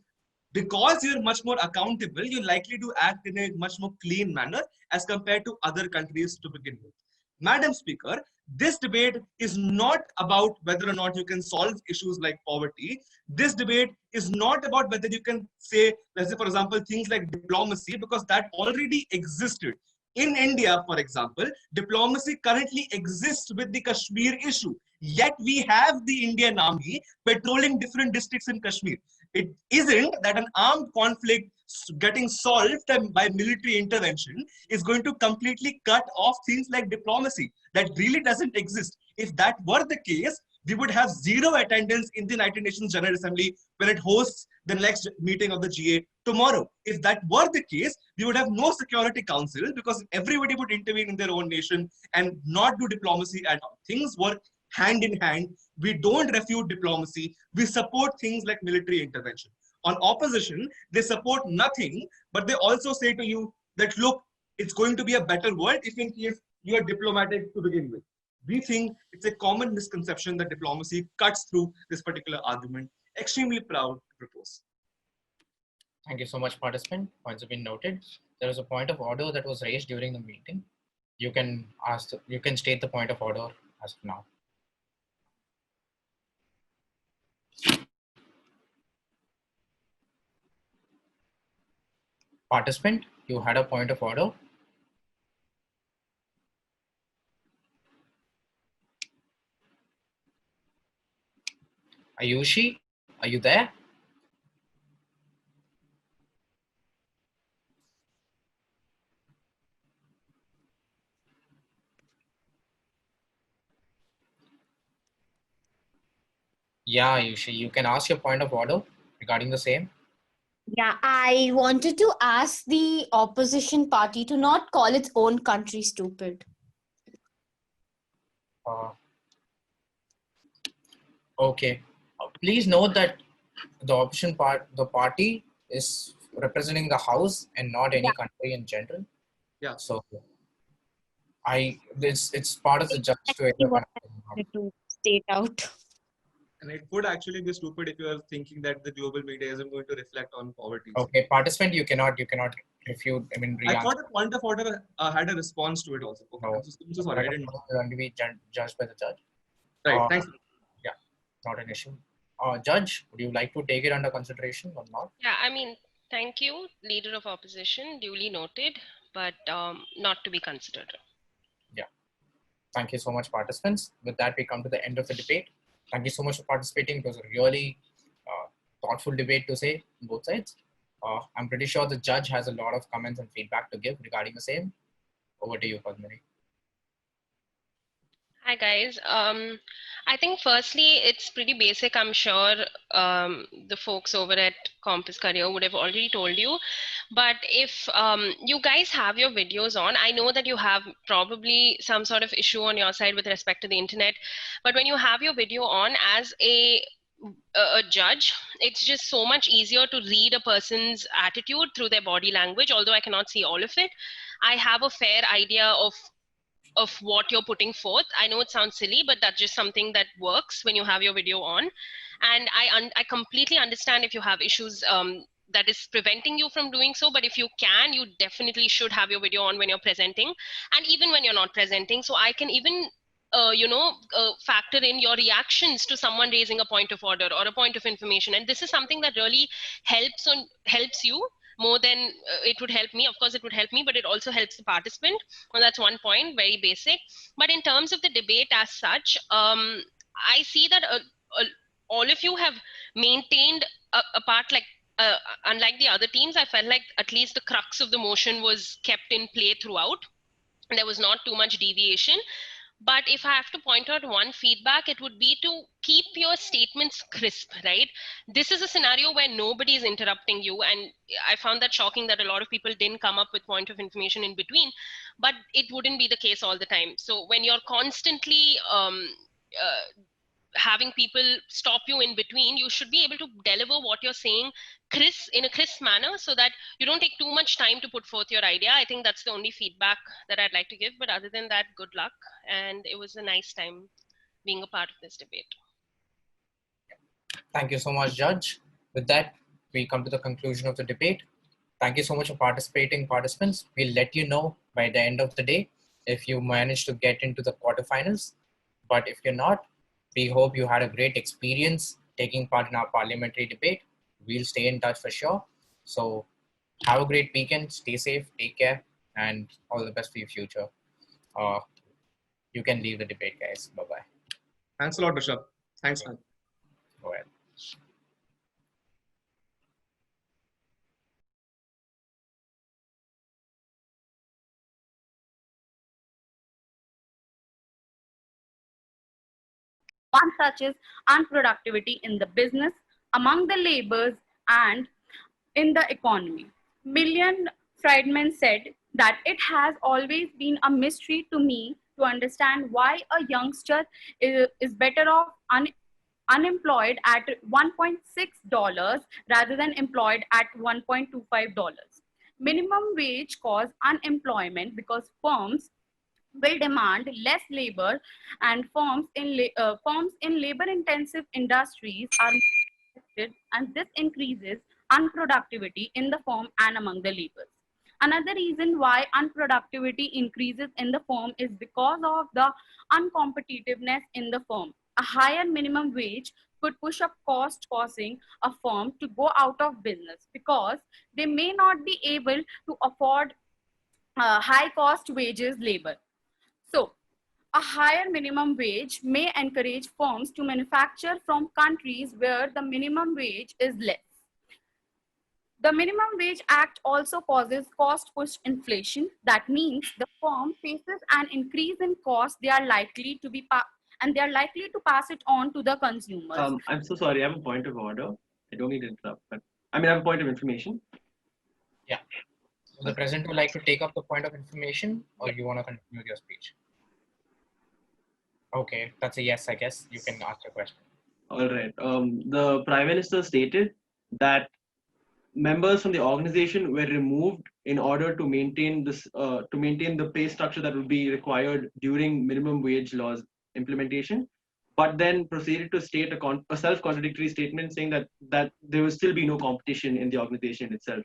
[SPEAKER 12] because you're much more accountable, you're likely to act in a much more clean manner as compared to other countries to begin with. Madam Speaker, this debate is not about whether or not you can solve issues like poverty. This debate is not about whether you can say, let's say, for example, things like diplomacy, because that already existed. In India, for example, diplomacy currently exists with the Kashmir issue. Yet we have the Indian army patrolling different districts in Kashmir. It isn't that an armed conflict getting solved by military intervention is going to completely cut off things like diplomacy. That really doesn't exist. If that were the case, we would have zero attendance in the United Nations General Assembly when it hosts the next meeting of the GA tomorrow. If that were the case, we would have no Security Council, because everybody would intervene in their own nation and not do diplomacy at all. Things work hand in hand. We don't refute diplomacy. We support things like military intervention. On opposition, they support nothing, but they also say to you that, look, it's going to be a better world if in case you are diplomatic to begin with. We think it's a common misconception that diplomacy cuts through this particular argument. Extremely proud to propose.
[SPEAKER 2] Thank you so much, participant. Points have been noted. There is a point of order that was raised during the meeting. You can state the point of order as of now. Participant, you had a point of order. Ayushi, are you there? Yeah, Ayushi, you can ask your point of order regarding the same.
[SPEAKER 11] Yeah, I wanted to ask the opposition party to not call its own country stupid.
[SPEAKER 2] Okay. Please note that the party is representing the house and not any country in general.
[SPEAKER 12] Yeah.
[SPEAKER 2] So it's part of the judge to
[SPEAKER 11] Exactly what I
[SPEAKER 2] ever.
[SPEAKER 11] wanted to state out.
[SPEAKER 12] And it would actually be stupid if you are thinking that the global media isn't going to reflect on poverty.
[SPEAKER 2] Okay, participant, you cannot refute. I mean,
[SPEAKER 12] I thought a point of order had a response to it also. Okay,
[SPEAKER 2] no,
[SPEAKER 12] I'm so sorry. I didn't know.
[SPEAKER 2] going to be judged by the judge.
[SPEAKER 12] Right. Thanks.
[SPEAKER 2] Yeah, not an issue. Judge, would you like to take it under consideration or not?
[SPEAKER 6] Yeah, I mean, thank you, leader of opposition, duly noted, but not to be considered.
[SPEAKER 2] Yeah. Thank you so much, participants. With that, we come to the end of the debate. Thank you so much for participating. It was a really thoughtful debate to say on both sides. I'm pretty sure the judge has a lot of comments and feedback to give regarding the same. Over to you, Padmini.
[SPEAKER 6] Hi guys. I think firstly it's pretty basic. I'm sure the folks over at Compass Career would have already told you. But if you guys have your videos on, I know that you have probably some sort of issue on your side with respect to the internet. But when you have your video on as a judge, it's just so much easier to read a person's attitude through their body language. Although I cannot see all of it, I have a fair idea of what you're putting forth. I know it sounds silly, but that's just something that works when you have your video on. And I completely understand if you have issues that is preventing you from doing so. But if you can, you definitely should have your video on when you're presenting, and even when you're not presenting. So I can even factor in your reactions to someone raising a point of order or a point of information. And this is something that really helps you more than it would help me. Of course it would help me, but it also helps the participant. Well, that's one point, very basic. But in terms of the debate as such, I see that all of you have maintained a part, like unlike the other teams, I felt like at least the crux of the motion was kept in play throughout. There was not too much deviation. But if I have to point out one feedback, it would be to keep your statements crisp, right? This is a scenario where nobody is interrupting you. And I found that shocking that a lot of people didn't come up with point of information in between, but it wouldn't be the case all the time. So when you're constantly having people stop you in between, you should be able to deliver what you're saying in a crisp manner, so that you don't take too much time to put forth your idea. I think that's the only feedback that I'd like to give. But other than that, good luck. And it was a nice time being a part of this debate.
[SPEAKER 2] Thank you so much, Judge. With that, we come to the conclusion of the debate. Thank you so much for participating, participants. We'll let you know by the end of the day if you manage to get into the quarterfinals. But if you're not, we hope you had a great experience taking part in our parliamentary debate. We'll stay in touch for sure. So have a great weekend, stay safe, take care, and all the best for your future. You can leave the debate, guys. Bye-bye.
[SPEAKER 12] Thanks a lot, Rishabh. Thanks, man.
[SPEAKER 2] Go ahead.
[SPEAKER 13] One such is unproductivity in the business, among the laborers, and in the economy. Million Friedman said that it has always been a mystery to me to understand why a youngster is better off unemployed at $1.6 rather than employed at $1.25. Minimum wage cause unemployment because firms will demand less labor, and firms in labor-intensive industries are affected, and this increases unproductivity in the firm and among the laborers. Another reason why unproductivity increases in the firm is because of the uncompetitiveness in the firm. A higher minimum wage could push up cost, causing a firm to go out of business because they may not be able to afford high cost wages labor. So A higher minimum wage may encourage firms to manufacture from countries where the minimum wage is less. The Minimum Wage Act also causes cost push inflation. That means the firm faces an increase in cost, they are likely to be and they are likely to pass it on to the consumers.
[SPEAKER 14] I'm so sorry. I have a point of order. I don't mean to interrupt, but I have a point of information.
[SPEAKER 2] Yeah. So the president would like to take up the point of information, or you want to continue your speech? Okay, that's a yes, I guess. You can ask your question.
[SPEAKER 14] All right. The Prime Minister stated that members from the organization were removed in order to maintain the pay structure that would be required during minimum wage laws implementation, but then proceeded to state a self-contradictory statement saying that there will still be no competition in the organization itself,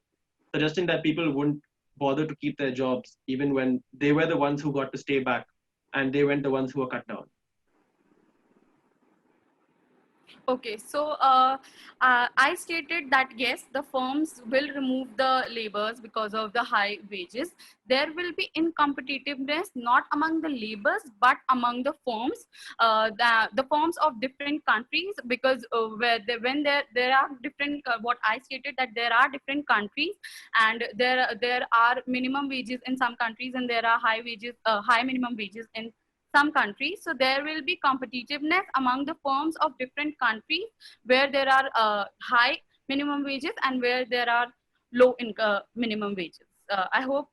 [SPEAKER 14] suggesting that people wouldn't bother to keep their jobs even when they were the ones who got to stay back and they weren't the ones who were cut down.
[SPEAKER 13] Okay, so I stated that yes, the firms will remove the laborers because of the high wages. There will be incompetitiveness not among the laborers but among the firms, the firms of different countries, because when there are different, what I stated, that there are different countries and there are minimum wages in some countries and there are high minimum wages in some countries. So there will be competitiveness among the firms of different countries where there are high minimum wages and where there are low minimum wages. I hope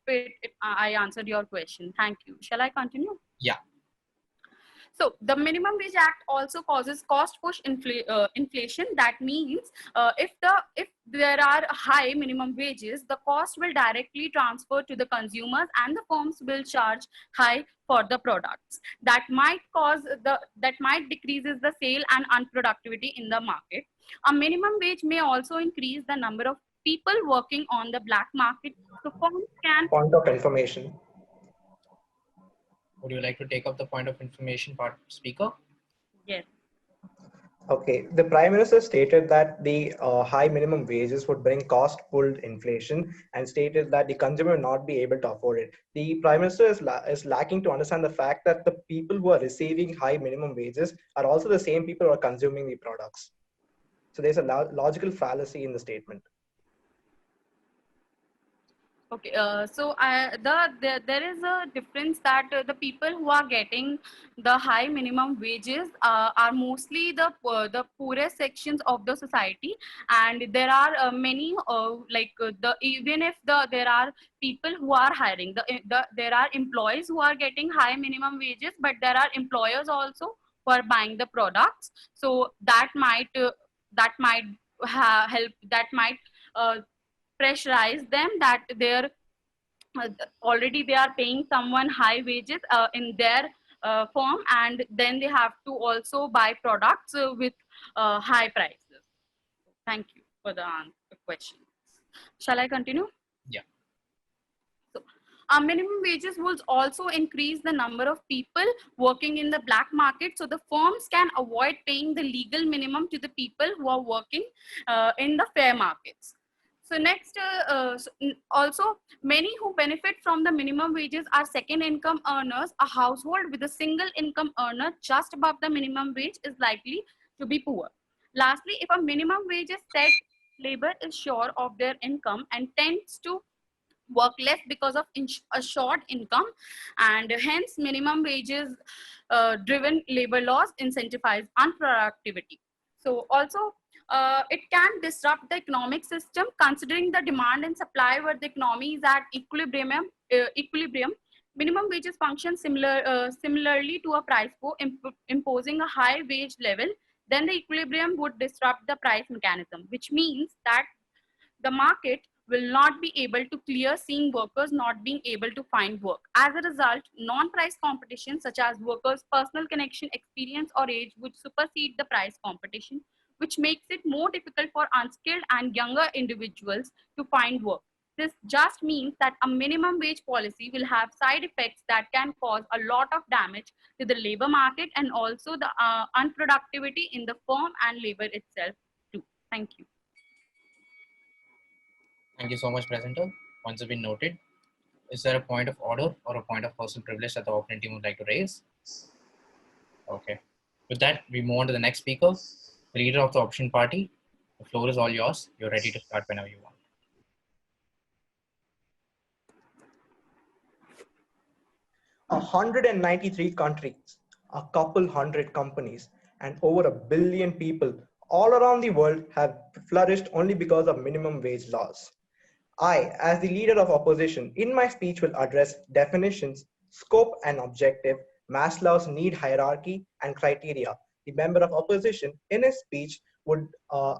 [SPEAKER 13] I answered your question. Thank you. Shall I continue?
[SPEAKER 2] Yeah.
[SPEAKER 13] So the Minimum Wage Act also causes cost push inflation. That means if there are high minimum wages, the cost will directly transfer to the consumers and the firms will charge high for the products. That might decreases the sale and unproductivity in the market. A minimum wage may also increase the number of people working on the black market. So firms can...
[SPEAKER 15] Point of information.
[SPEAKER 2] Would you like to take up the point of information part, speaker?
[SPEAKER 13] Yes.
[SPEAKER 15] Okay, the Prime Minister stated that the high minimum wages would bring cost-pulled inflation and stated that the consumer will not be able to afford it. The Prime Minister is lacking to understand the fact that the people who are receiving high minimum wages are also the same people who are consuming the products. So there's a logical fallacy in the statement.
[SPEAKER 13] Okay, so there is a difference that the people who are getting the high minimum wages are mostly the poorest sections of the society, and there are many even if there are people who are hiring, there are employees who are getting high minimum wages, but there are employers also who are buying the products. So that might help, that might pressurize them, that they're already they are paying someone high wages in their firm, and then they have to also buy products with high prices. Thank you for the question. Shall I continue?
[SPEAKER 2] Yeah.
[SPEAKER 13] So, minimum wages will also increase the number of people working in the black market, so the firms can avoid paying the legal minimum to the people who are working in the fair markets. So next, also many who benefit from the minimum wages are second income earners. A household with a single income earner just above the minimum wage is likely to be poor. Lastly, if a minimum wage is set, labor is sure of their income and tends to work less because of a short income, and hence minimum wages driven labor laws incentivize unproductivity. So also it can disrupt the economic system, considering the demand and supply where the economy is at equilibrium. Minimum wages function similarly to a price floor, imposing a high wage level. Then the equilibrium would disrupt the price mechanism, which means that the market will not be able to clear, seeing workers not being able to find work. As a result, non-price competition such as workers' personal connection, experience or age would supersede the price competition, which makes it more difficult for unskilled and younger individuals to find work. This just means that a minimum wage policy will have side effects that can cause a lot of damage to the labor market and also the unproductivity in the firm and labor itself too. Thank you.
[SPEAKER 2] Thank you so much, presenter. Points have been noted. Is there a point of order or a point of personal privilege that the opponent team would like to raise? Okay. With that, we move on to the next speaker, the leader of the opposition party. The floor is all yours. You're ready to start whenever you want.
[SPEAKER 15] 193 countries, a couple hundred companies, and over 1 billion people all around the world have flourished only because of minimum wage laws. I, as the leader of opposition, in my speech will address definitions, scope and objective, Maslow's need hierarchy and criteria. The member of opposition in his speech would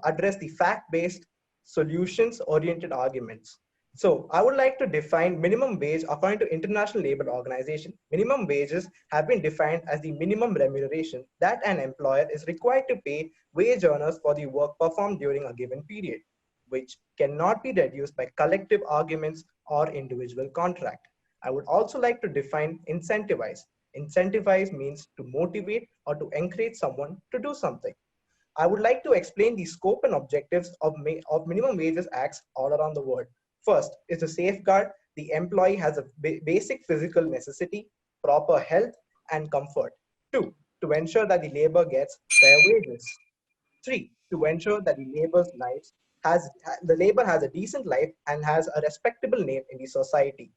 [SPEAKER 15] address the fact-based, solutions-oriented arguments. So I would like to define minimum wage according to International Labour Organization. Minimum wages have been defined as the minimum remuneration that an employer is required to pay wage earners for the work performed during a given period, which cannot be reduced by collective arguments or individual contract. I would also like to define incentivize. Incentivize means to motivate or to encourage someone to do something. I would like to explain the scope and objectives of minimum wages acts all around the world. First is to safeguard the employee has a basic physical necessity, proper health and comfort. 2, to ensure that the labor gets fair wages. 3, to ensure that the labor has a decent life and has a respectable name in the society.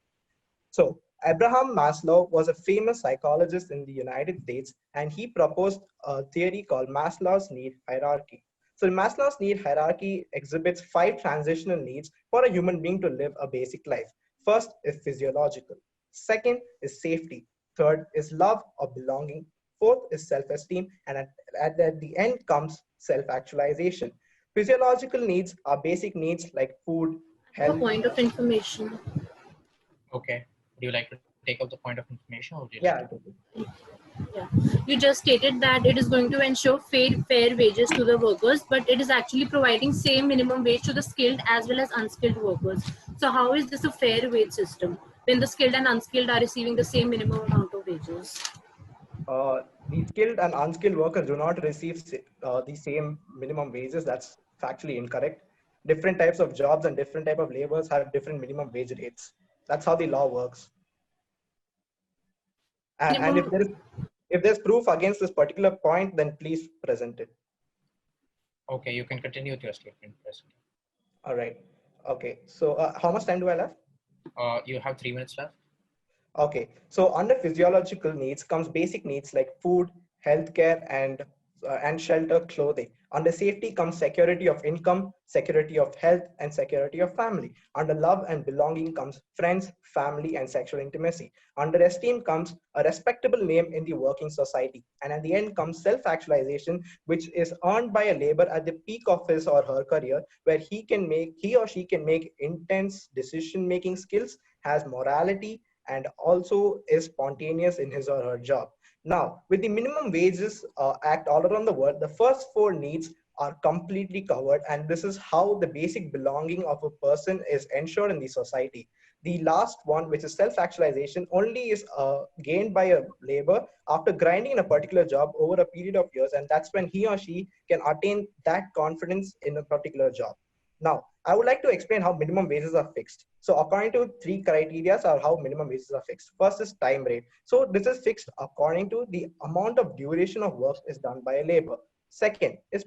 [SPEAKER 15] So Abraham Maslow was a famous psychologist in the United States, and he proposed a theory called Maslow's need hierarchy. So Maslow's need hierarchy exhibits 5 transitional needs for a human being to live a basic life. First is physiological. Second is safety. Third is love or belonging. Fourth is self-esteem. And at the end comes self-actualization. Physiological needs are basic needs like food, health.
[SPEAKER 16] A point of information.
[SPEAKER 2] Okay. Would you like to take up the point of information? Or would you
[SPEAKER 15] Yeah.
[SPEAKER 16] Yeah. You just stated that it is going to ensure fair wages to the workers, but it is actually providing same minimum wage to the skilled as well as unskilled workers. So how is this a fair wage system when the skilled and unskilled are receiving the same minimum amount of wages?
[SPEAKER 15] The skilled and unskilled workers do not receive the same minimum wages. That's factually incorrect. Different types of jobs and different type of labors have different minimum wage rates. That's how the law works. And if there's proof against this particular point, then please present it.
[SPEAKER 2] Okay, you can continue with your statement, President.
[SPEAKER 15] All right. Okay. So how much time do I have?
[SPEAKER 2] You have 3 minutes left.
[SPEAKER 15] Okay. So under physiological needs comes basic needs like food, healthcare, and shelter, clothing. Under safety comes security of income, security of health, and security of family. Under love and belonging comes friends, family, and sexual intimacy. Under esteem comes a respectable name in the working society. And at the end comes self-actualization, which is earned by a labor at the peak of his or her career, where he or she can make intense decision-making skills, has morality, and also is spontaneous in his or her job. Now, with the minimum wages act all around the world, the first 4 needs are completely covered, and this is how the basic belonging of a person is ensured in the society. The last one, which is self-actualization, only is gained by a labor after grinding in a particular job over a period of years, and that's when he or she can attain that confidence in a particular job. Now, I would like to explain how minimum wages are fixed. So according to 3 criteria are how minimum wages are fixed. First is time rate. So this is fixed according to the amount of duration of work is done by a labor. Second is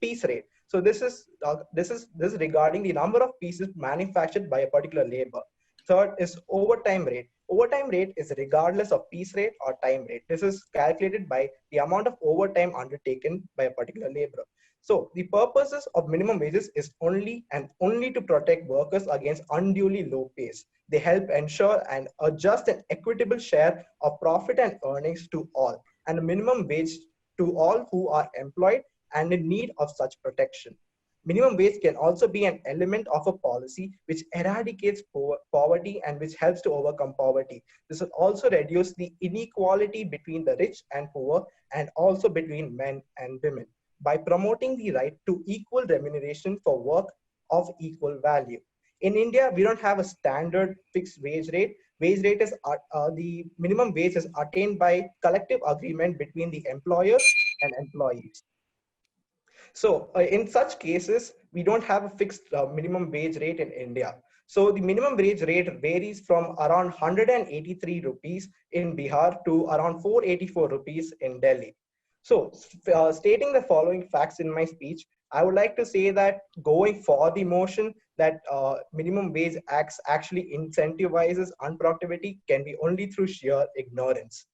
[SPEAKER 15] piece rate. So this is regarding the number of pieces manufactured by a particular labor. Third is overtime rate. Overtime rate is regardless of piece rate or time rate. This is calculated by the amount of overtime undertaken by a particular laborer. So the purposes of minimum wages is only to protect workers against unduly low pays. They help ensure a just and equitable share of profit and earnings to all, and a minimum wage to all who are employed and in need of such protection. Minimum wage can also be an element of a policy which eradicates poverty and which helps to overcome poverty. This will also reduce the inequality between the rich and poor, and also between men and women, by promoting the right to equal remuneration for work of equal value. In India, we don't have a standard fixed wage rate. Wage rate is the minimum wage is attained by collective agreement between the employers and employees. So in such cases, we don't have a fixed minimum wage rate in India. So the minimum wage rate varies from around 183 rupees in Bihar to around 484 rupees in Delhi. So stating the following facts in my speech, I would like to say that going for the motion that minimum wage acts actually incentivizes unproductivity can be only through sheer ignorance.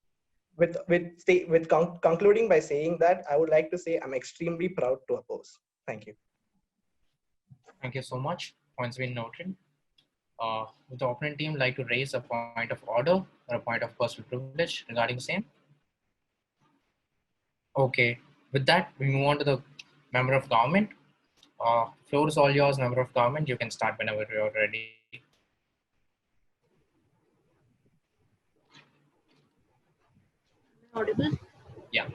[SPEAKER 15] Concluding by saying that, I would like to say I'm extremely proud to oppose. Thank you.
[SPEAKER 2] Thank you so much. Points been noted. Would the opponent team like to raise a point of order or a point of personal privilege regarding same? Okay. With that, we move on to the member of government. Floor is all yours, member of government. You can start whenever you're ready.
[SPEAKER 16] Audible?
[SPEAKER 2] Yeah.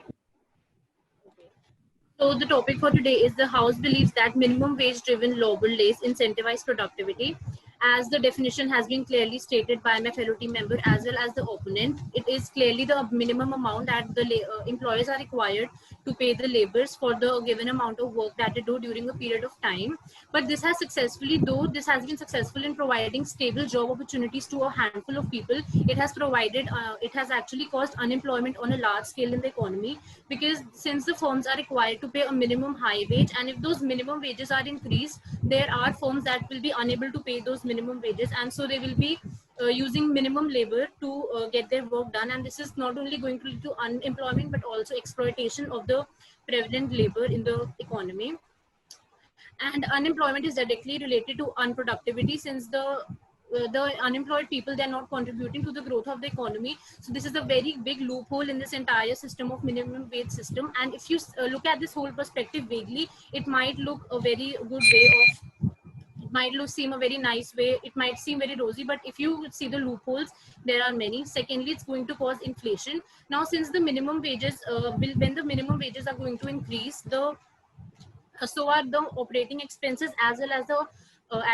[SPEAKER 16] So the topic for today is the House believes that minimum wage driven labor laws incentivize productivity. As the definition has been clearly stated by my fellow team member as well as the opponent, it is clearly the minimum amount that the employers are required to pay the laborers for the given amount of work that they do during a period of time. But this has been successful in providing stable job opportunities to a handful of people, it has actually caused unemployment on a large scale in the economy, because since the firms are required to pay a minimum high wage, and if those minimum wages are increased, there are firms that will be unable to pay those minimum wages, and so they will be using minimum labor to get their work done, and this is not only going to lead to unemployment but also exploitation of the prevalent labor in the economy. And unemployment is directly related to unproductivity, since the unemployed people, they're not contributing to the growth of the economy. So this is a very big loophole in this entire system of minimum wage system. And if you look at this whole perspective vaguely, it might look a very good way of, it might seem a very nice way, it might seem very rosy, but if you see the loopholes, there are many. Secondly, it's going to cause inflation. Now, since the minimum wages when the minimum wages are going to increase, so are the operating expenses as well as the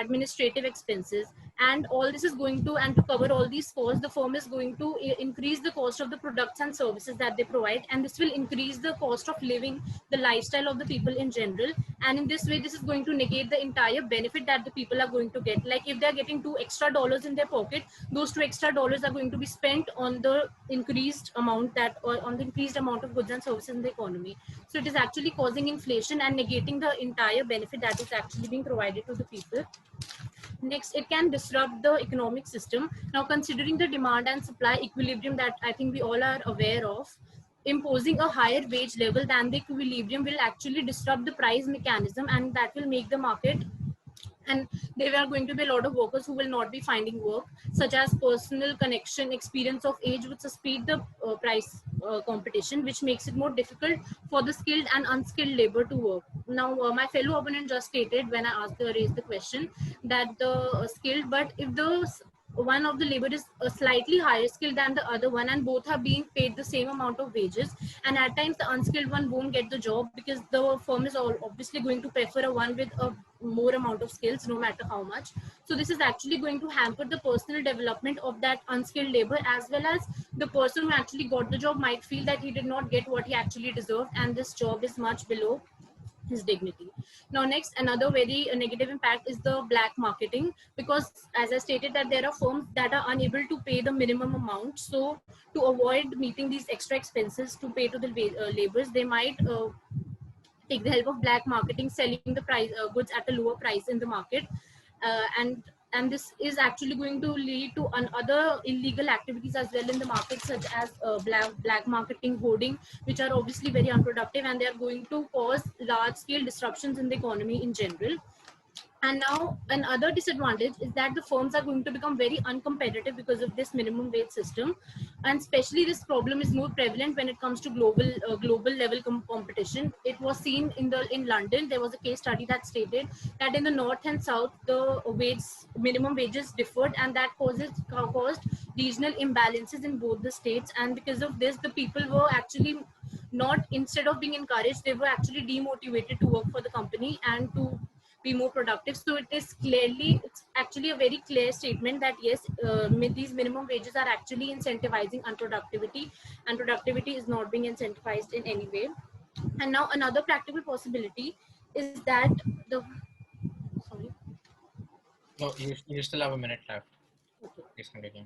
[SPEAKER 16] administrative expenses, and all this is going to, and to cover all these costs, the firm is going to increase the cost of the products and services that they provide, and this will increase the cost of living, the lifestyle of the people in general. And in this way, this is going to negate the entire benefit that the people are going to get. Like if they're getting $2 extra in their pocket, those $2 extra are going to be spent on the increased amount of goods and services in the economy. So it is actually causing inflation and negating the entire benefit that is actually being provided to the people. Next, it can disrupt the economic system. Now, considering the demand and supply equilibrium that I think we all are aware of, imposing a higher wage level than the equilibrium will actually disrupt the price mechanism, and that will make the market, and there are going to be a lot of workers who will not be finding work, such as personal connection, experience of age, which speed the price competition, which makes it more difficult for the skilled and unskilled labor to work. Now, my fellow opponent just stated when I raised the question that the skilled, but if the one of the labor is a slightly higher skill than the other one, and both are being paid the same amount of wages, and at times the unskilled one won't get the job because the firm is obviously going to prefer a one with a more amount of skills, no matter how much. So this is actually going to hamper the personal development of that unskilled labor, as well as the person who actually got the job might feel that he did not get what he actually deserved, and this job is much below his dignity. Now, next, another very negative impact is the black marketing, because as I stated that there are firms that are unable to pay the minimum amount. So to avoid meeting these extra expenses to pay to the laborers, they might take the help of black marketing, selling the goods at a lower price in the market, and this is actually going to lead to other illegal activities as well in the market, such as black marketing, hoarding, which are obviously very unproductive, and they are going to cause large scale disruptions in the economy in general. And now another disadvantage is that the firms are going to become very uncompetitive because of this minimum wage system, and especially this problem is more prevalent when it comes to global level competition. It was seen in London. There was a case study that stated that in the north and south the minimum wages differed, and that caused regional imbalances in both the states. And because of this, the people were actually not, instead of being encouraged, they were actually demotivated to work for the company and to be more productive. So it's actually a very clear statement that yes, these minimum wages are actually incentivizing unproductivity, and productivity is not being incentivized in any way. And now another practical possibility is that the sorry.
[SPEAKER 2] No, you still have a minute left. Please continue.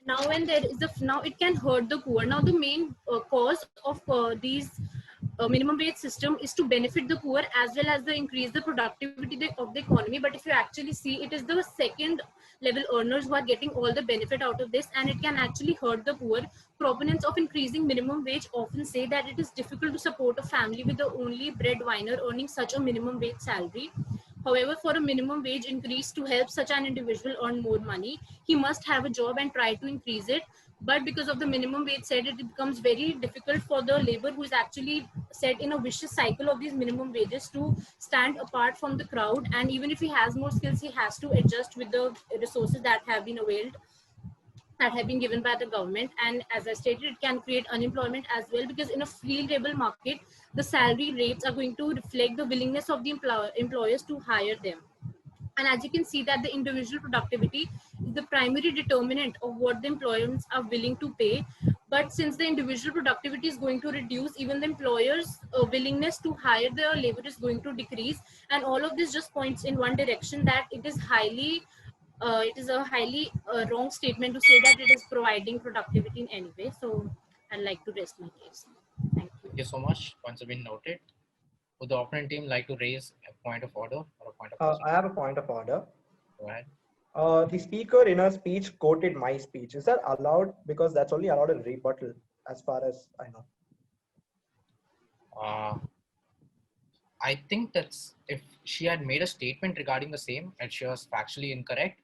[SPEAKER 16] Now when there is now it can hurt the poor. Now the main cause of these minimum wage system is to benefit the poor as well as the increase the productivity of the economy. But if you actually see, it is the second level earners who are getting all the benefit out of this, and it can actually hurt the poor. Proponents of increasing minimum wage often say that it is difficult to support a family with the only breadwinner earning such a minimum wage salary. However, for a minimum wage increase to help such an individual earn more money, he must have a job and try to increase it. But because of the minimum wage set, it becomes very difficult for the labor who is actually set in a vicious cycle of these minimum wages to stand apart from the crowd. And even if he has more skills, he has to adjust with the resources that have been availed, that have been given by the government. And as I stated, it can create unemployment as well, because in a free labor market, the salary rates are going to reflect the willingness of the employers to hire them. And as you can see that the individual productivity is the primary determinant of what the employers are willing to pay. But since the individual productivity is going to reduce, even the employers' willingness to hire the labor is going to decrease. And all of this just points in one direction, that it is a highly wrong statement to say that it is providing productivity in any way. So I'd like to rest my case. Thank you.
[SPEAKER 2] Thank you so much. Points have been noted. Would the opponent team like to raise a point of order or a point of
[SPEAKER 15] I have a point of order.
[SPEAKER 2] Go ahead.
[SPEAKER 15] The speaker in her speech quoted my speech. Is that allowed? Because that's only allowed in rebuttal, as far as I know.
[SPEAKER 2] I think that's, if she had made a statement regarding the same and she was factually incorrect,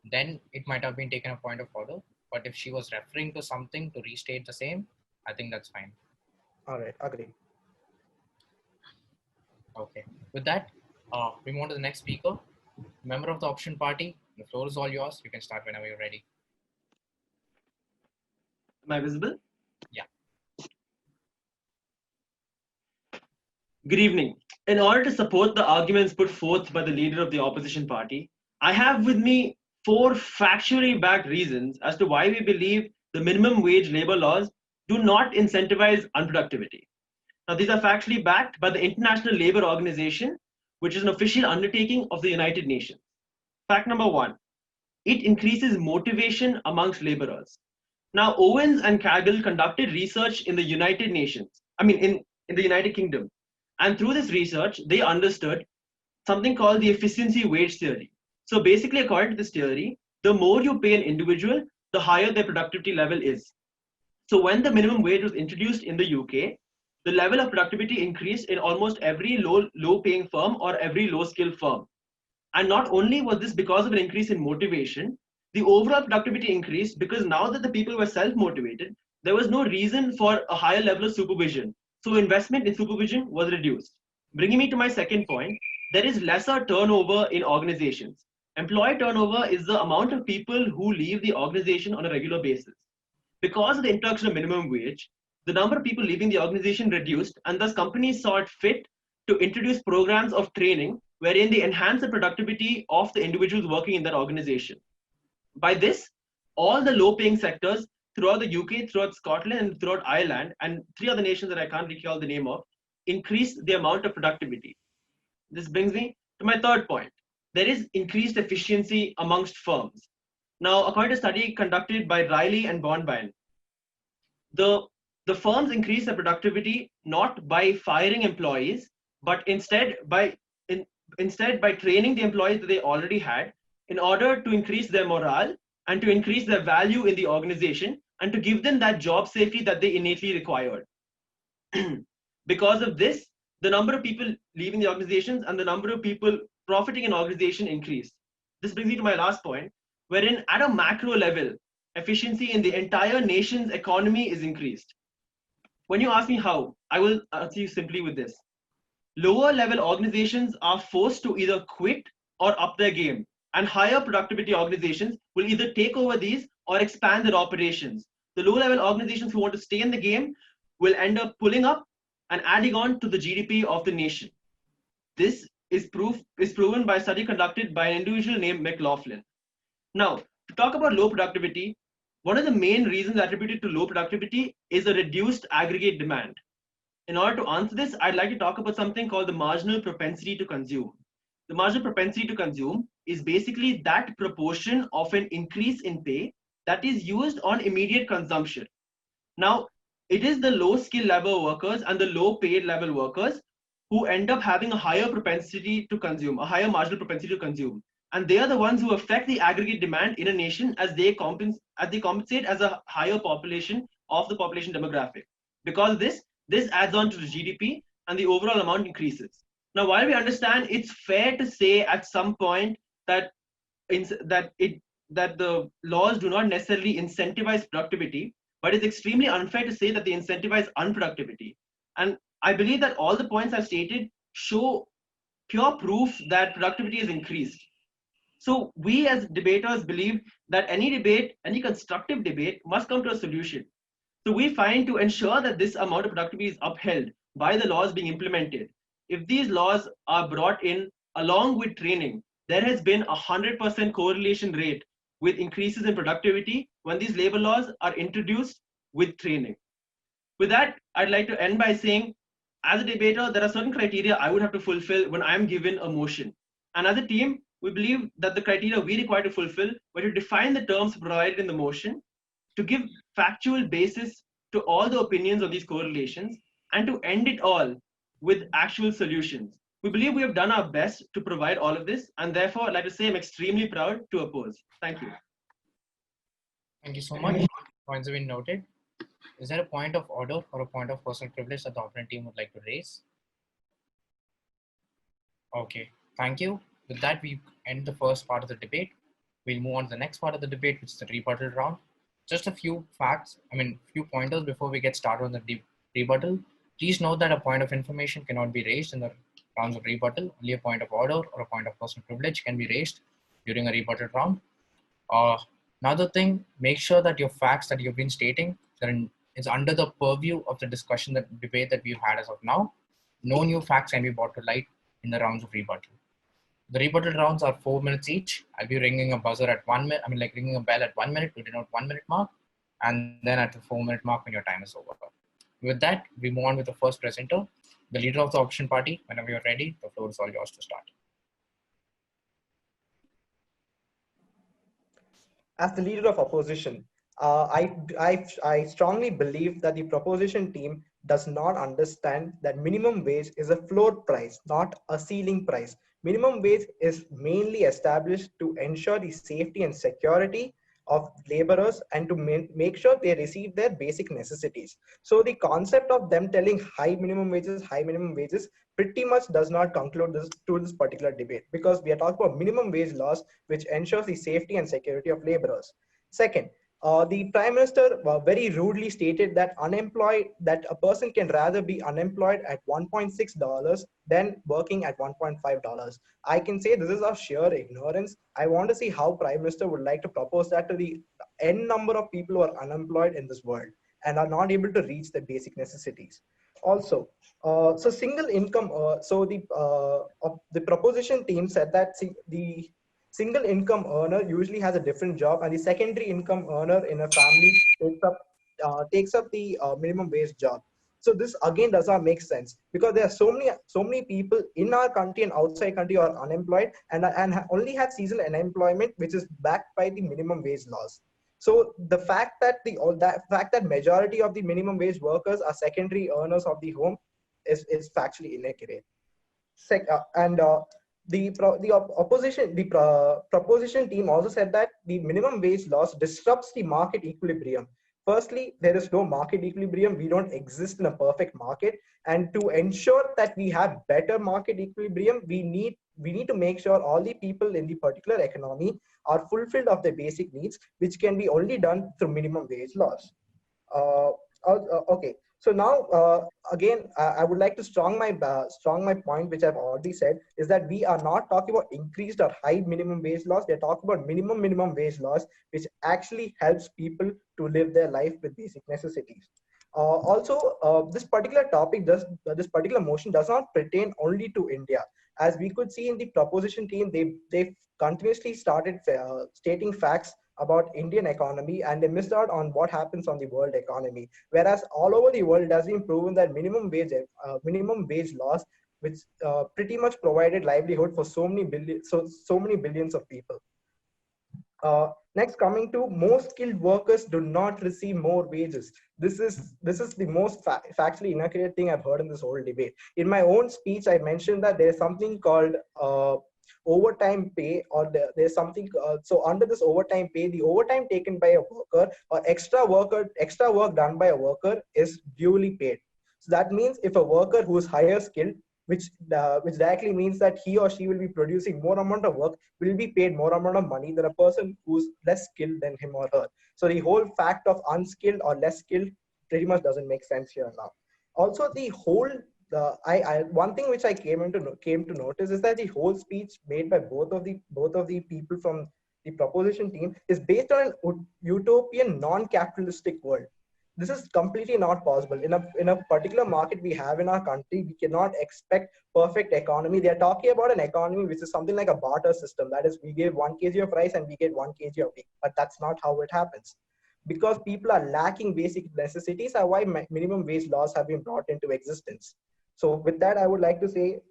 [SPEAKER 2] then it might have been taken a point of order. But if she was referring to something to restate the same, I think that's fine.
[SPEAKER 15] All right, agree.
[SPEAKER 2] Okay. With that, we move on to the next speaker, member of the opposition party. The floor is all yours. You can start whenever you're ready.
[SPEAKER 14] Am I visible?
[SPEAKER 2] Yeah.
[SPEAKER 14] Good evening. In order to support the arguments put forth by the leader of the opposition party, I have with me 4 factually backed reasons as to why we believe the minimum wage labor laws do not incentivize unproductivity. Now, these are factually backed by the International Labour Organization, which is an official undertaking of the United Nations. Fact number 1, it increases motivation amongst laborers. Now, Owens and Kaggle conducted research in the United Nations, in the United Kingdom. And through this research, they understood something called the efficiency wage theory. So basically, according to this theory, the more you pay an individual, the higher their productivity level is. So when the minimum wage was introduced in the UK, the level of productivity increased in almost every low-paying firm or every low-skill firm. And not only was this because of an increase in motivation, the overall productivity increased because now that the people were self-motivated, there was no reason for a higher level of supervision. So investment in supervision was reduced. Bringing me to my second point, there is lesser turnover in organizations. Employee turnover is the amount of people who leave the organization on a regular basis. Because of the introduction of minimum wage, the number of people leaving the organization reduced, and thus companies saw it fit to introduce programs of training wherein they enhance the productivity of the individuals working in that organization. By this, all the low-paying sectors throughout the UK, throughout Scotland, and throughout Ireland, and 3 other nations that I can't recall the name of, increased the amount of productivity. This brings me to my third point. There is increased efficiency amongst firms. Now, according to a study conducted by Riley and Bonbine, the firms increase their productivity not by firing employees, but instead by training the employees that they already had in order to increase their morale and to increase their value in the organization and to give them that job safety that they innately required. Because of this, the number of people leaving the organizations and the number of people profiting in organization increased. This brings me to my last point, wherein at a macro level, efficiency in the entire nation's economy is increased. When you ask me how, I will answer you simply with this. Lower level organizations are forced to either quit or up their game, and higher productivity organizations will either take over these or expand their operations. The low level organizations who want to stay in the game will end up pulling up and adding on to the GDP of the nation. This is proven by a study conducted by an individual named McLaughlin. Now, to talk about low productivity, one of the main reasons attributed to low productivity is a reduced aggregate demand. in order to answer this, I'd like to talk about something called the marginal propensity to consume. The marginal propensity to consume is basically that proportion of an increase in pay that is used on immediate consumption. Now, it is the low skill level workers and the low paid level workers who end up having a higher propensity to consume, a higher marginal propensity to consume. And they are the ones who affect the aggregate demand in a nation as they compensate as a higher population of the population demographic. Because this adds on to the GDP and the overall amount increases. Now, while we understand it's fair to say at some point that that the laws do not necessarily incentivize productivity, but it's extremely unfair to say that they incentivize unproductivity. And I believe that all the points I've stated show pure proof that productivity is increased. So we as debaters believe that any debate, any constructive debate must come to a solution. So we find to ensure that this amount of productivity is upheld by the laws being implemented. If these laws are brought in along with training, there has been a 100% correlation rate with increases in productivity when these labor laws are introduced with training. With that, I'd like to end by saying, as a debater, there are certain criteria I would have to fulfill when I'm given a motion. And as a team, we believe that the criteria we require to fulfill were to define the terms provided in the motion, to give factual basis to all the opinions of these correlations, and to end it all with actual solutions. We believe we have done our best to provide all of this, and therefore, I'd like to say I'm extremely proud to oppose. Thank you.
[SPEAKER 2] Thank you so much. Points have been noted. Is there a point of order or a point of personal privilege that the opponent team would like to raise? Okay, thank you. With that, we end the first part of the debate. We'll move on to the next part of the debate, which is the rebuttal round. Just a few facts, few pointers before we get started on the rebuttal. Please note that a point of information cannot be raised in the rounds of rebuttal. Only a point of order or a point of personal privilege can be raised during a rebuttal round. Another thing, make sure that your facts that you've been stating is under the purview of the discussion, the debate that we've had as of now. No new facts can be brought to light in the rounds of rebuttal. The rebuttal rounds are 4 minutes each. I'll be ringing a buzzer at 1 minute, ringing a bell at 1 minute to denote 1 minute mark, and then at the 4 minute mark when your time is over. With that, we move on with the first presenter, the leader of the opposition party. Whenever you're ready, the floor is all yours to start.
[SPEAKER 15] As the leader of opposition, I strongly believe that the proposition team does not understand that minimum wage is a floor price, not a ceiling price. Minimum wage is mainly established to ensure the safety and security of laborers and to make sure they receive their basic necessities. So the concept of them telling high minimum wages pretty much does not conclude this particular debate, because we are talking about minimum wage laws which ensures the safety and security of laborers. Second, the Prime Minister very rudely stated that a person can rather be unemployed at $1.6 than working at $1.5. I can say this is of sheer ignorance. I want to see how Prime Minister would like to propose that to the n number of people who are unemployed in this world and are not able to reach the basic necessities. Also, so single income. The proposition team said that the single income earner usually has a different job, and the secondary income earner in a family takes up the minimum wage job. So this again does not make sense, because there are so many people in our country and outside country who are unemployed and only have seasonal unemployment, which is backed by the minimum wage laws. So the fact that majority of the minimum wage workers are secondary earners of the home is factually inaccurate. The proposition team also said that the minimum wage laws disrupts the market equilibrium. Firstly, there is no market equilibrium. We don't exist in a perfect market, and to ensure that we have better market equilibrium, we need to make sure all the people in the particular economy are fulfilled of their basic needs, which can be only done through minimum wage laws. Okay. So now, again, I would like to strong my point, which I've already said, is that we are not talking about increased or high minimum wage laws. We're talking about minimum wage laws, which actually helps people to live their life with basic necessities. This particular this particular motion does not pertain only to India. As we could see in the proposition team, they continuously started stating facts about Indian economy, and they missed out on what happens on the world economy. Whereas all over the world, it has been proven that minimum wage laws, which pretty much provided livelihood for so many billions of people. Next, coming to most skilled workers do not receive more wages. This is the most factually inaccurate thing I've heard in this whole debate. In my own speech, I mentioned that there's something called overtime pay, or there's something. So under this overtime pay, the overtime taken by a worker or extra work done by a worker is duly paid. So that means if a worker who is higher skilled, which directly means that he or she will be producing more amount of work, will be paid more amount of money than a person who's less skilled than him or her. So the whole fact of unskilled or less skilled pretty much doesn't make sense here now. Also, the whole one thing which I came to notice is that the whole speech made by both of the people from the proposition team is based on an utopian non-capitalistic world. This is completely not possible. In a particular market we have in our country, we cannot expect perfect economy. They are talking about an economy which is something like a barter system. That is, we give 1 kg of rice and we get 1 kg of wheat. But that's not how it happens. Because people are lacking basic necessities are why minimum wage laws have been brought into existence. So with that, I would like to say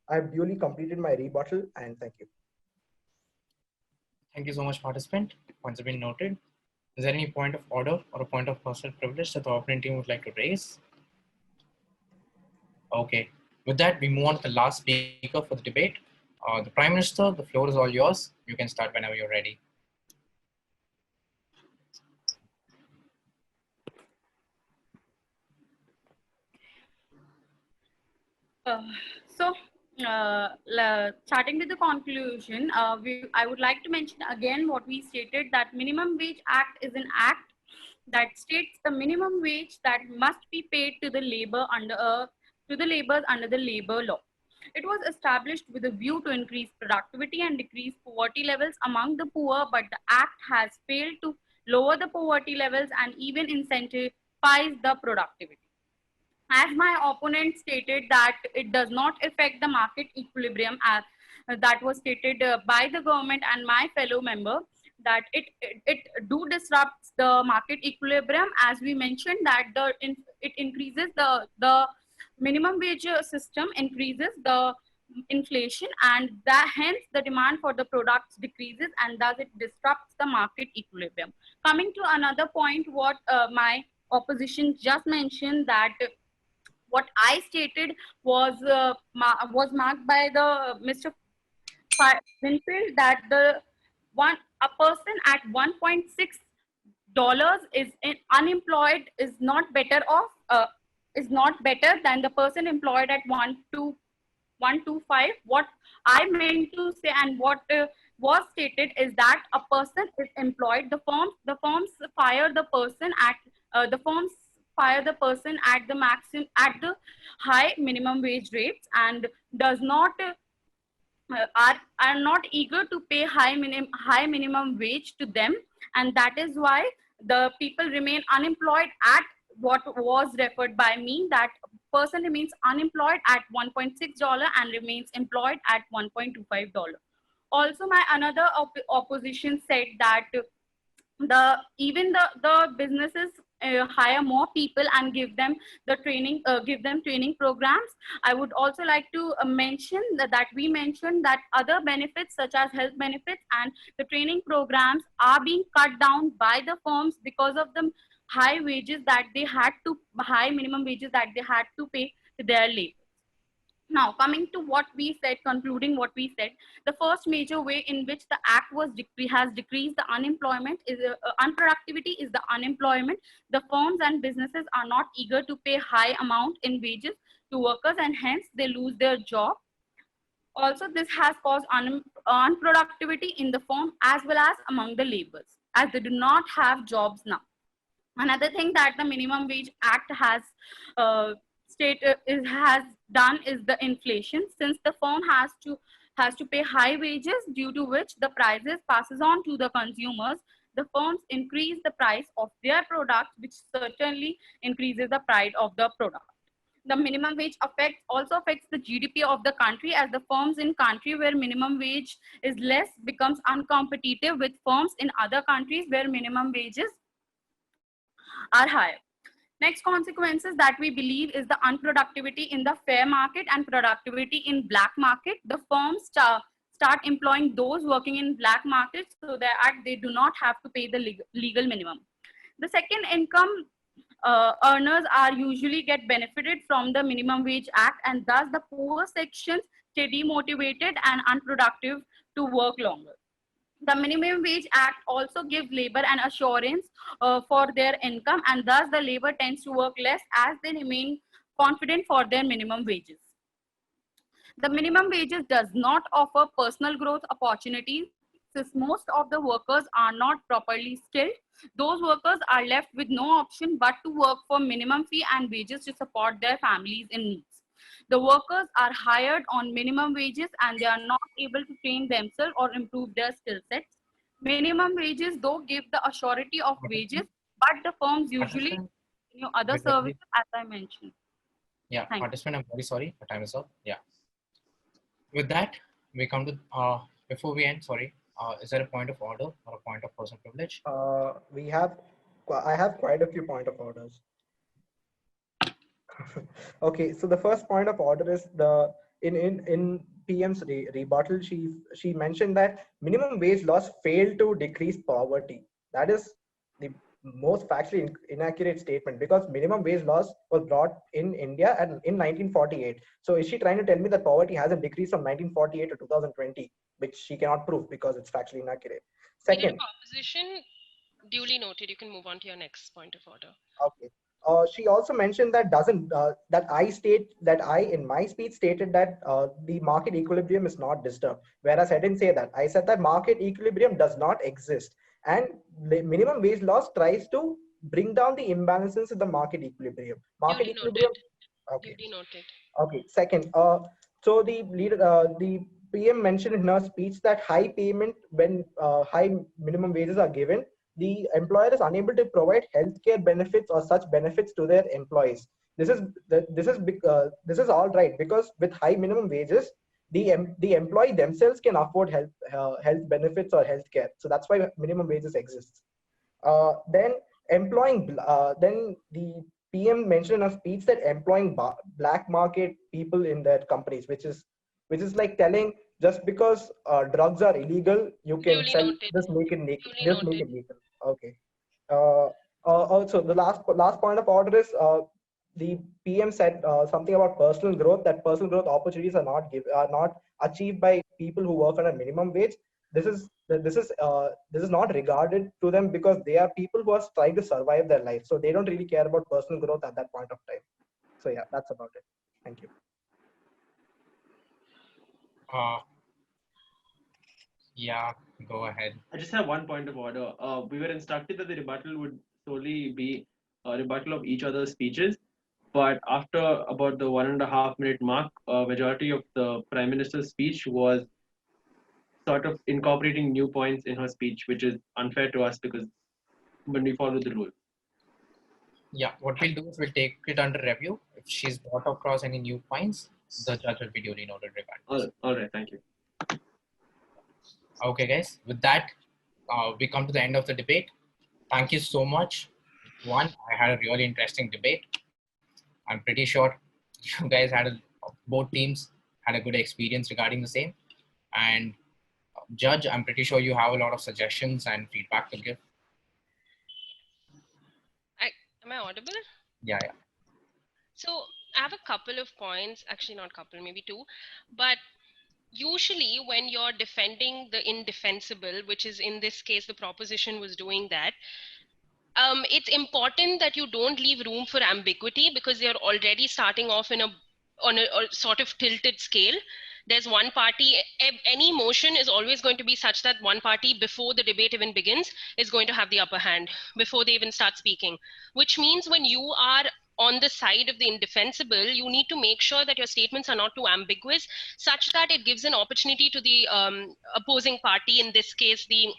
[SPEAKER 15] I've duly completed my rebuttal, and thank you.
[SPEAKER 2] Thank you so much, participant. Points have been noted. Is there any point of order or a point of personal privilege that the opponent team would like to raise? Okay. With that, we move on to the last speaker for the debate. The Prime Minister, the floor is all yours. You can start whenever you're ready.
[SPEAKER 13] Starting with the conclusion, I would like to mention again what we stated, that Minimum Wage Act is an act that states the minimum wage that must be paid to the laborers under the labor law. It was established with a view to increase productivity and decrease poverty levels among the poor, but the act has failed to lower the poverty levels and even incentivize the productivity. As my opponent stated, that it does not affect the market equilibrium, as that was stated by the government and my fellow member, that it do disrupts the market equilibrium. As we mentioned, that it increases the minimum wage system increases the inflation, and that hence the demand for the products decreases, and thus it disrupts the market equilibrium. Coming to another point, what my opposition just mentioned, that what I stated was marked by the Mr. Winfield, that a person at $1.6 is unemployed is not better off, is not better than the person employed at 125. What I meant to say and what was stated is that a person is employed, the firms fire the person at the maximum, at the high minimum wage rates, and does not are not eager to pay high minimum wage to them, and that is why the people remain unemployed at what was referred by me, that person remains unemployed at $1.6 and remains employed at $1.25. Also, my another opposition said that the businesses hire more people and give them training programs. I would also like to mention that we mentioned that other benefits such as health benefits and the training programs are being cut down by the firms because of the high minimum wages that they had to pay to their labor. Now, coming to what we said, concluding what we said, the first major way in which the act has decreased the unemployment is unproductivity is the unemployment. The firms and businesses are not eager to pay high amount in wages to workers, and hence they lose their job. Also, this has caused unproductivity in the firm as well as among the laborers, as they do not have jobs now. Another thing that the Minimum Wage Act has done is the inflation. Since the firm has to pay high wages, due to which the prices passes on to the consumers, the firms increase the price of their product, which certainly increases the price of the product. The minimum wage also affects the GDP of the country, as the firms in country where minimum wage is less becomes uncompetitive with firms in other countries where minimum wages are higher. Next consequences that we believe is the unproductivity in the fair market and productivity in black market. The firms start employing those working in black markets so that they do not have to pay the legal minimum. The second, income earners are usually get benefited from the Minimum Wage Act, and thus the poor sections stay demotivated and unproductive to work longer. The Minimum Wage Act also gives labor an assurance for their income, and thus the labor tends to work less as they remain confident for their minimum wages. The minimum wages does not offer personal growth opportunities. Since most of the workers are not properly skilled, those workers are left with no option but to work for minimum fee and wages to support their families in needs. The workers are hired on minimum wages and they are not able to train themselves or improve their skill sets. Minimum wages though give the assurity of wages, but the firms usually continue other services as I mentioned.
[SPEAKER 2] Yeah, participant, I'm very sorry, but time is up. Yeah. With that, we come to, before we end, sorry, is there a point of order or a point of personal privilege?
[SPEAKER 15] I have quite a few point of orders. Okay, so the first point of order is in PM's rebuttal, she mentioned that minimum wage laws failed to decrease poverty. That is the most factually inaccurate statement, because minimum wage laws was brought in India in 1948. So is she trying to tell me that poverty hasn't decreased from 1948 to 2020, which she cannot prove because it's factually inaccurate? Second,
[SPEAKER 6] opposition, duly noted. You can move on to your next point of order.
[SPEAKER 15] Okay. She also mentioned that I in my speech stated that the market equilibrium is not disturbed, whereas I didn't say that. I said that market equilibrium does not exist, and the minimum wage laws tries to bring down the imbalances in the market equilibrium. Market equilibrium. Okay.
[SPEAKER 6] Duly noted.
[SPEAKER 15] Okay. Second, so the PM mentioned in her speech that high payment when high minimum wages are given, the employer is unable to provide healthcare benefits or such benefits to their employees. This is all right, because with high minimum wages, the employee themselves can afford health benefits or healthcare. So that's why minimum wages exist. Then the PM mentioned in a speech that employing black market people in their companies, which is like telling just because drugs are illegal, you can
[SPEAKER 6] Duly
[SPEAKER 15] sell,
[SPEAKER 6] noted.
[SPEAKER 15] just make it legal.
[SPEAKER 6] Duly
[SPEAKER 15] Just make
[SPEAKER 6] noted.
[SPEAKER 15] it legal. Okay. Also, the last point of order is the PM said something about personal growth, that personal growth opportunities are not achieved by people who work on a minimum wage. This is not regarded to them, because they are people who are trying to survive their life, so they don't really care about personal growth at that point of time. So yeah, that's about it. Thank you.
[SPEAKER 2] Yeah, go ahead.
[SPEAKER 14] I just have one point of order. We were instructed that the rebuttal would solely be a rebuttal of each other's speeches, but after about the 1.5 minute mark, majority of the Prime Minister's speech was sort of incorporating new points in her speech, which is unfair to us because when we follow the rule.
[SPEAKER 2] Yeah, what we'll do is we'll take it under review. If she's brought across any new points, the judge will be duly noted regarding.
[SPEAKER 14] All right, thank you.
[SPEAKER 2] Okay, guys, with that, we come to the end of the debate. Thank you so much. One, I had a really interesting debate. I'm pretty sure you guys both teams had a good experience regarding the same. And Judge, I'm pretty sure you have a lot of suggestions and feedback to give.
[SPEAKER 6] Am I audible?
[SPEAKER 2] Yeah.
[SPEAKER 6] So I have a couple of points, actually not couple, maybe two, but usually when you're defending the indefensible, which is in this case, the proposition was doing that, it's important that you don't leave room for ambiguity, because you're already starting off on a sort of tilted scale. There's one party, any motion is always going to be such that one party, before the debate even begins, is going to have the upper hand before they even start speaking, which means when you are on the side of the indefensible, you need to make sure that your statements are not too ambiguous, such that it gives an opportunity to the opposing party, in this case the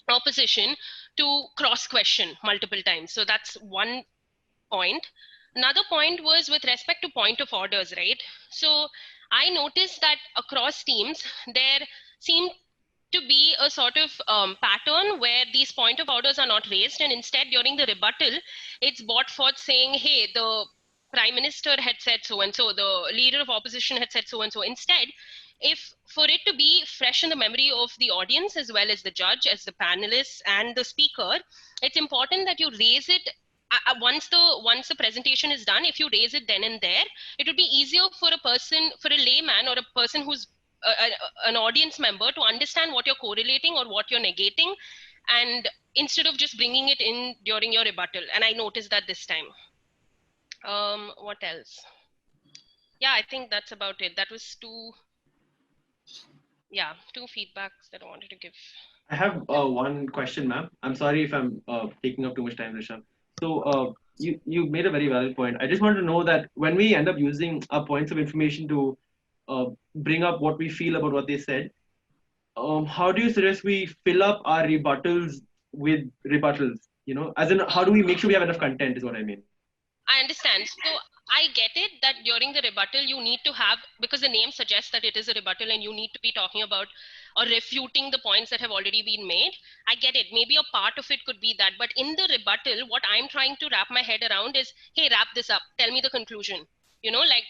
[SPEAKER 6] opposition, to cross question multiple times. So that's one point. another point was with respect to point of orders, right? So I noticed that across teams, there seemed to be a sort of pattern where these point of orders are not raised, and instead during the rebuttal, it's brought forth saying, hey, the prime minister had said so and so, the leader of opposition had said so and so. Instead, if for it to be fresh in the memory of the audience as well as the judge, as the panelists and the speaker, it's important that you raise it once the presentation is done. If you raise it then and there, it would be easier for a person, for a layman or a person who's an audience member, to understand what you're correlating or what you're negating, and instead of just bringing it in during your rebuttal. And I noticed that this time. What else? Yeah, I think that's about it. That was two feedbacks that I wanted to give.
[SPEAKER 14] I have one question, ma'am. I'm sorry if I'm taking up too much time, Rishabh. So you made a very valid point. I just want to know that when we end up using our points of information to bring up what we feel about what they said, how do you suggest we fill up our rebuttals with rebuttals? You know, as in, how do we make sure we have enough content? Is what I mean.
[SPEAKER 6] I understand. So I get it that during the rebuttal, you need to have, because the name suggests that it is a rebuttal and you need to be talking about or refuting the points that have already been made. I get it. Maybe a part of it could be that. But in the rebuttal, what I'm trying to wrap my head around is, hey, wrap this up. Tell me the conclusion. You know, like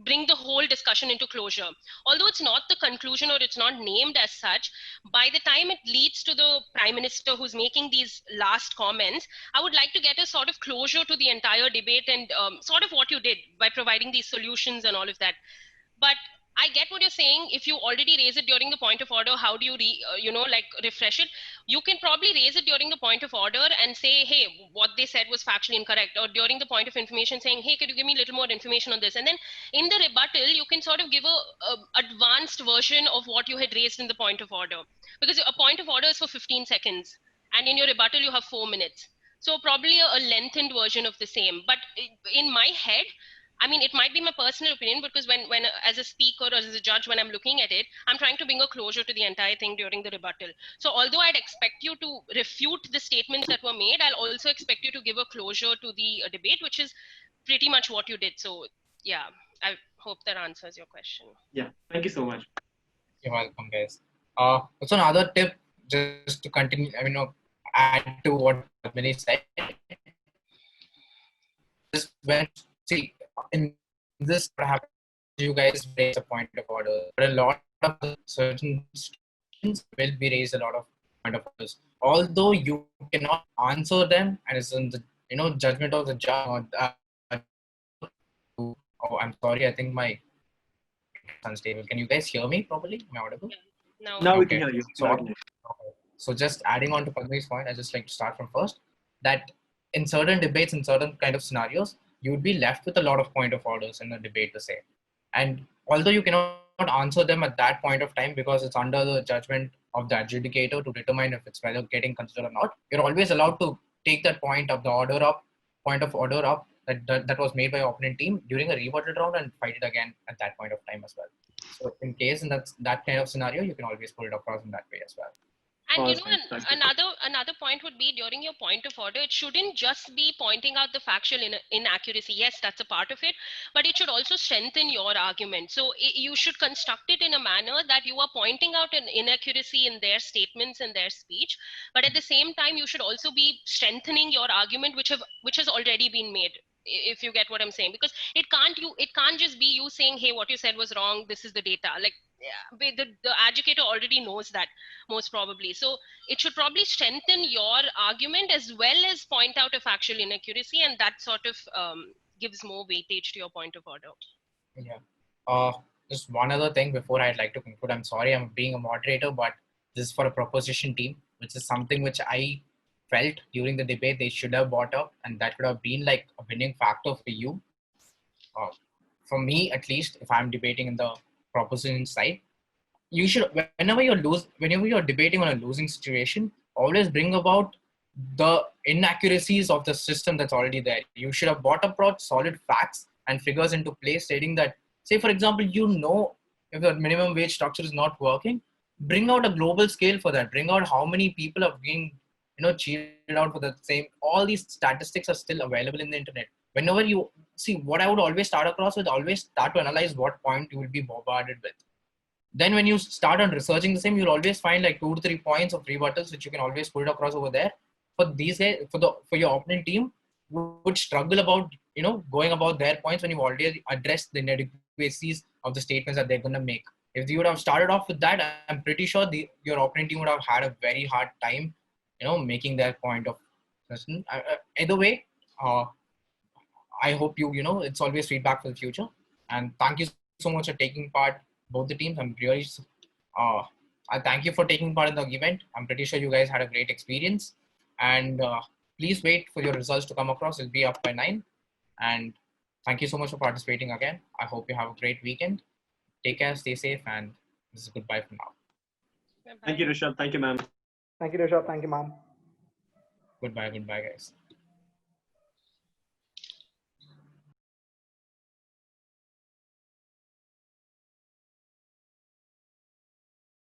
[SPEAKER 6] bring the whole discussion into closure. Although it's not the conclusion or it's not named as such, by the time it leads to the prime minister who's making these last comments, I would like to get a sort of closure to the entire debate and sort of what you did by providing these solutions and all of that. But I get what you're saying. If you already raise it during the point of order, how do you refresh it? You can probably raise it during the point of order and say, hey, what they said was factually incorrect. Or during the point of information saying, hey, could you give me a little more information on this? And then in the rebuttal, you can sort of give a advanced version of what you had raised in the point of order. Because a point of order is for 15 seconds. And in your rebuttal, you have 4 minutes. So probably a lengthened version of the same. But in my head, I mean, it might be my personal opinion, because when as a speaker or as a judge, when I'm looking at it, I'm trying to bring a closure to the entire thing during the rebuttal. So although I'd expect you to refute the statements that were made, I'll also expect you to give a closure to the debate, which is pretty much what you did. So yeah, I hope that answers your question.
[SPEAKER 14] Yeah, thank you so much.
[SPEAKER 2] You're welcome, guys. Also another tip, just to continue, add to what Mini said, is when, see, in this, perhaps you guys raise a point of order, but a lot of certain students will be raised a lot of point of orders. Although you cannot answer them, and it's in the judgment of the judge. Oh, I'm sorry. I think my it's unstable. Can you guys hear me properly? Am I audible?
[SPEAKER 6] Yeah.
[SPEAKER 14] Now we can hear you.
[SPEAKER 2] So just adding on to Padmi's point, I just like to start from first, that in certain debates, in certain kind of scenarios, you would be left with a lot of point of orders in a debate to say. And although you cannot answer them at that point of time because it's under the judgment of the adjudicator to determine if it's whether getting considered or not, you're always allowed to take that point of order up that was made by opponent team during a rebuttal round and fight it again at that point of time as well. So in case in that kind of scenario, you can always put it across in that way as well.
[SPEAKER 6] And another point would be, during your point of order, it shouldn't just be pointing out the factual inaccuracy. Yes, that's a part of it, but it should also strengthen your argument. So you should construct it in a manner that you are pointing out an inaccuracy in their statements and their speech, but at the same time, you should also be strengthening your argument, which has already been made. If you get what I'm saying, because it can't just be you saying, hey, what you said was wrong, this is the data. Like, yeah, the educator already knows that, most probably. So it should probably strengthen your argument as well as point out a factual inaccuracy, and that sort of gives more weightage to your point of order.
[SPEAKER 2] Yeah. Just one other thing before I'd like to conclude. I'm sorry I'm being a moderator, but this is for a proposition team, which is something which I felt during the debate they should have brought up, and that would have been like a winning factor for you. For me, at least, if I'm debating in the proposition side, you should, whenever you're debating on a losing situation, always bring about the inaccuracies of the system that's already there. You should have brought solid facts and figures into place stating that, say for example, if the minimum wage structure is not working, bring out a global scale for that. Bring out how many people are being cheated out for the same. All these statistics are still available in the internet. Whenever you see, what I would always start across with, always start to analyze what point you will be bombarded with. Then when you start on researching the same, you'll always find like 2 to 3 points of rebuttals which you can always put it across over there. For these guys, for your opponent team would struggle about, you know, going about their points when you've already addressed the inadequacies of the statements that they're going to make. If you would have started off with that, I'm pretty sure your opponent team would have had a very hard time, you know, making their point of. Either way, I hope you know, it's always feedback for the future. And thank you so much for taking part, both the teams. I'm really, I thank you for taking part in the event. I'm pretty sure you guys had a great experience. And please wait for your results to come across. It'll be up by 9. And thank you so much for participating again. I hope you have a great weekend. Take care, stay safe, and this is goodbye for now.
[SPEAKER 14] Thank you, Rishabh. Thank you, ma'am.
[SPEAKER 15] Thank you, Rishabh. Thank you, ma'am.
[SPEAKER 2] Goodbye, guys.